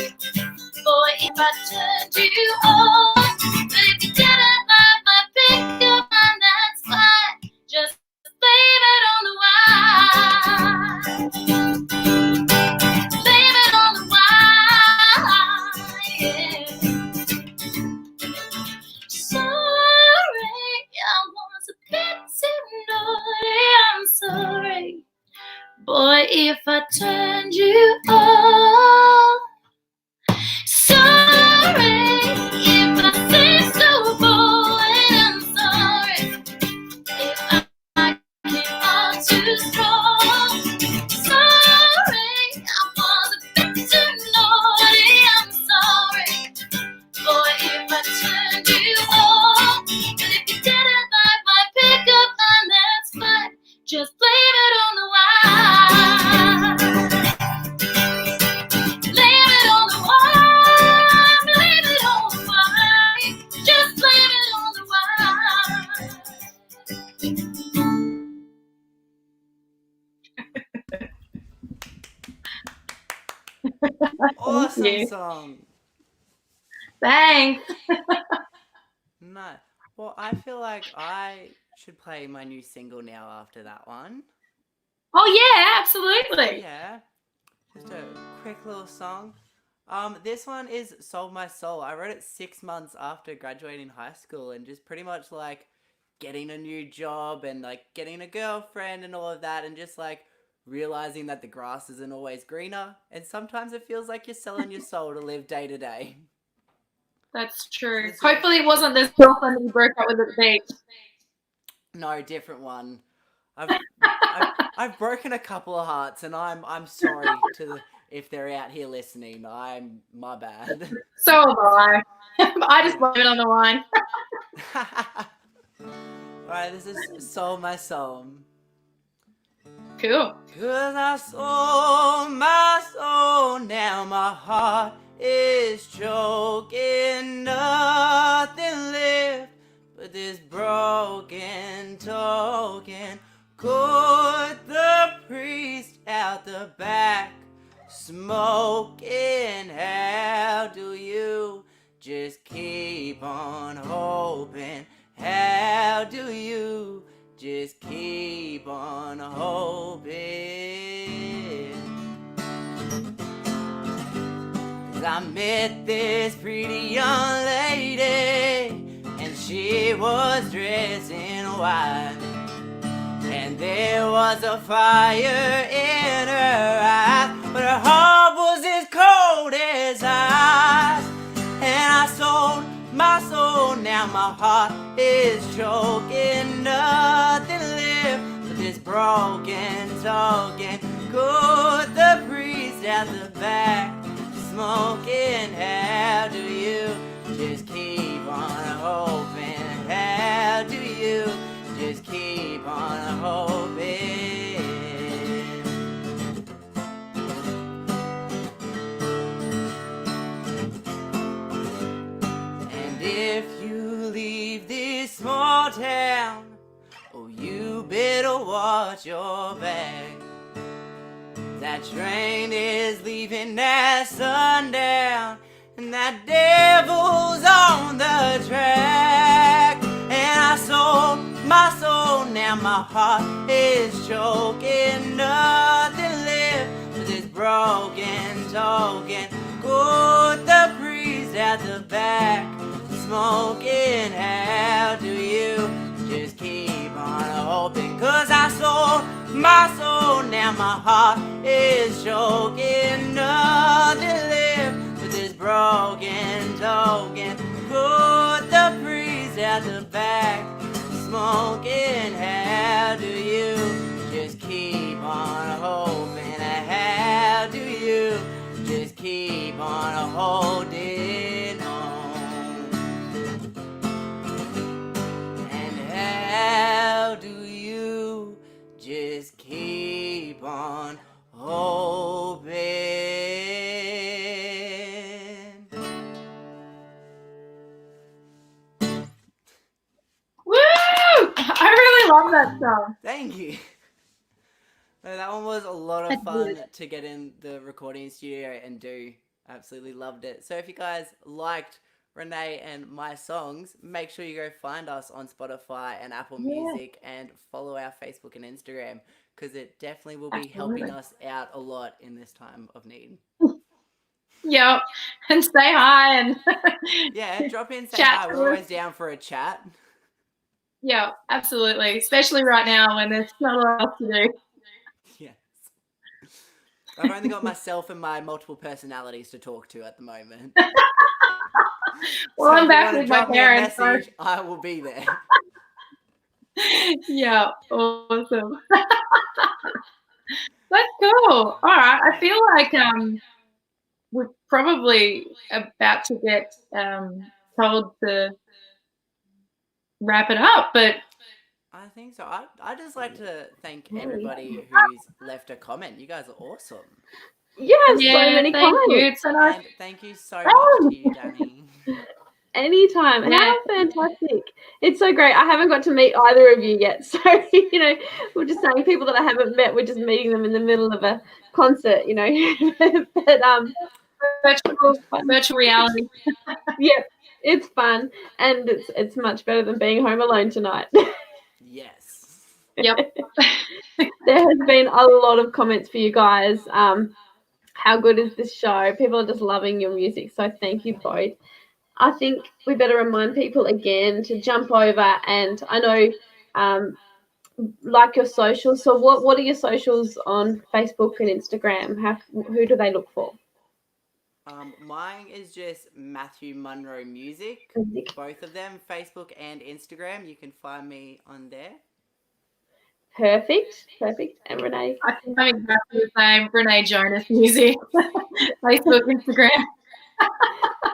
Speaker 14: boy, if I turned you on. But if you didn't like my pickup line, that's fine. Just blame it on the wine. Blame it on the wine. Yeah. Sorry, I was a bit too naughty. I'm sorry, boy, if I turned you on. Sorry if I seem so bold, and I'm sorry if I came on too strong. Sorry, I was a bit too naughty. I'm sorry, boy, if I turned you on. And if you didn't like my pickup line, that's fine. Just blame it on the wine. Blame it on the wine. Blame it on the wine. Just blame it on the
Speaker 12: Awesome
Speaker 13: you.
Speaker 12: song.
Speaker 13: Thanks.
Speaker 12: No. Well, I feel like I should play my new single now after that one.
Speaker 13: Oh yeah, absolutely.
Speaker 12: Yeah. Just a quick little song. This one is Sold My Soul. I wrote it 6 months after graduating high school and just pretty much like getting a new job and like getting a girlfriend and all of that and just like realizing that the grass isn't always greener and sometimes it feels like you're selling your soul to live day to day.
Speaker 13: That's true. Hopefully it wasn't this girlfriend that you broke up with at the beach.
Speaker 12: No, different one. I've broken a couple of hearts and I'm sorry if they're out here listening. I'm my bad.
Speaker 13: So am I. I just blame it on the wine.
Speaker 12: Alright, this is Sold My Soul.
Speaker 13: Cool.
Speaker 12: 'Cause I sold my soul, now my heart is choking. Nothing left but this broken token. Put the priest out the back, smoking. How do you just keep on hoping? How do you just keep on hoping? 'Cause I met this pretty young lady and she was dressed in white, and there was a fire in her eyes, but her heart was as cold as ice. And I sold my soul, now my heart is choking. Nothing left but this broken token. Put the priest at the back, smoking. How do you just keep on hoping? How do you just keep on hoping? And if you leave this small town, oh, you better watch your back. That train is leaving at sundown, and that devil's on the track. And I sold my soul, now my heart is choking. Nothing left but this broken token. Put the priest at the back, smoking. How do you just keep on hoping? 'Cause I sold my soul, now my heart is choking. Nothing left but this broken token. Put the priest at the back, smoking? How do you just keep on hoping? How do you just keep on holding on? And how do you just keep on hoping?
Speaker 13: Woo! I really love that song.
Speaker 12: Thank you. No, that one was a lot of fun to get in the recording studio and do. Absolutely loved it. So if you guys liked Renee and my songs, make sure you go find us on Spotify and Apple Music and follow our Facebook and Instagram, because it definitely will be helping us out a lot in this time of need.
Speaker 13: Yep. And say hi and
Speaker 12: Yeah, drop in, say
Speaker 13: Chat
Speaker 12: hi.
Speaker 13: to
Speaker 12: We're
Speaker 13: us.
Speaker 12: always down for a chat.
Speaker 13: Yeah, absolutely. Especially right now when there's not a lot else to do.
Speaker 12: Yes. I've only got myself and my multiple personalities to talk to at the moment.
Speaker 13: Well,
Speaker 12: So
Speaker 13: I'm
Speaker 12: if you
Speaker 13: back
Speaker 12: wanna
Speaker 13: with my
Speaker 12: drop me a
Speaker 13: parents. So
Speaker 12: message, I will be there.
Speaker 13: yeah, awesome. That's cool. All right, I feel like we're probably about to get told to wrap it up, but
Speaker 12: I think so. I just like to thank everybody who's left a comment. You guys are awesome.
Speaker 1: Yes, so
Speaker 13: yeah,
Speaker 1: many
Speaker 13: thank you.
Speaker 1: comments.
Speaker 13: It's so nice.
Speaker 12: And thank you so much to you, Danny.
Speaker 1: Anytime.
Speaker 13: Yeah.
Speaker 1: How fantastic. It's so great. I haven't got to meet either of you yet. So, you know, we're just saying people that I haven't met, we're just meeting them in the middle of a concert, you know. But
Speaker 13: virtual reality.
Speaker 1: Yeah, it's fun, and it's much better than being home alone tonight.
Speaker 12: Yes.
Speaker 13: Yep.
Speaker 1: There has been a lot of comments for you guys. How good is this show? People are just loving your music, so thank you both. I think we better remind people again to jump over, and I know like your socials. So what are your socials on Facebook and Instagram? Who do they look for?
Speaker 12: Mine is just Matthew Munro Music. Both of them, Facebook and Instagram. You can find me on there.
Speaker 1: Perfect. And Renee?
Speaker 13: I think I'm exactly the same. Renee Jonas Music. Facebook, Instagram.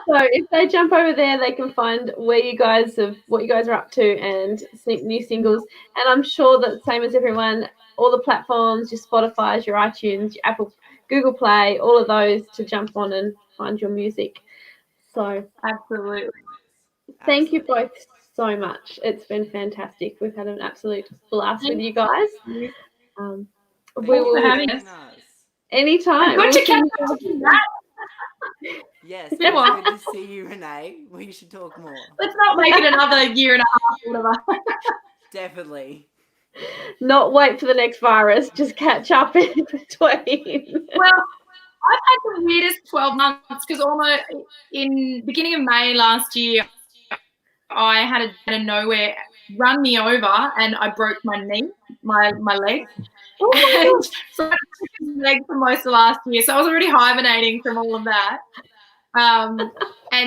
Speaker 1: So if they jump over there, they can find what you guys are up to and new singles. And I'm sure that same as everyone, all the platforms, your Spotify's, your iTunes, your Apple, Google Play, all of those to jump on and find your music. So
Speaker 13: absolutely.
Speaker 1: Thank you both so much. It's been fantastic. We've had an absolute blast with you guys. We will anytime.
Speaker 13: Good to catch up.
Speaker 12: Yes, it was good to see you, Renee. We should talk more.
Speaker 13: Let's not make it another year and a half or whatever.
Speaker 12: Definitely.
Speaker 1: Not wait for the next virus. Just catch up in between.
Speaker 13: Well, I've had the weirdest 12 months because almost in beginning of May last year, I had a out of nowhere run me over and I broke my knee, my leg. And so I took his leg for most of last year. So I was already hibernating from all of that. And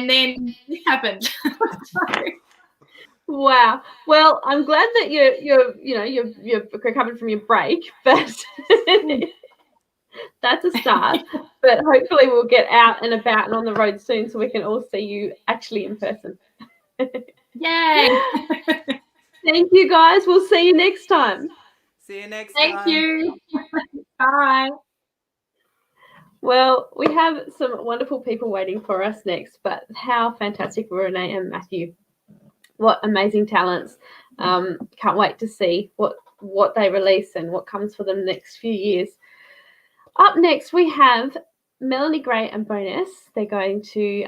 Speaker 13: then this happened.
Speaker 1: Wow. Well, I'm glad that you're recovered from your break, but that's a start. But hopefully we'll get out and about and on the road soon so we can all see you actually in person.
Speaker 13: Yay.
Speaker 1: Thank you guys. We'll see you next time.
Speaker 12: See you next time.
Speaker 13: Thank you. Bye.
Speaker 1: Well, we have some wonderful people waiting for us next, but how fantastic were Renee and Matthew. What amazing talents. Can't wait to see what they release and what comes for them the next few years. Up next, we have Melanie Gray and Bonus. They're going to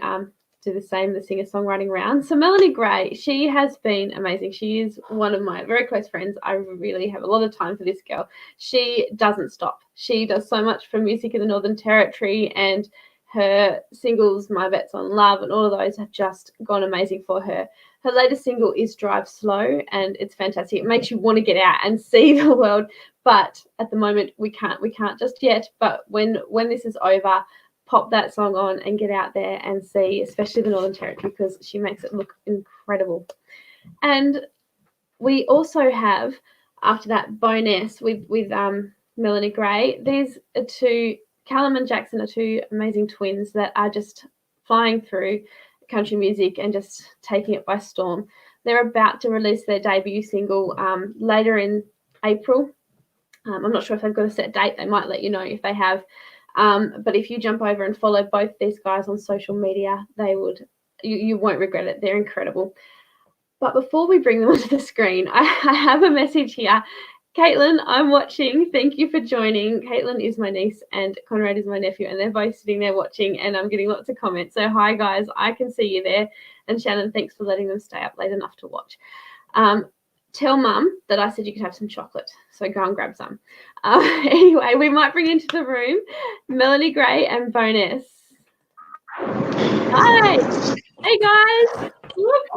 Speaker 1: do the singer-songwriting round. So Melanie Gray, she has been amazing. She is one of my very close friends. I really have a lot of time for this girl. She doesn't stop. She does so much for music in the Northern Territory, and her singles, My Bet's on Love, and all of those have just gone amazing for her. Her latest single is Drive Slow, and it's fantastic. It makes you want to get out and see the world, but at the moment we can't just yet. But when this is over, pop that song on and get out there and see, especially the Northern Territory, because she makes it look incredible. And we also have after that bonus with Melanie Gray. These are two, Callum and Jackson are two amazing twins that are just flying through country music and just taking it by storm. They're about to release their debut single later in April. I'm not sure if they've got a set date. They might let you know if they have. But if you jump over and follow both these guys on social media, you won't regret it. They're incredible. But before we bring them onto the screen, I have a message here. Caitlin, I'm watching. Thank you for joining. Caitlin is my niece and Conrad is my nephew, and they're both sitting there watching, and I'm getting lots of comments. So hi, guys. I can see you there. And Shannon, thanks for letting them stay up late enough to watch. Tell Mum that I said you could have some chocolate, so go and grab some. Anyway, we might bring into the room Melanie Gray and Bonus. Hi. Hey, guys.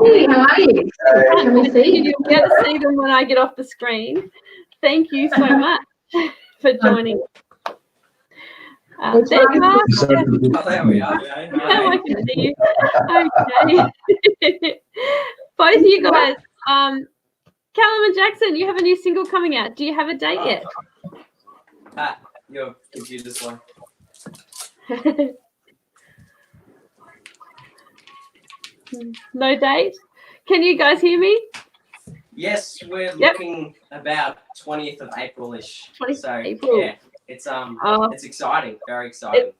Speaker 15: Hey, how are you? Can we see you?
Speaker 1: You'll get to see them when I get off the screen. Thank you so much for joining. There you are.
Speaker 16: There we are.
Speaker 1: Now I can see you. Okay. Both of you guys, Callum and Jackson, you have a new single coming out. Do you have a date yet?
Speaker 16: Your computer's slow.
Speaker 1: No date? Can you guys hear me?
Speaker 16: Yes, we're looking about 20th of April-ish.
Speaker 1: 20th
Speaker 16: so,
Speaker 1: of April.
Speaker 16: Yeah, it's exciting, very exciting.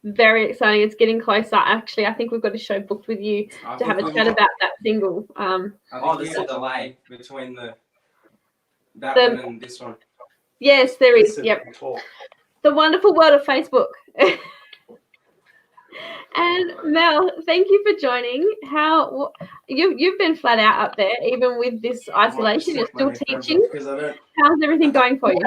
Speaker 1: Very exciting. It's getting closer. Actually, I think we've got a show booked with you to have a chat about that single.
Speaker 16: There's a delay between that one and this one.
Speaker 1: Yes, there is. Yep. The wonderful world of Facebook. And Mel, thank you for joining. How you've been flat out up there, even with this isolation. You're still teaching. How's everything going for you?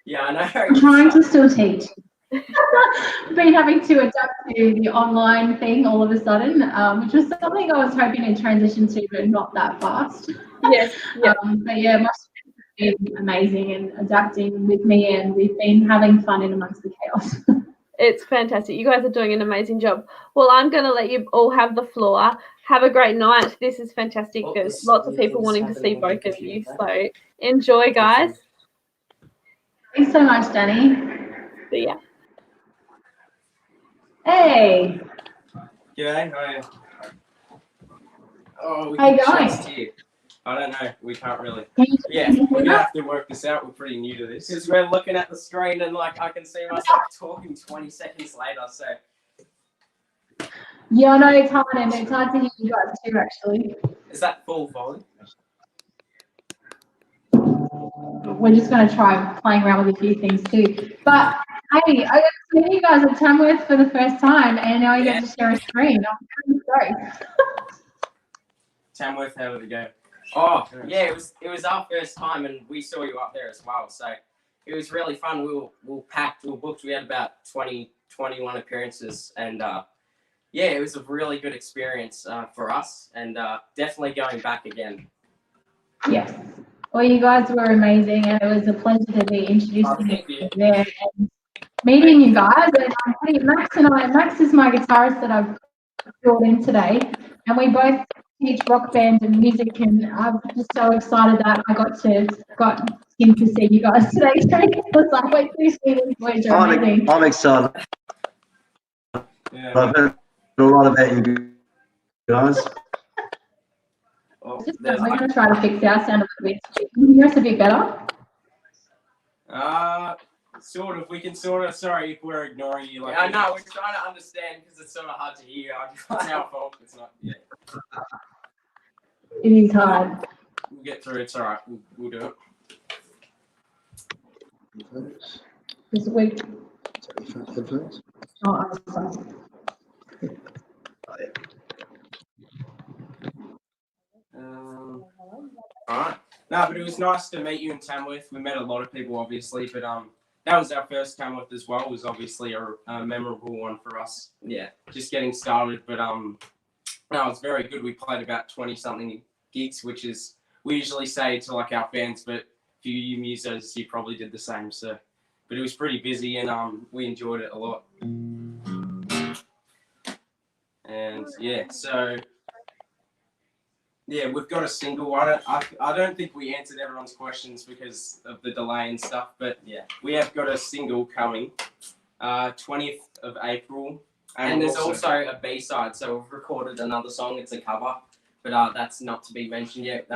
Speaker 16: Yeah, I know.
Speaker 15: I'm trying to still teach. Been having to adapt to the online thing all of a sudden, which was something I was hoping to transition to, but not that fast.
Speaker 1: Yes.
Speaker 15: But yeah, my students have been amazing and adapting with me, and we've been having fun in amongst the chaos.
Speaker 1: It's fantastic. You guys are doing an amazing job. Well, I'm going to let you all have the floor. Have a great night. This is fantastic. There's lots of people wanting to see both of you. So enjoy, guys.
Speaker 15: Thanks so much, Danny.
Speaker 1: See ya.
Speaker 15: Hey.
Speaker 16: G'day, how are you? Oh, we
Speaker 15: How you
Speaker 16: can
Speaker 15: going?
Speaker 16: just here. I don't know. We can't really. Yeah, we're gonna have to work this out. We're pretty new to this because we're looking at the screen and I can see myself talking 20 seconds later. So
Speaker 15: Yeah, I know it's hard, and it's hard to hear you guys too, actually.
Speaker 16: is that full volume?
Speaker 15: We're just going to try playing around with a few things too. But hey, I got to meet you guys at Tamworth for the first time, and now you get to share a screen. I'm pretty stoked.
Speaker 16: Tamworth, how did it go? Oh yeah, it was our first time, and we saw you up there as well. So it was really fun. We were packed. We were booked. We had about 21 appearances, and yeah, it was a really good experience for us, and definitely going back again.
Speaker 15: Yes. Well, you guys were amazing, and it was a pleasure to be introducing you there and meeting you guys. And Max is my guitarist that I've brought in today, and we both teach rock band and music, and I'm just so excited that I got him to see you guys today. So it was like, wait, please see these boys are amazing.
Speaker 17: I'm excited.
Speaker 16: Yeah.
Speaker 17: I've heard a lot about you guys.
Speaker 15: We're going to try to fix our sound a little bit. Can you hear us a bit better?
Speaker 16: Sort of. We can sort of. Sorry if we're ignoring you. I know. We're trying to understand because it's sort of hard to hear. It's our fault. It's not. Yeah.
Speaker 15: It is hard.
Speaker 16: We'll get through. It's all right. We'll do it.
Speaker 15: This week.
Speaker 17: Headphones?
Speaker 15: Oh, I'm sorry.
Speaker 16: All right. No, but it was nice to meet you in Tamworth. We met a lot of people, obviously, but that was our first Tamworth as well. It was obviously a memorable one for us. Yeah, just getting started, but no, it was very good. We played about 20-something gigs, which is we usually say to like our fans, but for you musos, you probably did the same. So, but it was pretty busy, and we enjoyed it a lot. And yeah, so Yeah, we've got a single. I don't think we answered everyone's questions because of the delay and stuff, but yeah, we have got a single coming, 20th of April.
Speaker 18: And there's also a B-side, so we've recorded another song. It's a cover, but that's not to be mentioned yet.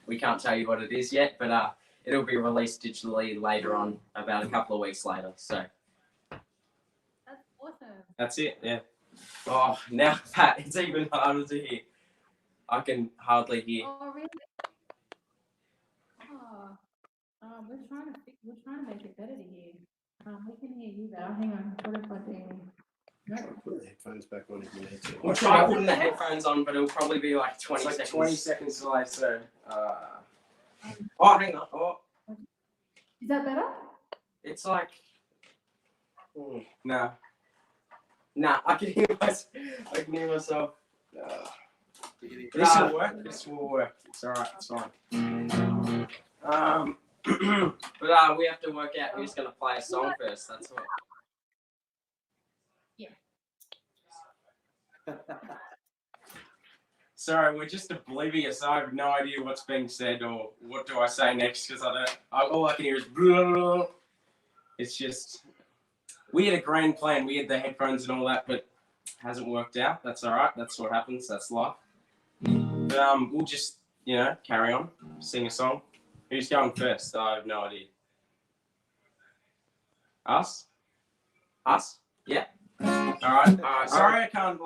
Speaker 18: We can't tell you what it is yet, but it'll be released digitally later on, about a couple of weeks later. So
Speaker 15: That's awesome.
Speaker 16: that's it. Yeah. Oh, now Pat, it's even harder to hear. I can hardly hear.
Speaker 15: Oh, really? We're trying to make it better to hear. We can hear you better. Hang on. What if I do?
Speaker 10: Put the headphones back on if you need to.
Speaker 18: we'll try putting the headphones on, but it'll probably be like 20
Speaker 16: It's like
Speaker 18: seconds.
Speaker 16: 20 seconds delay. So. Oh, hang on. Oh,
Speaker 15: Is that better?
Speaker 16: it's like. No. Nah, I can hear myself. This will work. This will work. It's alright. It's fine.
Speaker 18: But we have to work out who's going to play a song first. That's all.
Speaker 16: Sorry, we're just oblivious. I have no idea what's being said or what do I say next because all I can hear is blah, blah, blah. It's just, we had a grand plan. We had the headphones and all that, but it hasn't worked out. That's all right. That's what happens. That's life. But we'll just, carry on, sing a song. Who's going first? I have no idea. Us? Yeah. All right. Sorry, I can't,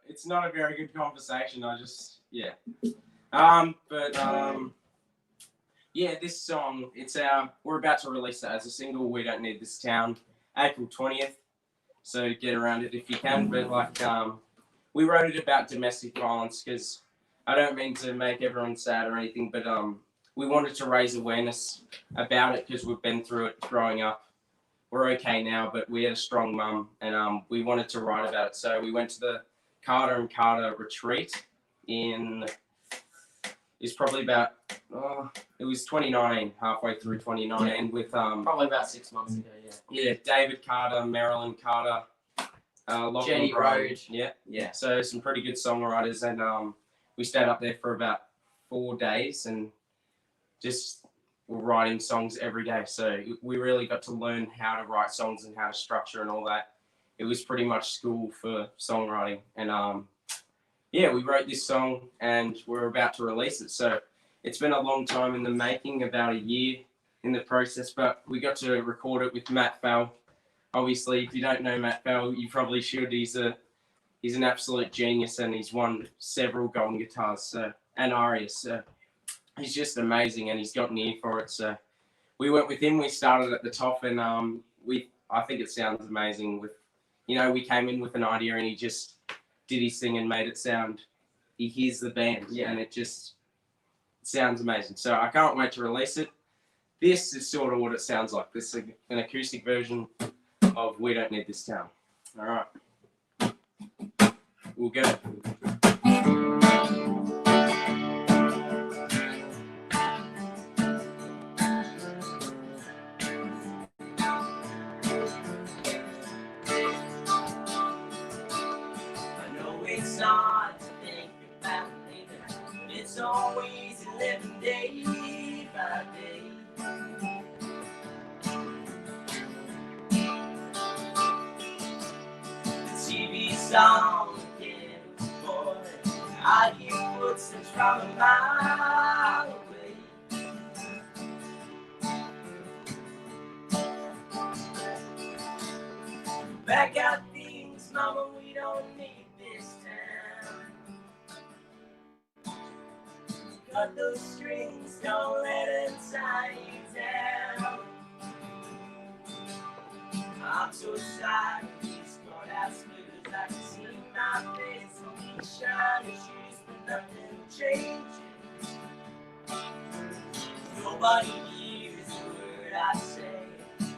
Speaker 16: it's not a very good conversation. Yeah, this song, we're about to release it as a single. We Don't Need This Town, April 20th. So get around it if you can. But we wrote it about domestic violence because I don't mean to make everyone sad or anything, but we wanted to raise awareness about it because we've been through it growing up. We're okay now, but we had a strong mum and we wanted to write about it. So we went to the Carter and Carter retreat it's probably about, it was 2019, halfway through 2019 with...
Speaker 18: probably about 6 months ago, yeah.
Speaker 16: Yeah, David Carter, Marilyn Carter, Lachlan
Speaker 18: Jenny
Speaker 16: Gray.
Speaker 18: Rhodes.
Speaker 16: Yeah. So some pretty good songwriters and we stayed up there for about 4 days and just were writing songs every day. So we really got to learn how to write songs and how to structure and all that. It was pretty much school for songwriting. And we wrote this song and we're about to release it. So it's been a long time in the making, about a year in the process, but we got to record it with Matt Fell. Obviously, if you don't know Matt Fell, you probably should. He's an absolute genius and he's won several golden guitars and arias. So he's just amazing and he's got an ear for it. So we went with him. We started at the top and I think it sounds amazing. We came in with an idea and he just did his thing and made it sound. He hears the band and it just sounds amazing. So I can't wait to release it. This is sort of what it sounds like. This is an acoustic version of We Don't Need This Town. All right. We'll get it.
Speaker 12: It's hard to think about living. It's always 11 day by day. The TV's on again, boy. I hear footsteps from a mile away. Back out things, mama, we don't need this town. Cut those strings, don't let it tie you down. I'm so tired of these courthouse blues. I can see my face on these shiny shoes, but nothing changes. Nobody hears a word I say.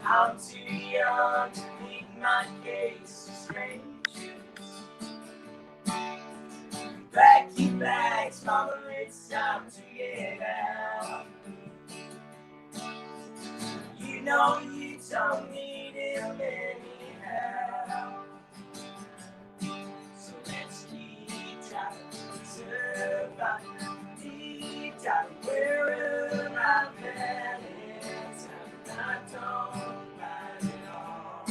Speaker 12: I'm too young to make my case to strangers. Pack your bags, mama, it's time to get out. You know you don't need him anyhow. So let's keep trying to survive.
Speaker 3: Time where my parents have not done right at all.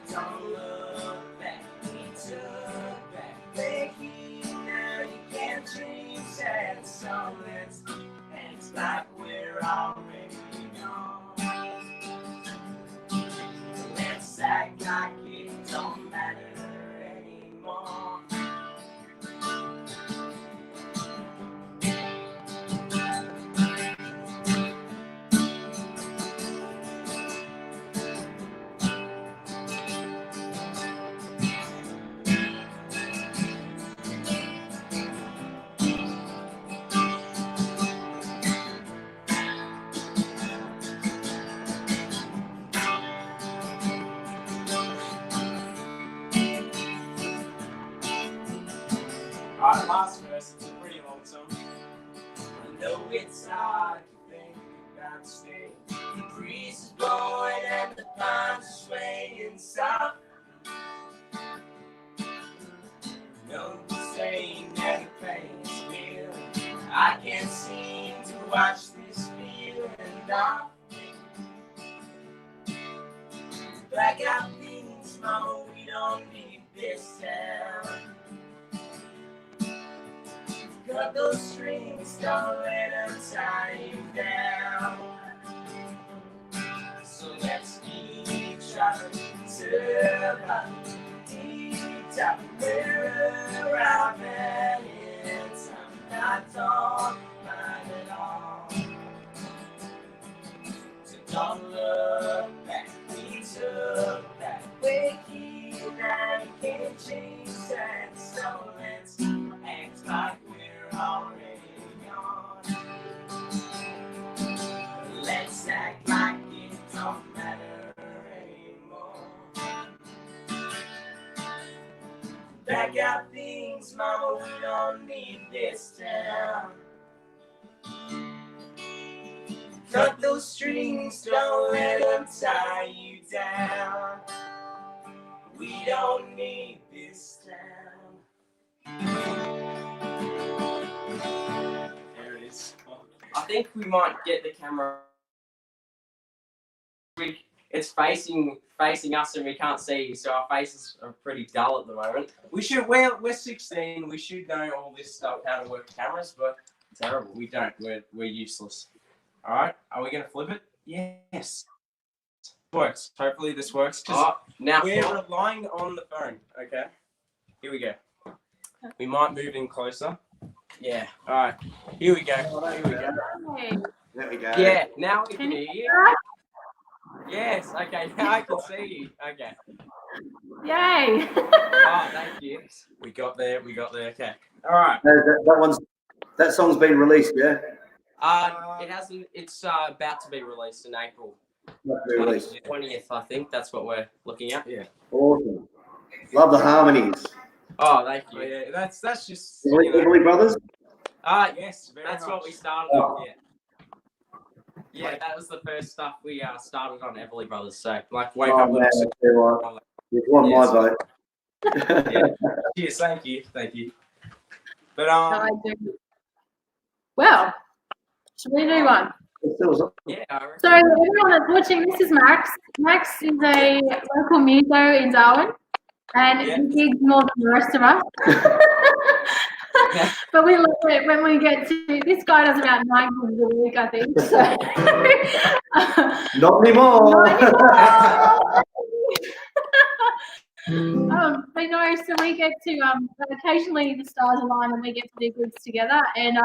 Speaker 3: Don't look back, we took back thinking now you can't change that. So let's act like we're already gone. Let's act like it don't matter anymore. Our last verse is a pretty long song. I know it's hard to think about staying. The breeze is blowing and the pines are swaying soft. No saying that the pain is real. I can't seem to watch this feeling off. Black out things, mama, we don't need this town. Cut those strings, don't let them tie you down. So let's keep trying to find deep down where I'm at. I don't mind at all. So don't look back, we took that waking and you can't change that. So let's act like we're already gone. Let's act like it don't matter anymore. Back out things, mama, we don't need this town. Cut those strings, don't let them tie you down. We don't need this town. There it is. I think we might get the camera. It's facing us and we can't see you, so our faces are pretty dull at the moment. We're 16. We should know all this stuff, how to work cameras, but terrible. We don't. We're useless. All right. Are we gonna flip it? Yes. Works. Hopefully this works. Now we're relying on the phone. Okay. Here we go. We might move in closer. Yeah. All right. Here we go. Here we go.
Speaker 17: There we go.
Speaker 3: Yeah. Now we can hear you. Yes. Okay. Now I can see you. Okay.
Speaker 15: Yay!
Speaker 3: Oh, thank you. We got there. Okay. All right.
Speaker 17: That song's been released, yeah?
Speaker 3: It hasn't. It's about to be released in April. 20th, I think. That's what we're looking at. Yeah.
Speaker 17: Awesome. Love the harmonies.
Speaker 3: Oh, thank you. Yeah, that's just.
Speaker 17: Everly Brothers?
Speaker 3: Yes. That's what we started on. Yeah. Yeah, that was the first stuff we started on Everly Brothers. So, like, wake up.
Speaker 17: Man, you've won my vote.
Speaker 3: Yeah. Cheers. Thank you. But
Speaker 15: I do. Well, should we do one?
Speaker 3: Yeah.
Speaker 15: So everyone that's watching, this is Max. Max is a local muso in Darwin, and he gigs more than the rest of us. But we love it when we get to. This guy does about 9 gigs a week, I think. So.
Speaker 17: Not anymore.
Speaker 15: But no, so we get to occasionally the stars align and we get to do gigs together. And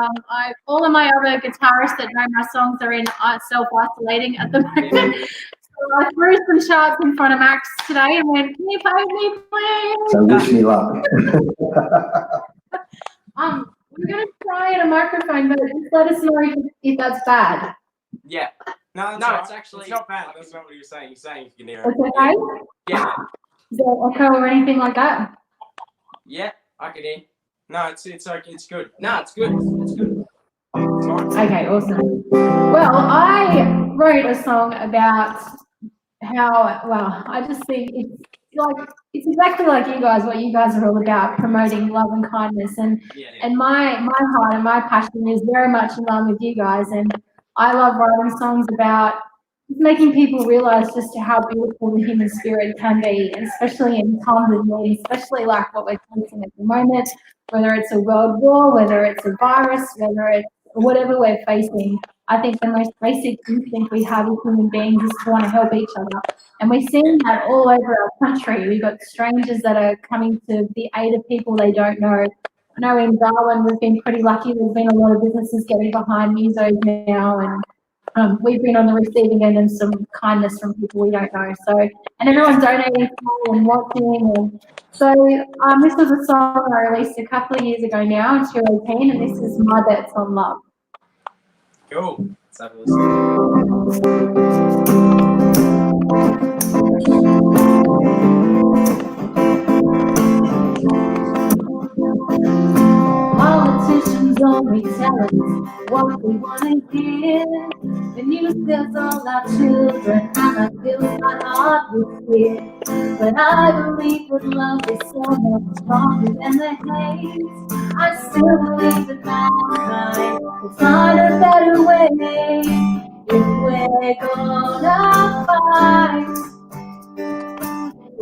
Speaker 15: all of my other guitarists that know my songs are in self-isolating at the moment. So I threw some charts in front of Max today and went, "Can you play me, please?"
Speaker 17: So wish me luck.
Speaker 15: We're gonna try at a microphone, but just let us know if that's bad.
Speaker 3: Yeah. No, it's actually not bad. That's not what you're saying. You're saying you can hear it.
Speaker 15: It's okay?
Speaker 3: Yeah.
Speaker 15: Is there echo or anything like that?
Speaker 3: Yeah, I can hear. No, it's okay. It's good. No, it's good. It's good.
Speaker 15: Okay, awesome. Well, I wrote a song about how, I just think it's it's exactly like you guys. What you guys are all about, promoting love and kindness, and my heart and my passion is very much in line with you guys. And I love writing songs about just making people realize just how beautiful the human spirit can be, and especially in times of need, especially like what we're facing at the moment, whether it's a world war, whether it's a virus, whether it's whatever we're facing. I think the most basic instinct we have as human beings is to want to help each other. And we're seeing that all over our country. We've got strangers that are coming to the aid of people they don't know. I know in Darwin we've been pretty lucky. There's been a lot of businesses getting behind musos now, and we've been on the receiving end of some kindness from people we don't know. So, and everyone's donating and watching. And so this was a song I released a couple of years ago now in 2018, and this is My Bets on Love.
Speaker 16: Cool. Let's have a listen.
Speaker 15: Politicians only tell us what we want to hear. The news tells all our children how I feel my heart with fear. But I believe that love is so much stronger than the hate. I still believe that mankind will find a better way. If we're gonna fight,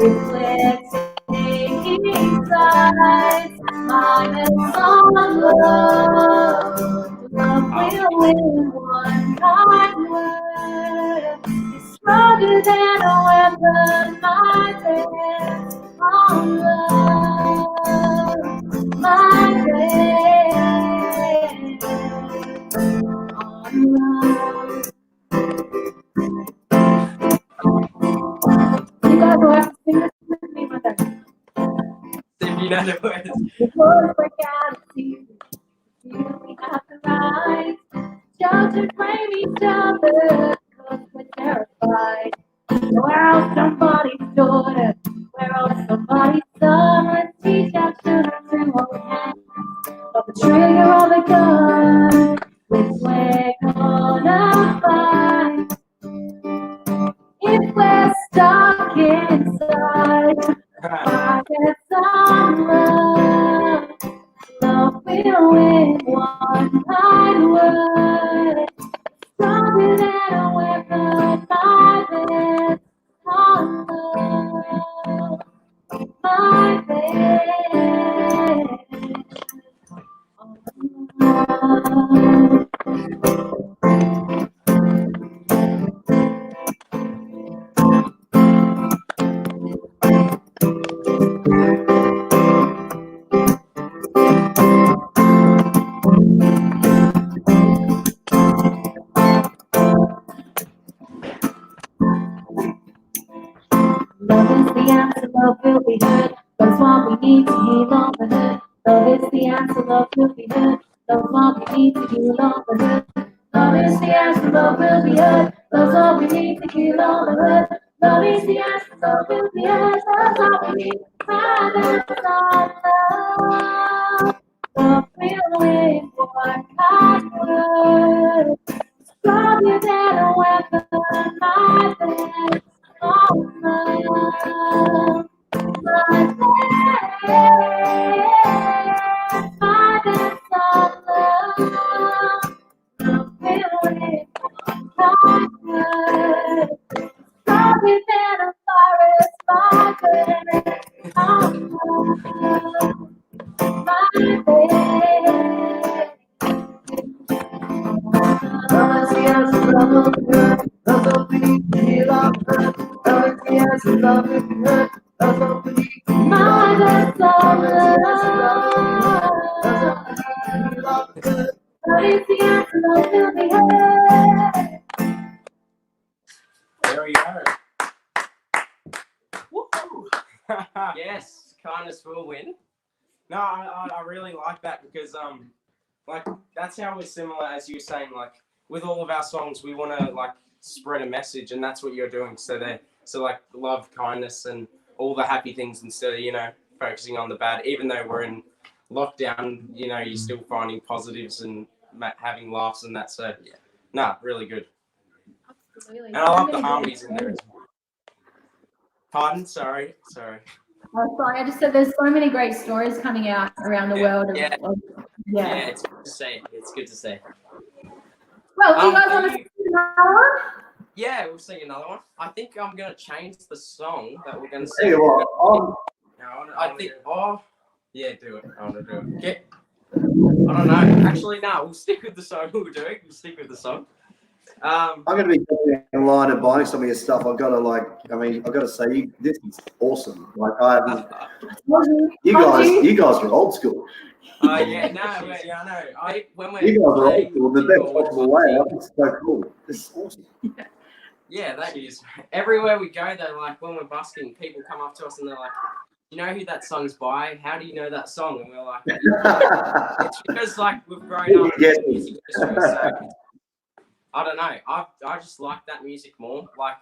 Speaker 15: if we're taking sides, my bets on love. Love will win, one kind word is stronger than a weapon. My bets on love. My bets on love. You guys will have to sing this with me with us.
Speaker 16: If you know the words.
Speaker 15: Before we got to see we have the right. Judge and blame each other because we're terrified. We're all somebody's daughter. We're all somebody's son. Let's teach our children to hold hands. But the trigger or the gun, if we're gonna fight. If we're stuck inside, my bets on love. Love will win, one kind word. Stronger than a weapon, my bets on love. My bets on love. Love is the answer, love will be heard. That's what we need to heal all the hurt. Love is the answer, love will be heard. That's what we need to heal all the hurt. Love is the answer, love will be heard. That's what we need to heal all the hurt. Love is the answer, love will be heard. That's what we need to find out love. Love will win, one kind word. Stronger than a weapon, my best. Oh, love, my best on love. Love will win, one word. Stronger than a virus, my best on love. My best. Love is the answer, love will be heard. That's what we need to heal our hurt. Love is the answer, love will be heard. That's what we need to heal our hurt. Love is the answer, love will be heard.
Speaker 16: There we go. Woohoo! Yes, kindness will win. No, I really like that because like that's how we're similar as you were saying. Like with all of our songs, we want to like spread a message, and that's what you're doing. So like love, kindness, and all the happy things instead of focusing on the bad. Even though we're in lockdown, you're still finding positives and having laughs and that. So yeah, nah, really good.
Speaker 15: Absolutely.
Speaker 16: And I love the harmonies in there as well. Pardon? Sorry.
Speaker 15: Oh, sorry, I just said there's so many great stories coming out around the world.
Speaker 16: Yeah.
Speaker 15: Yeah.
Speaker 16: It's good to see. It's good to see.
Speaker 15: Well, do you guys
Speaker 16: do
Speaker 15: want to
Speaker 16: you-
Speaker 15: sing another one?
Speaker 16: Yeah, we'll sing another one. I think I'm gonna change the song that we're gonna
Speaker 17: Tell
Speaker 16: sing.
Speaker 17: you what,
Speaker 16: I think. Oh, yeah, do it. I want to do it. I don't know. Actually, no. We'll stick with the song. We'll do it. We'll stick with the song.
Speaker 17: I'm going to be going online and buying some of your stuff. I've got to say, this is awesome. Like, you guys are old school.
Speaker 16: Yeah, no, I know. When we're
Speaker 17: You guys are old
Speaker 16: playing
Speaker 17: school in the best
Speaker 16: people,
Speaker 17: possible way. I think it's so cool. This is awesome.
Speaker 16: Yeah, that is. Everywhere we go, though, like when we're busking, people come up to us and they're like, "You know who that song's by? How do you know that song?" And we're like, "It's because like we've grown up in the music industry, so I don't know. I just like that music more. Like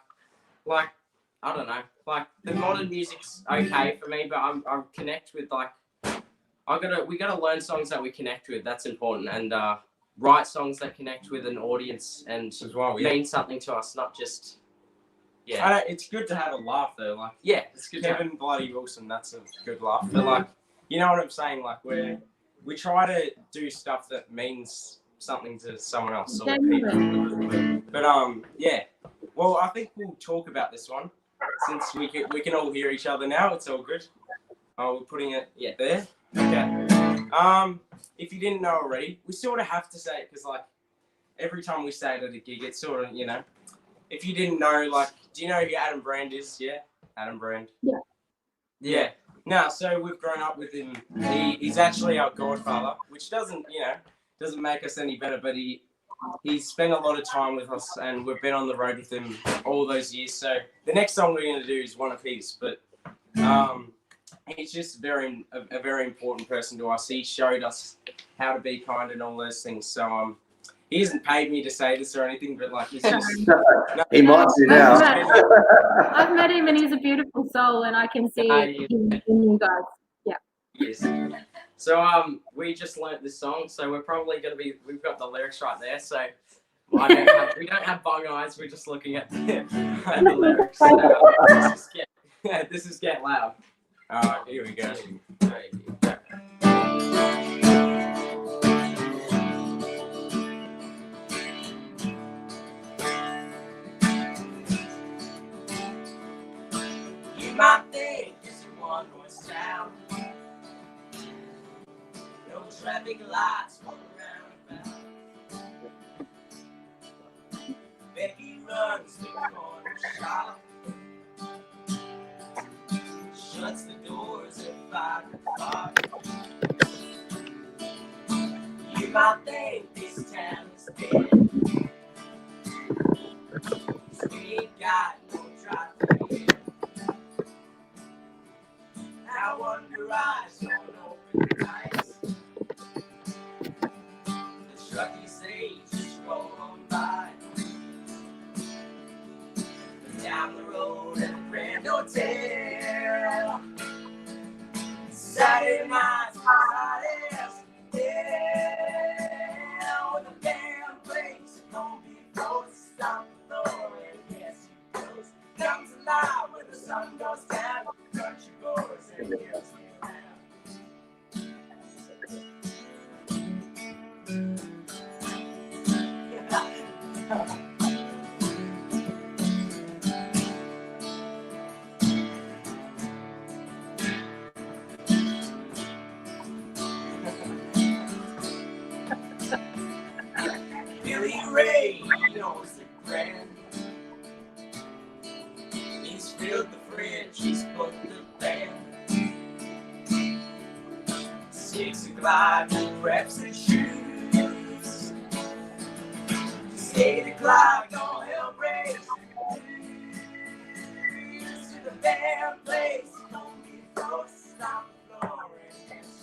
Speaker 16: I don't know. Like the modern music's okay for me, but I'm connect with like we gotta learn songs that we connect with. That's important, and write songs that connect with an audience and
Speaker 18: as well, yeah.
Speaker 16: mean something to us, not just
Speaker 18: It's good to have a laugh though. Like
Speaker 16: it's good.
Speaker 18: Kevin Bloody Wilson, that's a good laugh. But like, you know what I'm saying? Like we try to do stuff that means something to someone else or people. But yeah. Well, I think we'll talk about this one since we can all hear each other now. It's all good. Oh, we're putting it there. Okay. If you didn't know already, we sort of have to say it because like every time we say it at a gig, it's sort of If you didn't know, like, do you know who Adam Brand is? Yeah, Adam Brand.
Speaker 15: Yeah.
Speaker 18: Yeah. No, so we've grown up with him. He's actually our godfather, which doesn't make us any better, but he's spent a lot of time with us, and we've been on the road with him all those years. So the next song we're going to do is one of his, but he's just a very important person to us. He showed us how to be kind and all those things. So he hasn't paid me to say this or anything, but like he's just
Speaker 17: He might do now.
Speaker 15: I've met him and he's a beautiful soul, and I can see it in you guys. Yeah.
Speaker 16: Yes. So we just learnt this song, so we're probably going to be. We've got the lyrics right there, so we don't have bung eyes. We're just looking at the lyrics. This is get loud. All right, here we go. You might think it's a one-horse town. No traffic lights all around about. Becky runs to the corner shop. Shuts the doors at 5 o'clock. You might think this town is dead. We ain't got no drive for you. Now one garage don't open nights. The truckies say just roll on by. Down the road at the Grand Hotel. Saturday nights, with a band plays, gonna be close, stop the door, and yes, he goes. Comes alive when the sun goes down, country boys and girls get around. Billy Ray knows the grand. He's filled the fridge, he's put the band. 6 o'clock, he preps the shoes. 8 o'clock, gonna help raise to the band place. Don't be close, stop the floor and dance.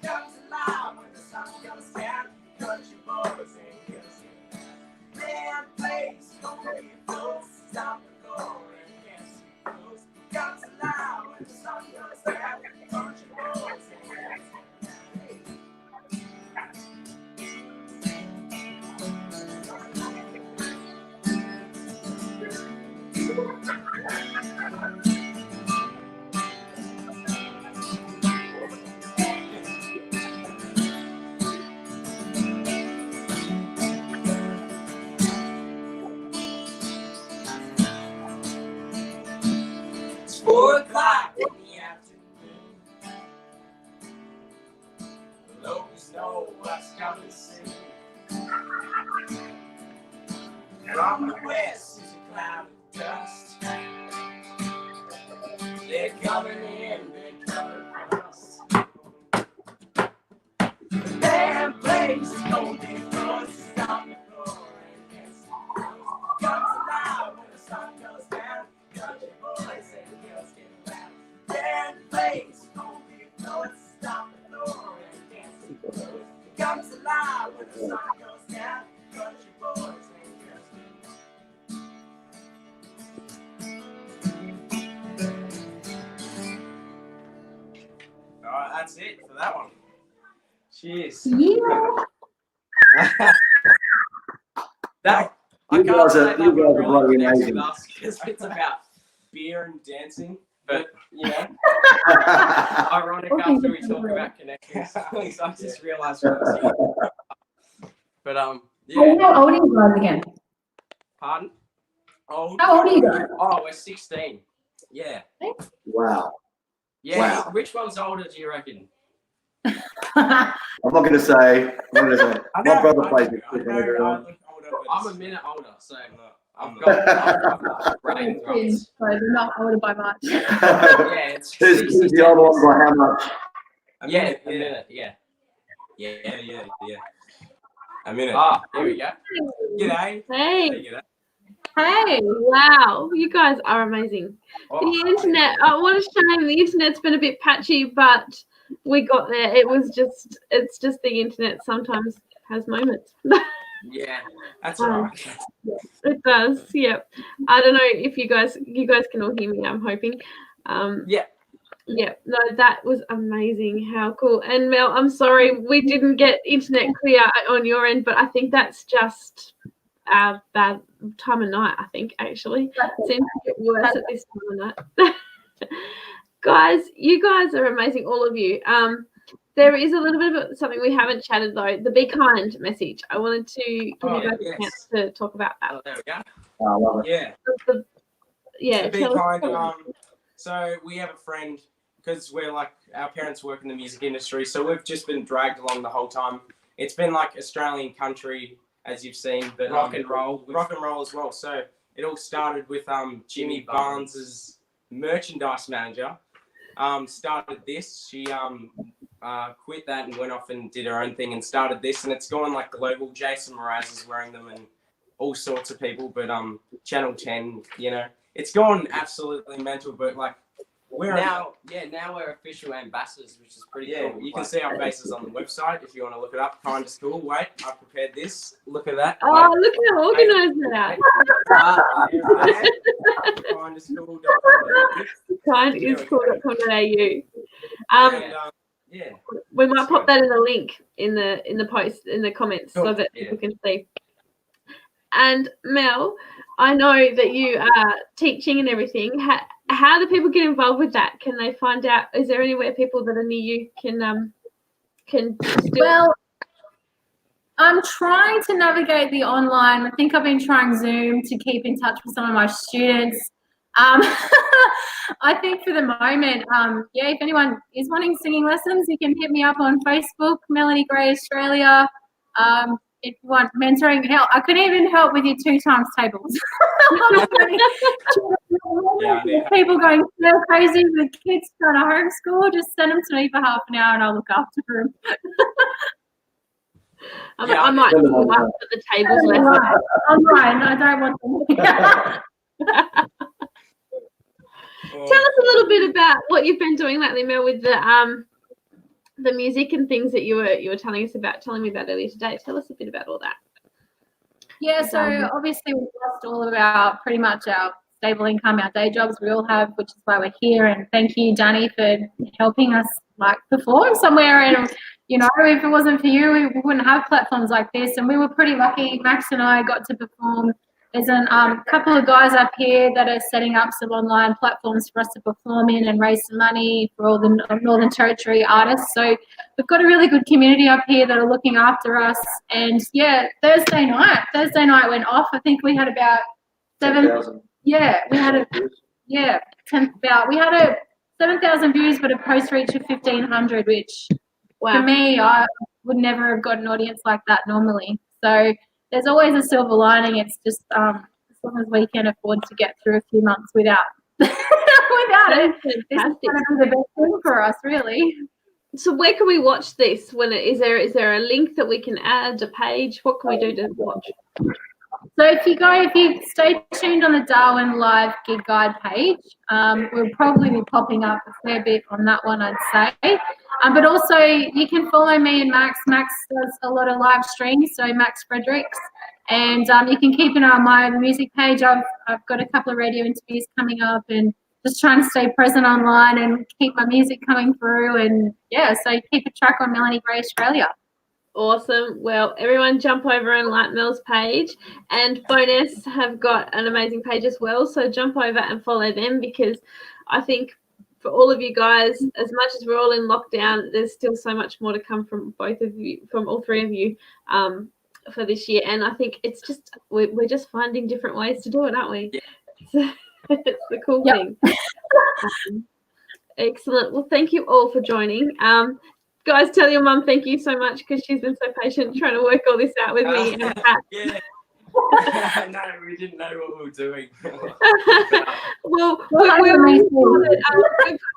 Speaker 16: Comes alive when the sun goes down. Country boys and girls get band plays, don't be close, stop the door and dance. Comes alive when the sun goes down. Country boys and girls get
Speaker 3: From the west is a cloud of dust. They're coming in, they're coming for us. The damn place is gonna be fun to stop the floor and dance. Comes alive when the sun goes down. Country boys and girls get loud. Damn place is gonna be fun to stop the floor and dance. Comes alive when the sun goes down. Country boys and girls get loud.
Speaker 16: All right, that's it for that one. Cheers. That I
Speaker 17: You
Speaker 16: can't
Speaker 17: guys
Speaker 16: say
Speaker 17: are
Speaker 16: that
Speaker 17: you
Speaker 16: one
Speaker 17: guys are
Speaker 16: really
Speaker 17: bloody
Speaker 16: connects with
Speaker 17: amazing.
Speaker 16: us because it's about beer and dancing. But you know, ironic after we talk about connections. I just realised what I was here. But yeah.
Speaker 15: How old are you guys again?
Speaker 16: Pardon? Oh,
Speaker 15: How old are you guys?
Speaker 16: Oh, we're 16. Yeah.
Speaker 17: Wow.
Speaker 16: Yeah.
Speaker 17: Wow.
Speaker 16: Which one's older do you reckon?
Speaker 17: I'm not going to say. My brother plays with Chris and everyone.
Speaker 16: I'm a minute older, so I've got brain runs.
Speaker 15: So they're not older by much.
Speaker 16: Yeah, it's
Speaker 17: Who's the older one by how much?
Speaker 16: Yeah, a minute, yeah.
Speaker 10: A minute.
Speaker 16: Ah, there we go.
Speaker 10: G'day.
Speaker 1: Hey.
Speaker 10: G'day.
Speaker 1: Hey, wow, you guys are amazing. The internet, oh, what a shame. The internet's been a bit patchy, but we got there. It's just the internet sometimes has moments.
Speaker 16: Yeah, that's right.
Speaker 1: It does, yep. I don't know if you guys can all hear me, I'm hoping.
Speaker 16: Yeah.
Speaker 1: Yeah, no, that was amazing. How cool. And Mel, I'm sorry we didn't get internet clear on your end, but I think that's just bad time of night, I think, actually. It seems to get worse at this time of night. Guys, you guys are amazing, all of you. There is a little bit of something we haven't chatted, though, the Be Kind message. I wanted to give you guys a chance to talk about that.
Speaker 16: Oh, there we go.
Speaker 17: Oh, I love it.
Speaker 16: Yeah.
Speaker 1: Yeah,
Speaker 16: Be
Speaker 1: tell us-
Speaker 16: kind. So we have a friend, because we're like, our parents work in the music industry, so we've just been dragged along the whole time. It's been like Australian country, as you've seen, but rock and roll as well. So it all started with Jimmy Barnes's merchandise manager. Started this. She quit that and went off and did her own thing and started this, and it's gone like global. Jason Mraz is wearing them and all sorts of people, but Channel 10, you know, it's gone absolutely mental. But like
Speaker 18: now we're official ambassadors, which is pretty cool.
Speaker 16: You can see our faces on the website if you want to look it up. Kind of School. Wait, I prepared this. Look at that.
Speaker 1: Oh, look how organised that. Kindiscool.com.au.
Speaker 16: Yeah.
Speaker 1: We might pop that in the link in the post in the comments so that people can see. And Mel, I know that you are teaching and everything. How do people get involved with that? Can they find out? Is there anywhere people that are near you can still?
Speaker 15: Well, I'm trying to navigate the online. I think I've been trying Zoom to keep in touch with some of my students. I think for the moment, if anyone is wanting singing lessons, you can hit me up on Facebook, Melanie Gray Australia. If you want mentoring help, I can even help with your 2 times tables. People going so crazy with kids trying to homeschool, just send them to me for half an hour and I'll look after them.
Speaker 1: I might do up for the tables lesson.
Speaker 15: Online, I don't want them.
Speaker 1: Tell us a little bit about what you've been doing lately, Mel, with the music and things that you were telling me about earlier today. Tell us a bit about all that.
Speaker 15: Yeah, so obviously we've lost all of our pretty much our stable income, our day jobs we all have, which is why we're here. And thank you, Danny, for helping us like perform somewhere. And you know, if it wasn't for you, we wouldn't have platforms like this. And we were pretty lucky. Max and I got to perform. There's a couple of guys up here that are setting up some online platforms for us to perform in and raise some money for all the Northern Territory artists. So we've got a really good community up here that are looking after us. And yeah, Thursday night went off. I think we had about 7,000. Yeah, we had we had a 7,000 views, but a post reach of 1,500, which for me, I would never have got an audience like that normally. So there's always a silver lining. It's just as long as we can afford to get through a few months without without it, this is going to be the best thing for us, really.
Speaker 1: So where can we watch this? Is there a link that we can add, a page? What can we do to watch?
Speaker 15: So if you stay tuned on the Darwin Live Gig Guide page, we'll probably be popping up a fair bit on that one, I'd say. But also you can follow me and Max. Max does a lot of live streams, so Max Fredericks. And you can keep an eye on my music page. I've got a couple of radio interviews coming up and just trying to stay present online and keep my music coming through. And yeah, so keep a track on Melanie Gray Australia.
Speaker 1: Awesome. Well, everyone jump over and like Mel's page, and Bonus have got an amazing page as well. So jump over and follow them, because I think for all of you guys, as much as we're all in lockdown, there's still so much more to come from both of you, from all three of you, for this year. And I think it's just, we're just finding different ways to do it, aren't we? So it's the cool thing. Excellent. Well, thank you all for joining. Guys, tell your mum thank you so much, because she's been so patient trying to work all this out with me. And Pat.
Speaker 16: Yeah. No, we didn't know what we were doing.
Speaker 1: Well, we'll have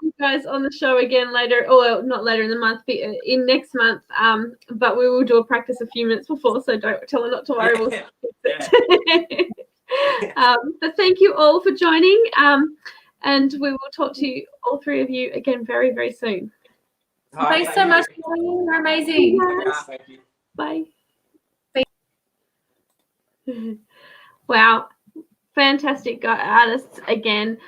Speaker 1: you guys on the show again later, or not later in the month, but in next month. But we will do a practice a few minutes before, so don't tell her not to worry. We'll but thank you all for joining, and we will talk to you, all three of you, again very, very soon.
Speaker 15: Thanks so much, Pauline. You're amazing.
Speaker 16: Thank you.
Speaker 1: Bye. Wow, fantastic artists again.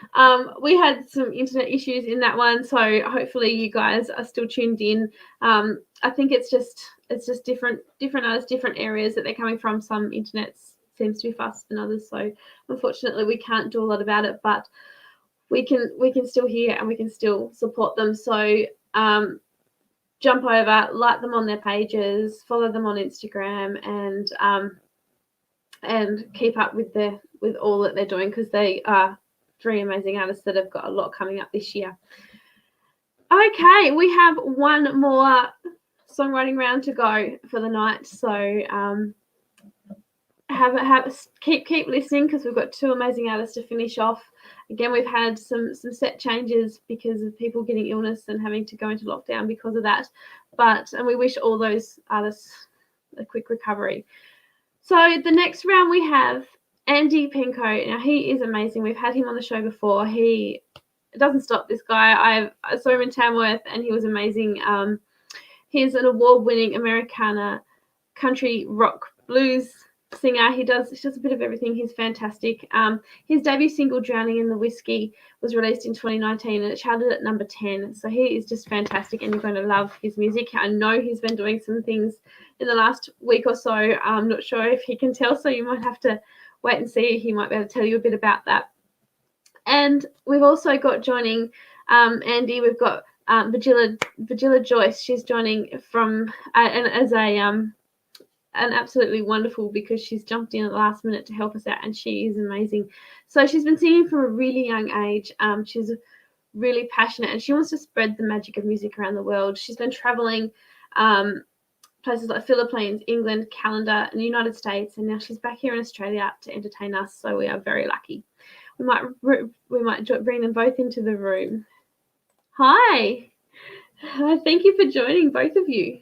Speaker 1: We had some internet issues in that one, so hopefully you guys are still tuned in. I think it's just different artists, different areas that they're coming from. Some internet seems to be faster than others, so unfortunately we can't do a lot about it, but we can still hear and we can still support them. So jump over, like them on their pages, follow them on Instagram, and keep up with all that they're doing, because they are three amazing artists that have got a lot coming up this year. Okay, we have one more songwriting round to go for the night, so keep listening, because we've got two amazing artists to finish off. Again, we've had some set changes because of people getting illness and having to go into lockdown because of that. And we wish all those artists a quick recovery. So the next round we have Andy Penko. Now, he is amazing. We've had him on the show before. He doesn't stop, this guy. I saw him in Tamworth and he was amazing. He's an award-winning Americana country rock blues singer. He does a bit of everything. He's fantastic. His debut single, Drowning in the Whiskey, was released in 2019 and it charted at number 10. So he is just fantastic and you're going to love his music. I know he's been doing some things in the last week or so. I'm not sure if he can tell, so you might have to wait and see. He might be able to tell you a bit about that. And we've also got joining Andy, we've got Virgilla Joyce. She's joining from as an absolutely wonderful, because she's jumped in at the last minute to help us out, and she is amazing. So she's been singing from a really young age. She's really passionate and she wants to spread the magic of music around the world. She's been traveling places like Philippines, England, Canada, and the United States, and now she's back here in Australia to entertain us. So we are very lucky. We might bring them both into the room. Hi. Thank you for joining, both of you.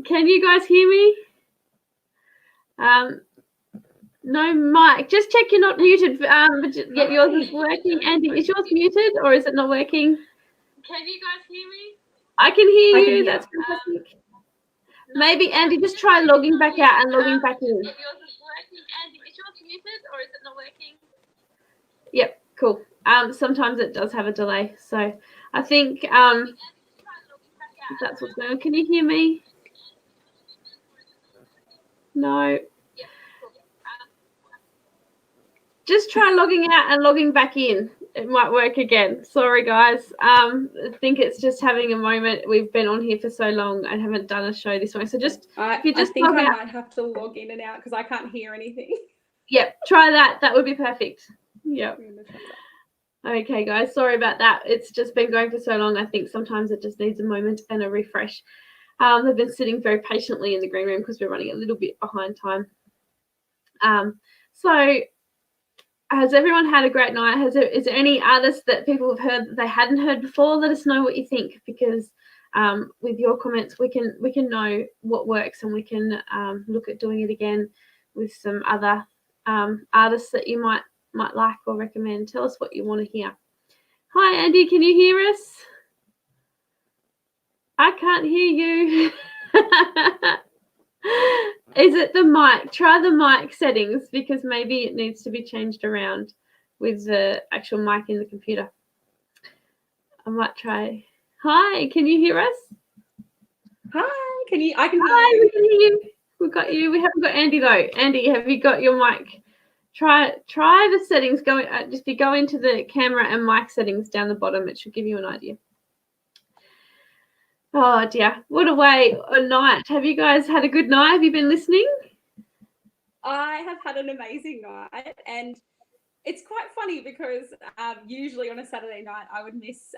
Speaker 1: Can you guys hear me? No mic. Just check you're not muted. Yeah, yours is working. Andy, is yours muted or is it not working? Can you guys hear me? I can hear you. That's fantastic. Maybe Andy, just try logging back out and logging back in. Yours is working. Andy, is yours muted or is it not working? Yep, cool. Sometimes it does have a delay, so I think that's what's going on. Can you hear me? No. Just try logging out and logging back in. It might work again. Sorry, guys. I think it's just having a moment. We've been on here for so long and haven't done a show this way. So just if you just
Speaker 19: I think
Speaker 1: log
Speaker 19: I
Speaker 1: out.
Speaker 19: might have to log in and out because I can't hear anything.
Speaker 1: Yep, try that. That would be perfect. Yep. Okay, guys. Sorry about that. It's just been going for so long. I think sometimes it just needs a moment and a refresh. They've been sitting very patiently in the green room because we're running a little bit behind time. So has everyone had a great night? Is there any artists that people have heard that they hadn't heard before? Let us know what you think, because with your comments we can know what works, and we can look at doing it again with some other artists that you might like or recommend. Tell us what you want to hear. Hi Andy, can you hear us? I can't hear you. Is it the mic? Try the mic settings, because maybe it needs to be changed around with the actual mic in the computer. I might try. Hi, can you hear us?
Speaker 19: Hi, I can hear
Speaker 1: Hi,
Speaker 19: you.
Speaker 1: we can hear you. We've got you. We haven't got Andy though. Andy, have you got your mic? Try the settings. Go just go into the camera and mic settings down the bottom. It should give you an idea. Oh dear, what a night. Have you guys had a good night? Have you been listening?
Speaker 19: I have had an amazing night, and it's quite funny because usually on a Saturday night I would miss,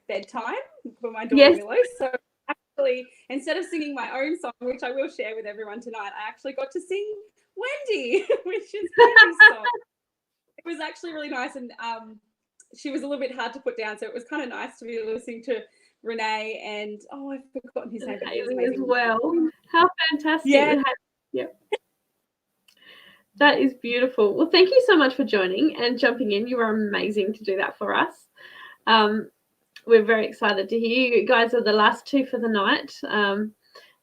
Speaker 19: bedtime for my daughter
Speaker 1: Yes.
Speaker 19: Willow. So actually, instead of singing my own song, which I will share with everyone tonight, I actually got to sing Wendy, which is Wendy's song. It was actually really nice, and she was a little bit hard to put down, so it was kind of nice to be listening to Renee and I've forgotten his name. But he was
Speaker 1: Haley as
Speaker 19: amazing.
Speaker 1: well. How fantastic.
Speaker 19: Yeah.
Speaker 1: Yep. That is beautiful. Well, thank you so much for joining and jumping in. You were amazing to do that for us. We're very excited to hear you. You guys are the last two for the night.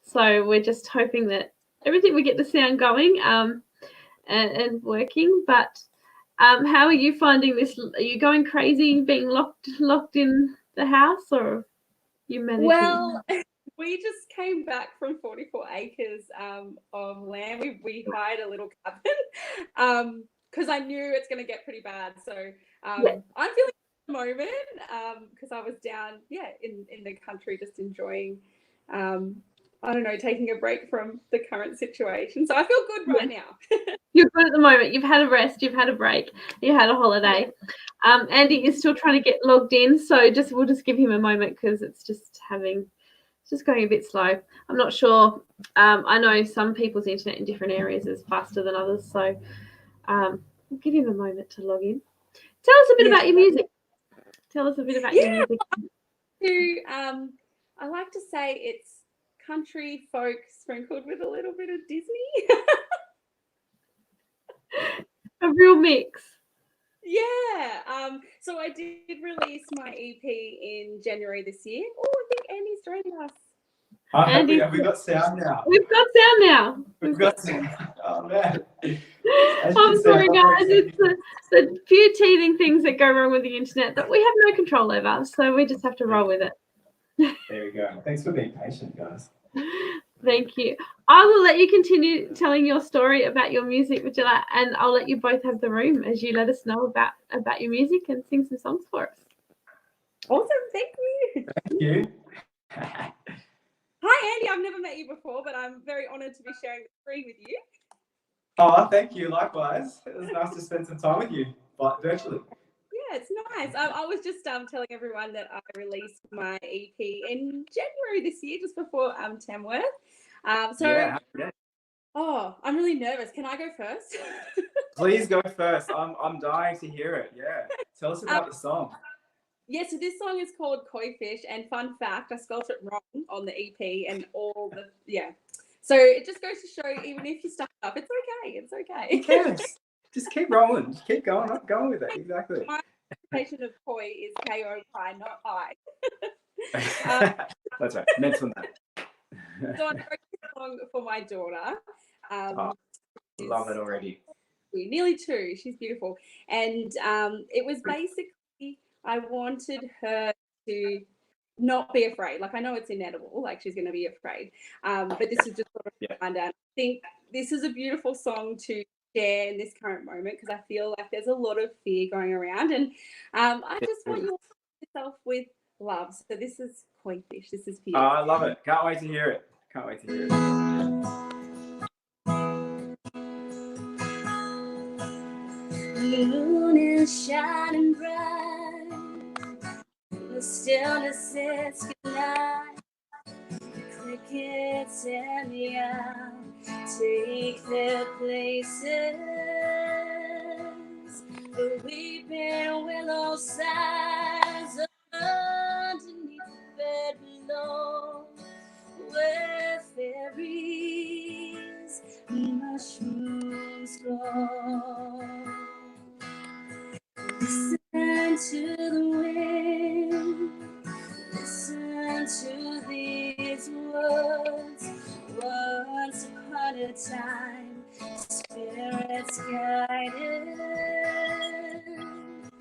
Speaker 1: So we're just hoping that everything we get the sound going and working. But how are you finding this? Are you going crazy being locked in the house, or you managing?
Speaker 19: Well, we just came back from 44 acres of land. We hired a little cabin because I knew it's going to get pretty bad. So I'm feeling at the moment because I was down, in the country just enjoying, taking a break from the current situation. So I feel good right now.
Speaker 1: You're good at the moment. You've had a rest. You've had a break. You had a holiday. Andy is still trying to get logged in, so we'll just give him a moment because it's just going a bit slow. I'm not sure. I know some people's internet in different areas is faster than others, so we'll give him a moment to log in. Tell us a bit about your music. Tell us a bit about your music.
Speaker 19: I like to say it's country folk sprinkled with a little bit of Disney.
Speaker 1: A real mix.
Speaker 19: Yeah. So I did release my EP in January this year. Oh, I think Andy's joining us.
Speaker 10: Have we got sound now?
Speaker 1: We've got sound now.
Speaker 10: We've got sound. Oh man.
Speaker 1: I'm sorry, guys. It's the few teething things that go wrong with the internet that we have no control over, so we just have to roll with it.
Speaker 10: There we go. Thanks for being patient, guys.
Speaker 1: Thank you. I will let you continue telling your story about your music, Vigila, and I'll let you both have the room as you let us know about your music and sing some songs for us.
Speaker 19: Awesome. Thank you.
Speaker 10: Thank you.
Speaker 19: Hi, Andy. I've never met you before, but I'm very honoured to be sharing the screen with you.
Speaker 10: Oh, thank you. Likewise. It was nice to spend some time with you, but virtually.
Speaker 19: Yeah, it's nice. I was just telling everyone that I released my EP in January this year, just before Tamworth. I'm really nervous. Can I go first?
Speaker 10: Please go first. I'm dying to hear it. Yeah. Tell us about the song.
Speaker 19: Yeah, so this song is called Koi Fish, and fun fact, I spelt it wrong on the EP and all the So it just goes to show, even if you stuff up, it's okay. It's okay.
Speaker 10: Who cares? Just keep rolling. Just keep going. Going with it. Exactly.
Speaker 19: My interpretation of koi is K-O-I, not I.
Speaker 10: That's right. Mental that.
Speaker 19: So I wrote this song for my daughter.
Speaker 10: Love it already.
Speaker 19: Nearly 2. She's beautiful. And it was basically, I wanted her to not be afraid. Like, I know it's inedible, like she's going to be afraid. But this is just sort of find out. I think this is a beautiful song to share in this current moment because I feel like there's a lot of fear going around. And I just want you to fill yourself with love. So this is Koi Fish. This is for you.
Speaker 10: I love it. Can't wait to hear it. Can't wait to hear it.
Speaker 14: The moon is shining bright. The stillness says goodnight.
Speaker 5: crickets and the owl take their places. The weeping willow sighs underneath the bed below, where fairies mushrooms grow. Listen to the wind, listen to these words. Once upon a time, spirits guided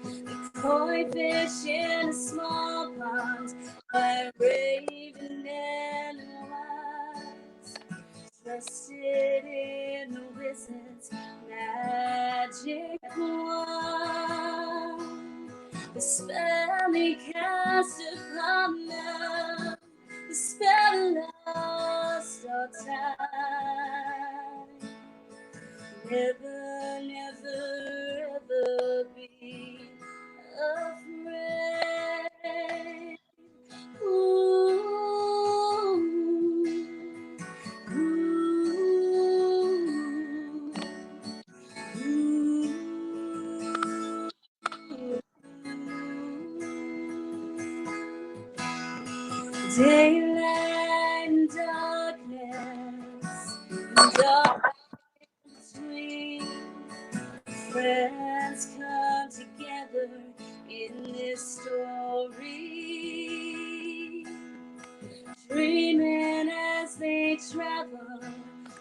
Speaker 5: the koi fish in a small pond by raven and wise. Trusted in the wizard's magic wand. The spell he cast upon them, the spell lost all time. Never, never, ever be afraid. Ooh, daylight and darkness, dark between. Friends come together in this story, dreaming as they travel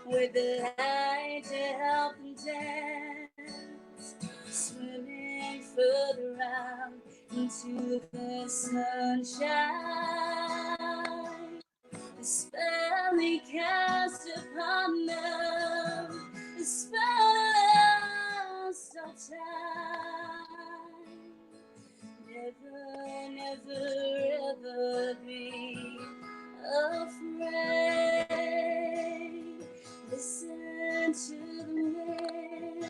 Speaker 5: with the light to help them dance, swimming further out into the sunshine. The spell he cast upon them, the spell lost all time. Never, never, ever be afraid. Listen to the wind,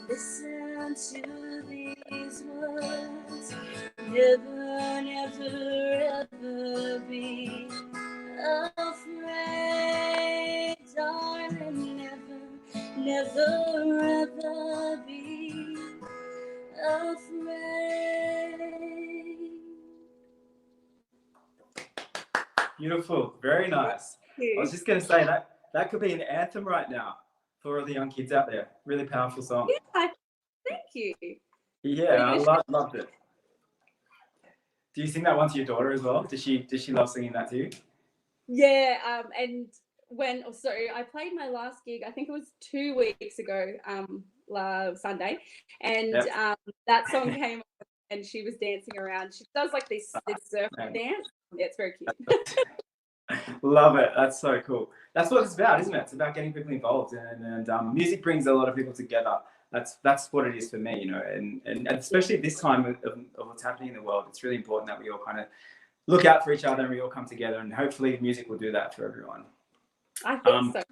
Speaker 5: listen to these words. Never, never, ever be afraid, darling. Never, never, ever be afraid.
Speaker 10: Beautiful, very nice. I was just going to say that could be an anthem right now for all the young kids out there. Really powerful song.
Speaker 19: Yeah, thank you.
Speaker 10: Yeah, I loved it. Do you sing that one to your daughter as well? Does she love singing that to you?
Speaker 19: Yeah, and I played my last gig, I think it was 2 weeks ago, last Sunday, and
Speaker 10: Yep.
Speaker 19: that song came on and she was dancing around. She does like this surf
Speaker 10: man.
Speaker 19: dance. Yeah, it's very cute.
Speaker 10: Love it. That's so cool. That's what it's about, isn't it? It's about getting people involved, and music brings a lot of people together. That's what it is for me, you know, and especially at this time of what's happening in the world, it's really important that we all kind of look out for each other and we all come together, and hopefully music will do that for everyone.
Speaker 19: I think so.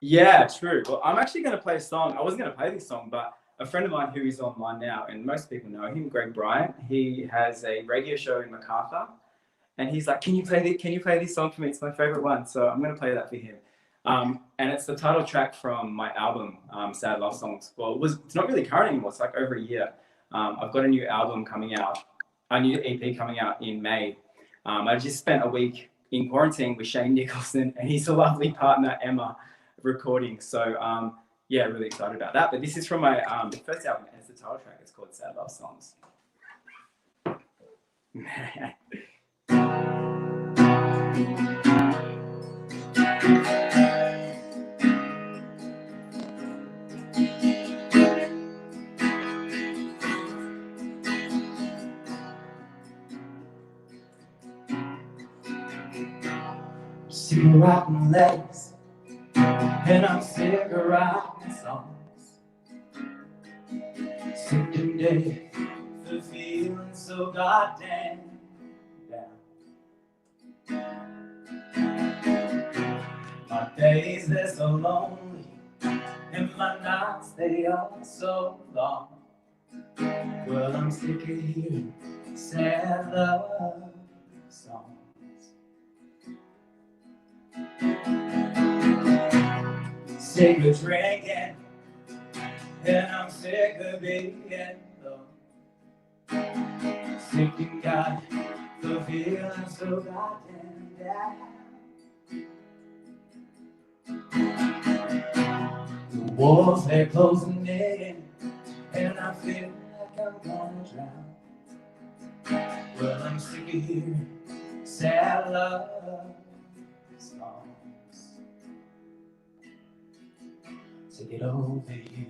Speaker 10: Yeah, true. Well, I'm actually going to play a song. I wasn't going to play this song, but a friend of mine who is online now, and most people know him, Greg Bryant, he has a radio show in Macarthur, and he's like, can you play this song for me? It's my favorite one. So I'm going to play that for him. And it's the title track from my album, Sad Love Songs. Well, it's not really current anymore. It's like over a year. I've got a new album coming out, a new EP coming out in May. I just spent a week in quarantine with Shane Nicholson and his lovely partner, Emma, recording. So, yeah, really excited about that. But this is from my first album, and it's the title track. It's called Sad Love Songs.
Speaker 3: Sick of writing letters, and I'm sick of writing songs. Sick of days for feeling so goddamn down. My days they're so lonely, and my nights they are so long. Well, I'm sick of hearing sad love songs. take a drink and I'm sick of being alone. Sick and got the feeling so goddamn down. The walls, they're closing in, and I feel like I'm gonna drown. Well, I'm sick of hearing sad love songs to get over you.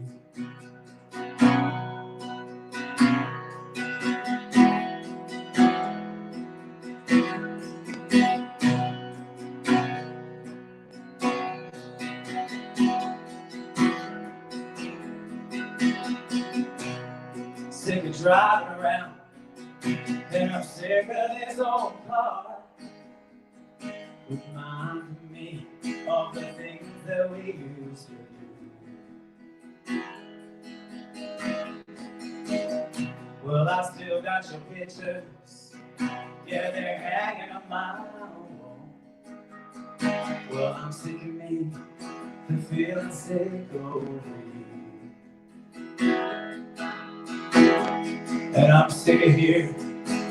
Speaker 3: Sick of driving around, and I'm sick of this old car. Remind me of the things that we used to do. Well, I still got your pictures, yeah, they're hanging on my wall. Well, I'm sick of me, and feeling sick over you. And I'm sick of hearing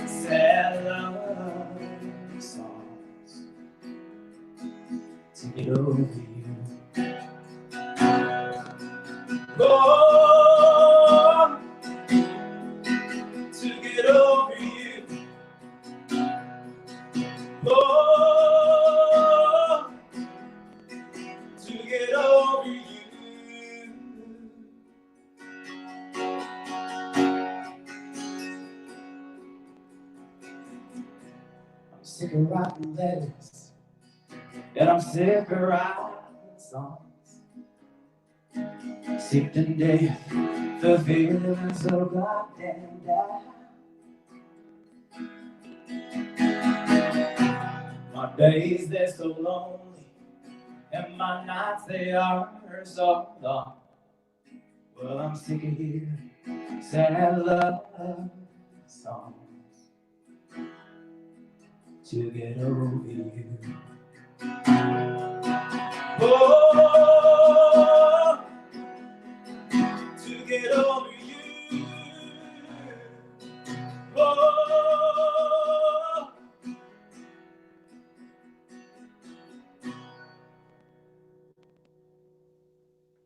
Speaker 3: sad love songs to get over you. Oh, to get over you. Oh, to get over you. I'm sick of writing letters, and I'm sick of writing songs. Sick to death, the feeling so goddamn down. My days, they're so lonely, and my nights, they are so long. Well, I'm sick of hearing sad love songs to get over you. Oh, to get over you. Oh,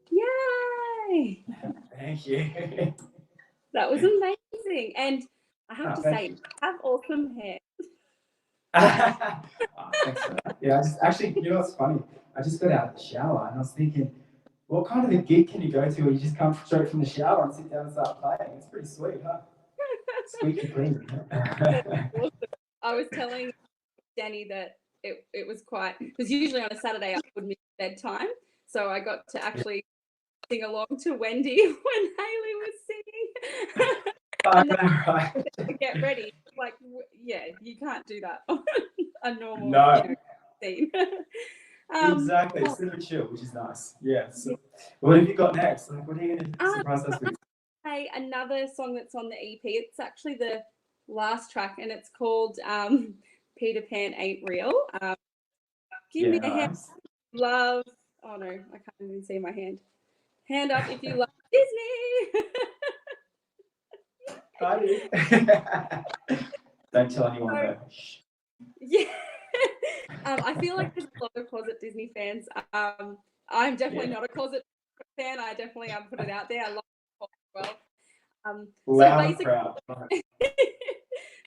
Speaker 19: Yay!
Speaker 3: thank you.
Speaker 19: That was amazing. And I have to
Speaker 3: thank
Speaker 19: say, you have awesome hair.
Speaker 10: Thanks for that. Yeah, I just actually, you know what's funny? I just got out of the shower and I was thinking, what kind of a gig can you go to where you just come straight from the shower and sit down and start playing? It's pretty sweet, huh? Squeaky clean.
Speaker 19: I was telling Danny that it was quite, because usually on a Saturday I would miss bedtime. So I got to actually sing along to Wendy when Hayley was singing. And then
Speaker 10: Right.
Speaker 19: to get ready. Like, yeah, you can't do that on a normal
Speaker 10: No.
Speaker 19: scene.
Speaker 10: Exactly. It's sort of chill, which is nice. Yeah. So, what have you got next? Like, what are you going to surprise us with?
Speaker 19: Hey, another song that's on the EP. It's actually the last track, and it's called Peter Pan Ain't Real. Give me a hand. Love. Oh no, I can't even see my hand. Hand up if you love Disney.
Speaker 10: Don't tell anyone though.
Speaker 19: Yeah. I feel like there's a lot of closet Disney fans. I'm definitely not a closet fan. I definitely put it out there. I love it as well.
Speaker 10: Loud and proud.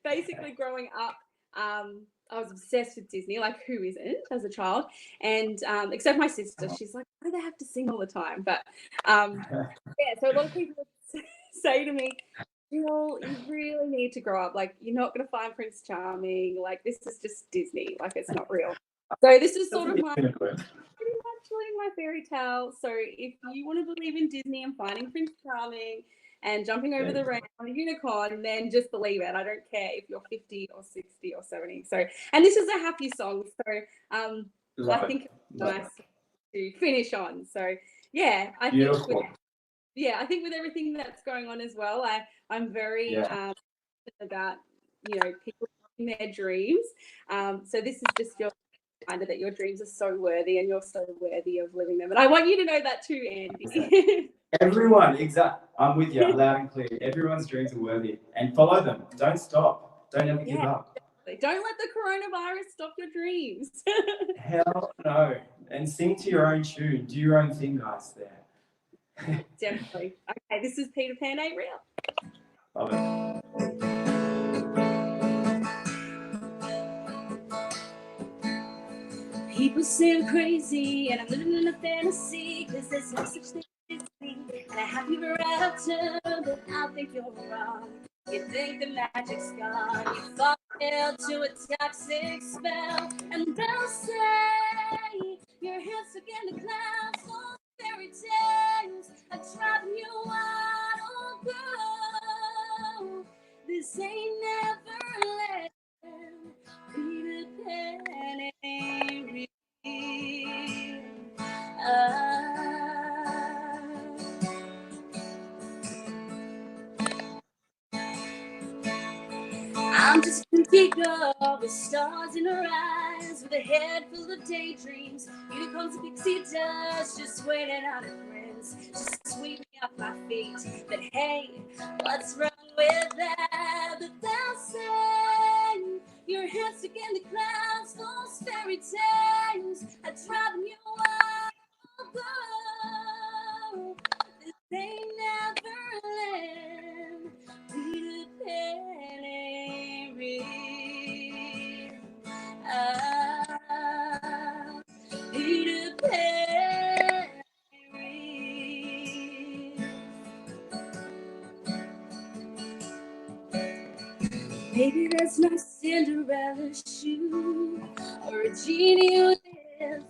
Speaker 19: Basically growing up, I was obsessed with Disney, like who isn't as a child? And except my sister, she's like, why do they have to sing all the time? But yeah, so a lot of people say to me, Jill, you really need to grow up. Like, you're not going to find Prince Charming. Like, this is just Disney. Like, it's not real. So this is sort of my pretty much living my fairy tale. So if you want to believe in Disney and finding Prince Charming and jumping over the rainbow on a unicorn, then just believe it. I don't care if you're 50 or 60 or 70. So, and this is a happy song. So I think it's nice to finish on. So yeah, I think with everything that's going on as well, I'm very about, you know, people in their dreams. So this is just your reminder that your dreams are so worthy and you're so worthy of living them. And I want you to know that too, Andy.
Speaker 10: Everyone, exactly. I'm with you, loud and clear. Everyone's dreams are worthy, and follow them. Don't stop. Don't ever give up.
Speaker 19: Don't let the coronavirus stop your dreams.
Speaker 10: Hell no. And sing to your own tune. Do your own thing, guys. There.
Speaker 19: Definitely. Okay, this is Peter Pan Ain't Real.
Speaker 10: Love it.
Speaker 5: People say I'm crazy and I'm living in a fantasy, cause there's no such thing as me. And I have you right up to, but I think you're wrong. You think the magic's gone, you fall to a toxic spell, and they'll say your head's stuck in the clouds, all fairy tales are driving you out. Oh, girl, this ain't Neverland. Peter Pan ain't real. I'm just a pretty girl with stars in her eyes, with a head full of daydreams, unicorns and pixie dust, just waiting on a prince just to sweep me off my feet. But hey, what's wrong with that? But they'll say your head's stuck in the clouds, those fairy tales are driving you wild. Girl, this ain't Neverland. Peter Pan ain't real. Peter Pan ain't real. Maybe there's no Cinderella shoe or a genie with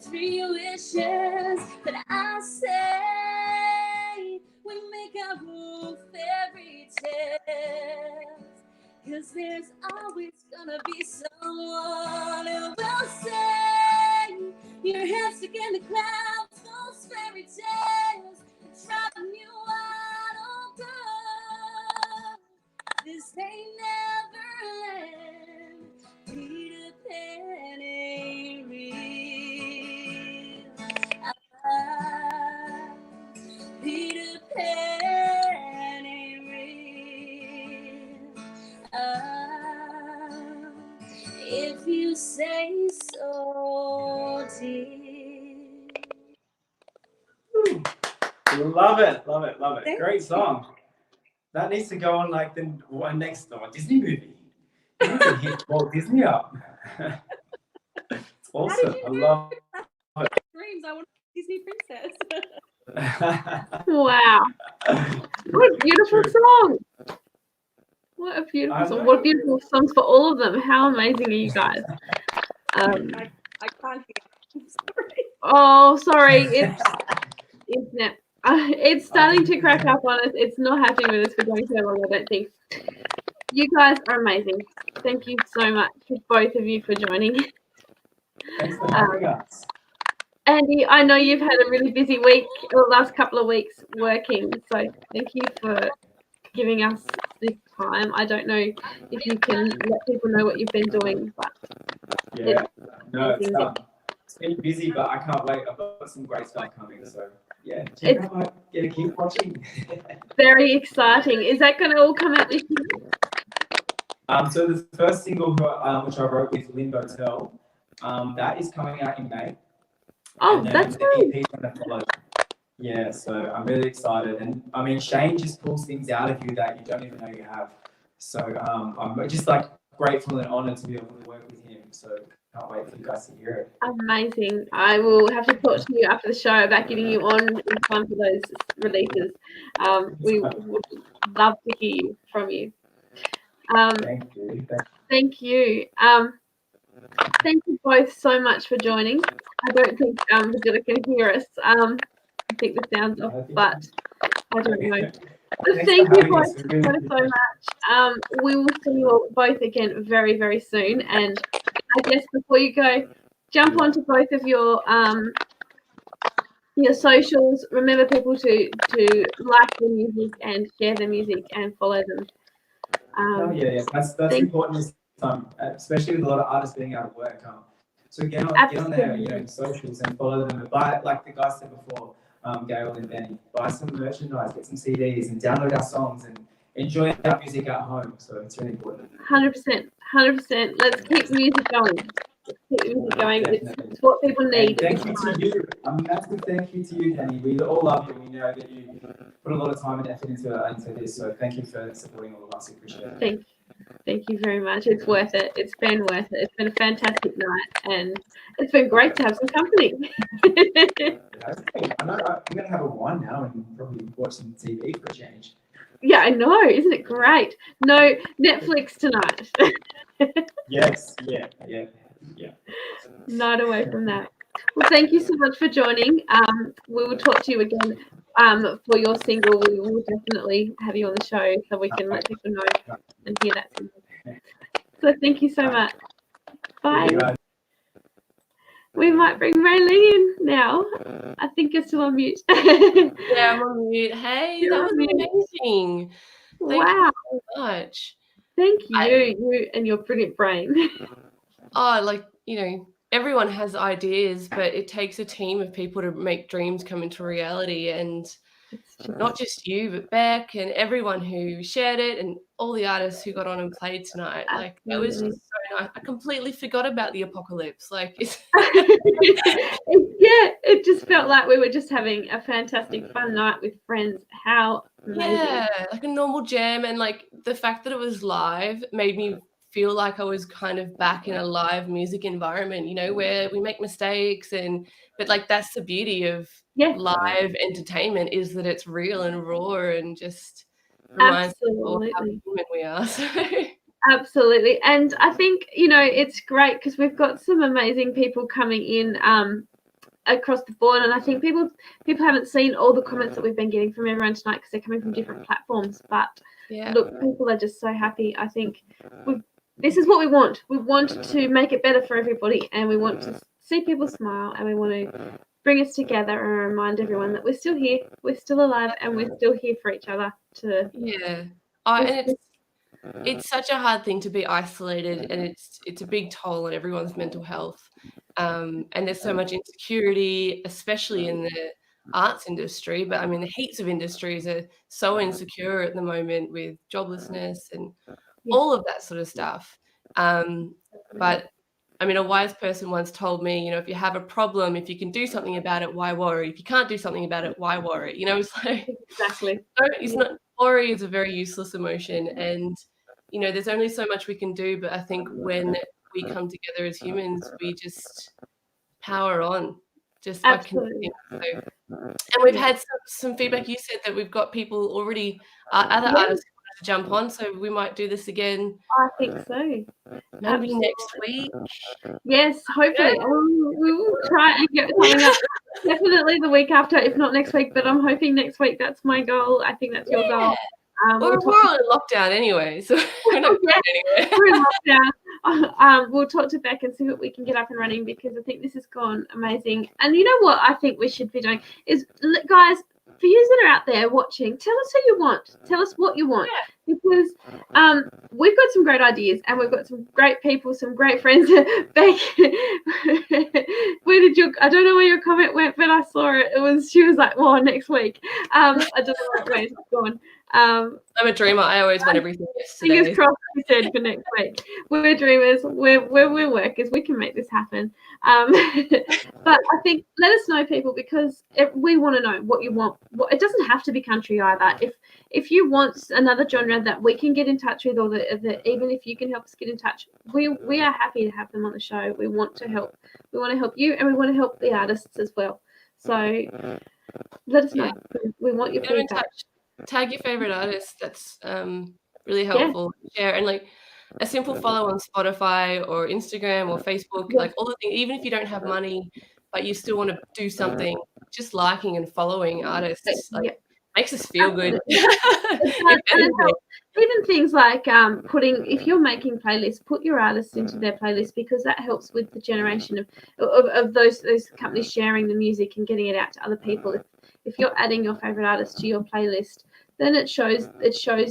Speaker 5: 3 wishes, but I say we make our own fairy tales, 'cause there's always gonna be someone who will say your head's stuck in the clouds, those fairy tales are driving you wild. Oh, girl, this ain't Neverland. Peter Pan ain't real. Peter Pan ain't real. If you say so, dear.
Speaker 10: Love it, love it, love it. Great song. That needs to go on like the one next Disney movie. You need to hit Walt Disney up. It's awesome. I love it.
Speaker 19: Dreams, I want to be Disney princess.
Speaker 1: Wow. What a beautiful song. What a beautiful song. What beautiful songs for all of them. How amazing are you guys?
Speaker 19: I can't hear. I'm sorry.
Speaker 1: Oh, sorry. It's starting to crack up on us. It's not happening with us for going so long, I don't think. You guys are amazing. Thank you so much, both of you, for joining.
Speaker 10: Thanks for having us.
Speaker 1: Andy, I know you've had a really busy week, the last couple of weeks working, so thank you for giving us this time. I don't know if you can let people know what you've been doing, but
Speaker 10: yeah, it's been busy, but I can't wait. I've got some great stuff coming, so yeah, keep watching.
Speaker 1: Very exciting. Is that going to all come out this year?
Speaker 10: So the first single, which I wrote with Lynn Botel, that is coming out in May.
Speaker 1: Oh, that's
Speaker 10: great. Yeah, so I'm really excited, and I mean Shane just pulls things out of you that you don't even know you have. So I'm just like grateful and honoured to be able to work with him. So can't wait for you guys to hear it.
Speaker 1: Amazing. I will have to talk to you after the show about getting you on in time for those releases. We would love to hear from you.
Speaker 10: Thank you.
Speaker 1: Thank you. Thank you both so much for joining. I don't think Priscilla can hear us. I think the sound's off, but I don't know. Thank you both so much. We will see you all both again very, very soon. And I guess before you go, jump onto both of your socials. Remember people to like the music and share the music and follow them.
Speaker 10: That's important this time, especially with a lot of artists being out of work. So get on there, you know, socials and follow them. And buy, like the guy said before, Gail and Benny, buy some merchandise, get some CDs, and download our songs and enjoy our music at home. So it's really important.
Speaker 1: 100%. Let's keep music going. It's what people need.
Speaker 10: And thank you to you. A massive thank you to you, Danny. We all love you. We know that you put a lot of time and effort into this. So thank you for supporting all of us. We appreciate it.
Speaker 1: Thank you very much. It's worth it. It's been worth it. It's been a fantastic night, and it's been great to have some company.
Speaker 10: I'm going to have a wine now and probably watch some TV for a change.
Speaker 1: Yeah, I know. Isn't it great? No Netflix tonight.
Speaker 10: Yes. Yeah.
Speaker 1: Night away from that. Well, thank you so much for joining. We will talk to you again for your single. We will definitely have you on the show so we can let people know and hear that single. So thank you so much. Bye. We might bring Raylene in now. I think you're still on mute.
Speaker 2: Yeah, I'm on mute. Hey,
Speaker 1: You're
Speaker 2: that
Speaker 1: on
Speaker 2: was
Speaker 1: mute.
Speaker 2: amazing. Thank
Speaker 1: Wow.
Speaker 2: you so much.
Speaker 1: Thank you, you and your brilliant brain.
Speaker 2: Oh, like, you know, everyone has ideas, but it takes a team of people to make dreams come into reality. And not just you, but Beck and everyone who shared it and all the artists who got on and played tonight. Like, it was just so nice. I completely forgot about the apocalypse. Like, it's
Speaker 1: Yeah, it just felt like we were just having a fantastic fun night with friends. How amazing.
Speaker 2: yeah, like a normal jam. And like the fact that it was live made me feel like I was kind of back in a live music environment, you know, where we make mistakes but like that's the beauty of live entertainment, is that it's real and raw and just reminds people how human we are. So
Speaker 1: Absolutely. And I think, you know, it's great because we've got some amazing people coming in across the board. And I think people haven't seen all the comments that we've been getting from everyone tonight because they're coming from different platforms. But look, people are just so happy. I think this is what we want. We want to make it better for everybody, and we want to see people smile, and we want to bring us together and remind everyone that we're still here, we're still alive, and we're still here for each other.
Speaker 2: And it's such a hard thing to be isolated, and it's a big toll on everyone's mental health. And there's so much insecurity, especially in the arts industry. But I mean, the heaps of industries are so insecure at the moment with joblessness and all of that sort of stuff. But I mean, a wise person once told me, you know, if you have a problem, if you can do something about it, why worry? If you can't do something about it, why worry? You know, it's like worry is a very useless emotion, and you know, there's only so much we can do. But I think when we come together as humans, we just power on, just by connecting. And we've had some feedback. You said that we've got people already, other artists to jump on, so we might do this again.
Speaker 1: I think so.
Speaker 2: Maybe next week.
Speaker 1: Yes, hopefully. We will try and get something up. Definitely the week after, if not next week, but I'm hoping next week. That's my goal. I think that's your goal.
Speaker 2: We're all in lockdown anyway, so we're not going anywhere.
Speaker 1: We're in lockdown. We'll talk to Beck and see what we can get up and running, because I think this has gone amazing. And you know what I think we should be doing is, guys, for you that are out there watching, tell us who you want. Tell us what you want. Because we've got some great ideas, and we've got some great people, some great friends. Beck, I don't know where your comment went, but I saw it. She was like, well, next week. I don't know where it's gone.
Speaker 2: I'm a dreamer. I always want everything yesterday.
Speaker 1: Fingers crossed, we said, for next week. We're dreamers. We're workers. We can make this happen. But I think, let us know, people, because we want to know what you want. It doesn't have to be country either. If you want another genre that we can get in touch with, or that even if you can help us get in touch, we are happy to have them on the show. We want to help. We want to help you, and we want to help the artists as well. So let us know. We want your feedback.
Speaker 2: Tag your favorite artist. That's really helpful. Share, and like a simple follow on Spotify or Instagram or Facebook, like all the things. Even if you don't have money, but you still want to do something, just liking and following artists makes us feel good.
Speaker 1: Even things like if you're making playlists, put your artists into their playlist, because that helps with the generation of those companies sharing the music and getting it out to other people. If you're adding your favorite artist to your playlist, then it shows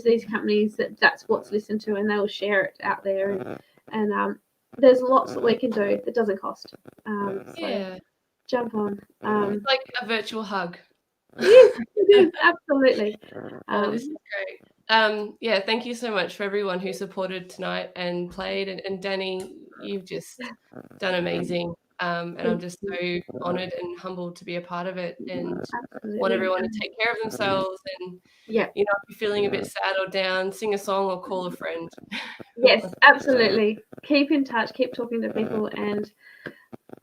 Speaker 1: these companies that that's what's listened to, and they will share it out there. And there's lots that we can do that doesn't cost. So
Speaker 2: Yeah.
Speaker 1: jump on.
Speaker 2: It's like a virtual hug.
Speaker 1: Yes, it is, absolutely.
Speaker 2: Oh, this is great. Yeah, thank you so much for everyone who supported tonight and played. And Danny, you've just done amazing. And I'm just so honoured and humbled to be a part of it, and want everyone to take care of themselves. And
Speaker 1: yeah,
Speaker 2: you know, if you're feeling a bit sad or down, sing a song or call a friend.
Speaker 1: Yes, absolutely. Keep in touch, keep talking to people, and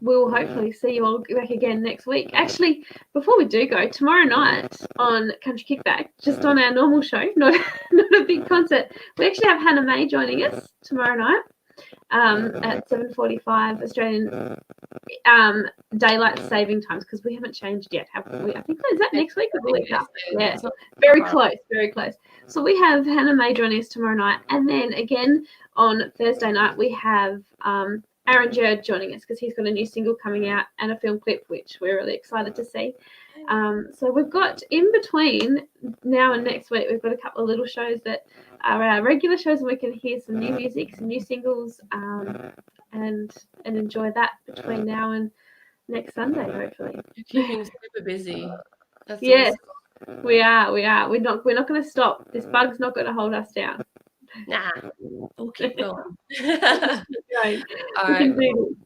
Speaker 1: we'll hopefully see you all back again next week. Actually, before we do go, tomorrow night on Country Kickback, just on our normal show, not a big concert, we actually have Hannah May joining us tomorrow night at 7:45 Australian daylight saving times, because we haven't changed yet, have we? I think, is that next week or the week after? Yeah, very close, very close. So we have Hannah May joining us tomorrow night, and then again on Thursday night we have Aaron Jerd joining us, because he's got a new single coming out and a film clip, which we're really excited to see. So we've got, in between now and next week, we've got a couple of little shows that are our regular shows, and we can hear some new music, some new singles, and enjoy that between now and next Sunday, hopefully.
Speaker 2: You're keeping super busy. That's
Speaker 1: Yes,
Speaker 2: awesome.
Speaker 1: we are. We're not going to stop. This bug's not going to hold us down.
Speaker 2: Nah, we'll keep going.
Speaker 1: Right.
Speaker 2: All
Speaker 1: We
Speaker 2: right.
Speaker 1: can do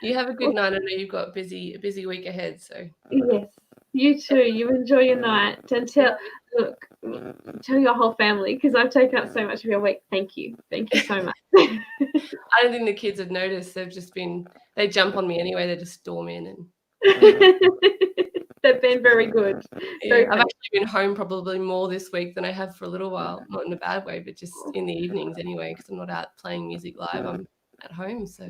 Speaker 2: You have a good night. I know you've got a busy week ahead. So
Speaker 1: Yes, you too. You enjoy your night, and tell your whole family, because I've taken up so much of your week. Thank you so much.
Speaker 2: I don't think the kids have noticed. They jump on me anyway. They just storm in, and
Speaker 1: They've been very good.
Speaker 2: yeah, I've actually been home probably more this week than I have for a little while. Not in a bad way, but just in the evenings anyway, because I'm not out playing music live. I'm at home, so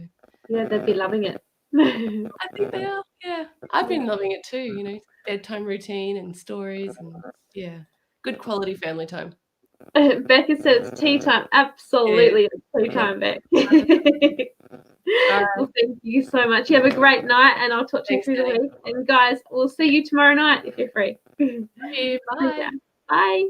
Speaker 1: Yeah, they'd be loving it.
Speaker 2: I think they are. Yeah, I've been loving it too. You know, bedtime routine and stories, and yeah, good quality family time.
Speaker 1: Becca said it's tea time. Absolutely, it's tea time, Beck. Well, thank you so much. You have a great night, and I'll talk to you through the week. And guys, we'll see you tomorrow night if you're free.
Speaker 2: Bye.
Speaker 1: Bye.